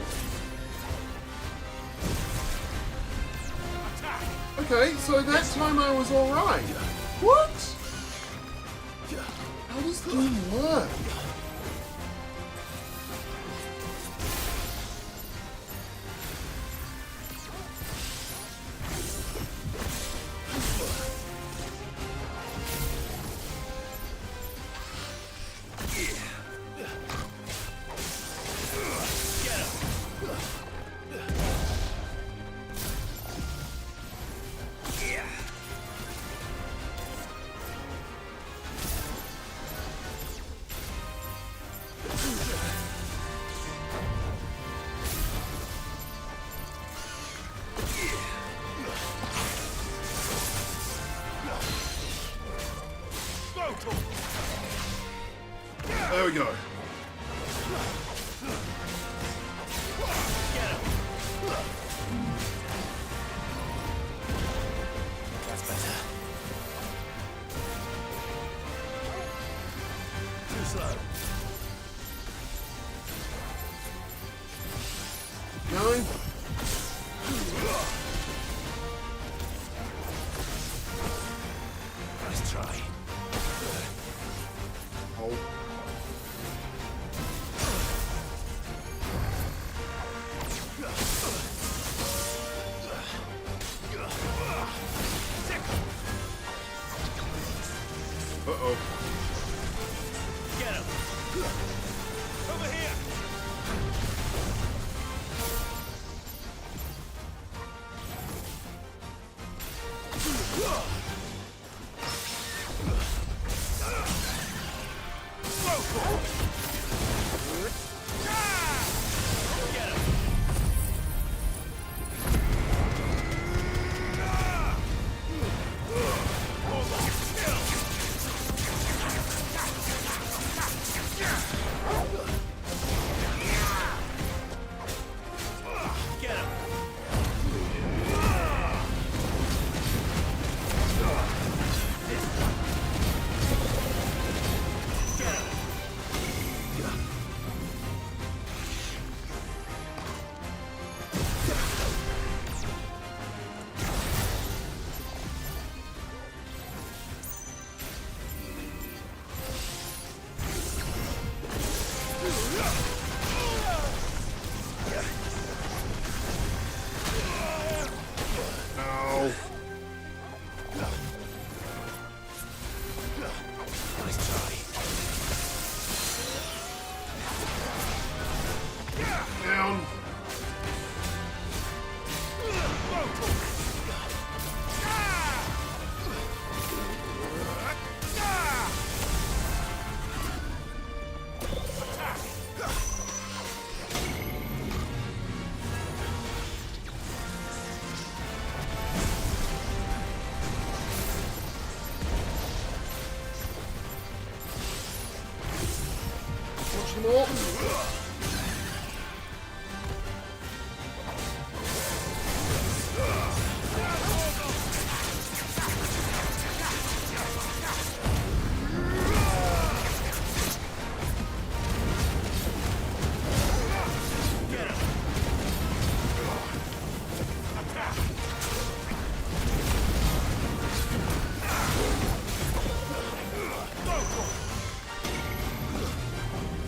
Okay, so that time I was alright. What? How does Doom work? There we go. That's better. Too slow. No. Nice try. Oh. Uh-oh. Get him! Over here!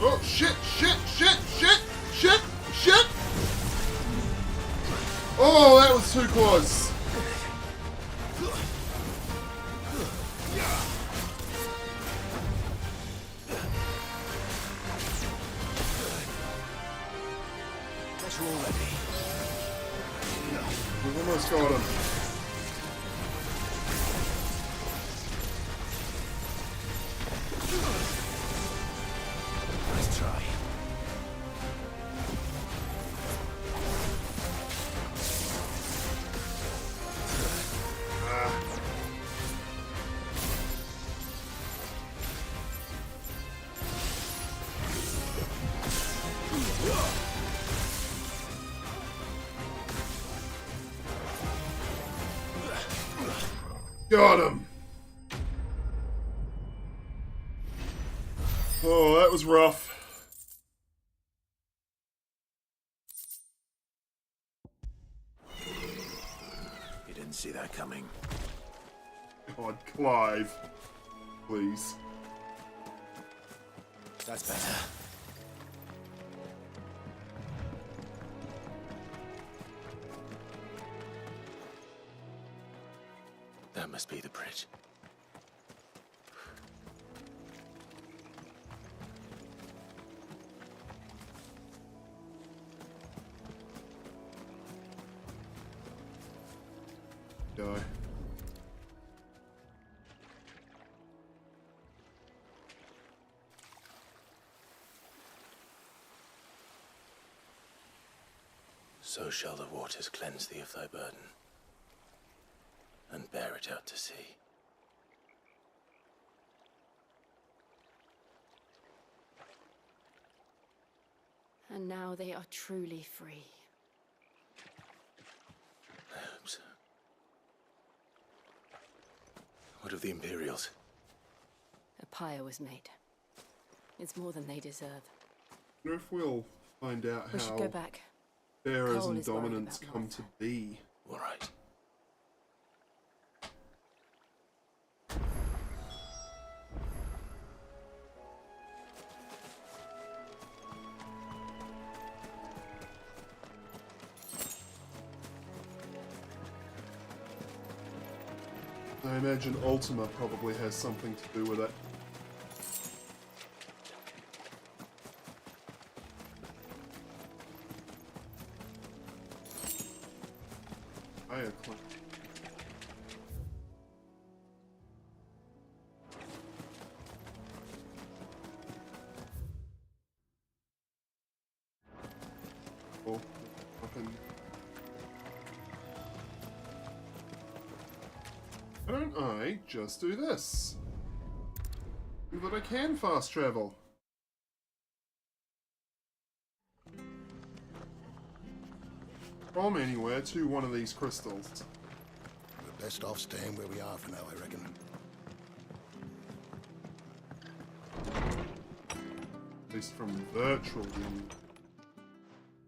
Oh, shit, shit, shit, shit, shit, shit! Oh, that was too close. Pressure already. We've almost got him. Nice try. Got him. Oh, that was rough. Didn't see that coming. God, Clive. Please. That's better. That must be the bridge. Go. So shall the waters cleanse thee of thy burden, and bear it out to sea. And now they are truly free. I hope so. What of the Imperials? A pyre was made. It's more than they deserve. I wonder if we'll find out We should how go back. bearers Cole and is worried dominance about come Martha. to be. All right. I imagine Ultima probably has something to do with it. Eikonic. Oh, fucking. Why don't I just do this? Prove that I can fast travel. From anywhere to one of these crystals. We're best off staying where we are for now, I reckon. At least from virtual view.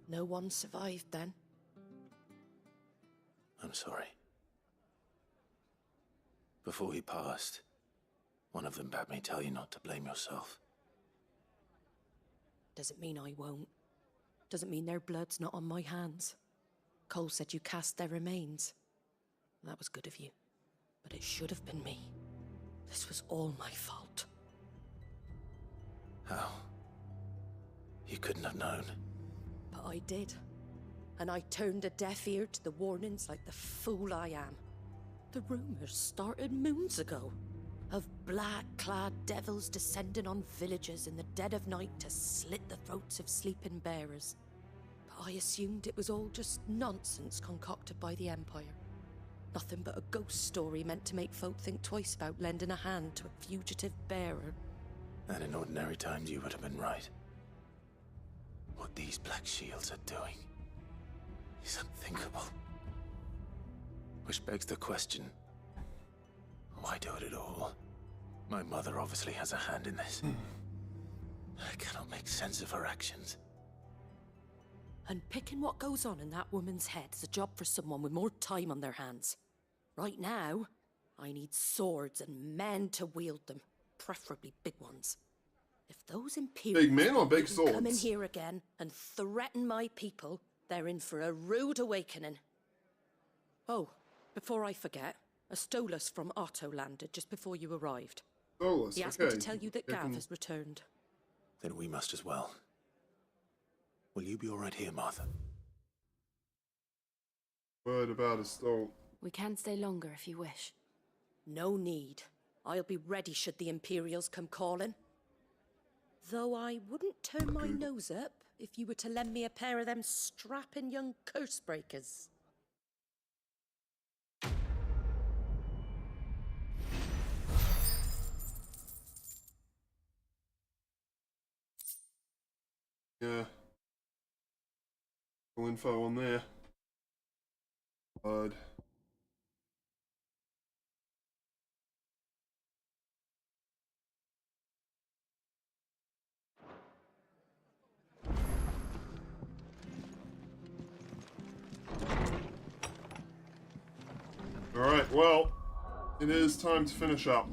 No one survived then. I'm sorry. Before he passed, one of them bade me tell you not to blame yourself. Doesn't mean I won't. Doesn't mean their blood's not on my hands. Cole said you cast their remains. That was good of you. But it should have been me. This was all my fault. How? You couldn't have known. But I did. And I turned a deaf ear to the warnings like the fool I am. The rumors started moons ago. Of black-clad devils descending on villages in the dead of night to slit the throats of sleeping bearers. But I assumed it was all just nonsense concocted by the Empire. Nothing but a ghost story meant to make folk think twice about lending a hand to a fugitive bearer. And in ordinary times you would have been right. What these Black Shields are doing is unthinkable. Which begs the question, why do it at all? My mother obviously has a hand in this. I cannot make sense of her actions. And picking what goes on in that woman's head is a job for someone with more time on their hands. Right now, I need swords and men to wield them, preferably big ones. If those Imperials Big men or big swords? come in here again and threaten my people, they're in for a rude awakening. Oh, before I forget, a Stolas from Otto landed just before you arrived. Stolas, He asked okay. me to tell you that Gav has returned. Then we must as well. Will you be all right here, Martha? Word about a stole. We can stay longer if you wish. No need. I'll be ready should the Imperials come calling. Though I wouldn't turn my nose up if you were to lend me a pair of them strapping young curse breakers. Yeah. Full info on there. Blood. Alright, well, it is time to finish up.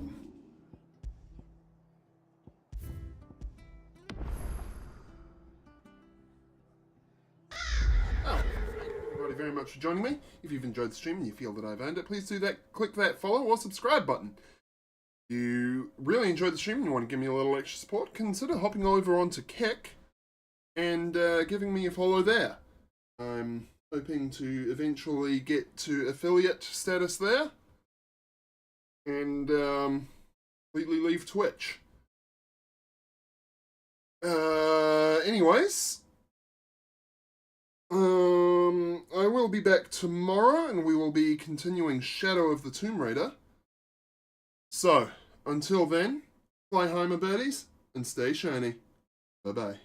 Oh, thank everybody very much for joining me. If you've enjoyed the stream and you feel that I've earned it, please do that. Click that follow or subscribe button. If you really enjoyed the stream and you want to give me a little extra support, consider hopping over onto Kick and giving me a follow there. I'm hoping to eventually get to affiliate status there and completely leave Twitch. Anyways, I will be back tomorrow and we will be continuing Shadow of the Tomb Raider. So, until then, fly high my birdies and stay shiny. Bye bye.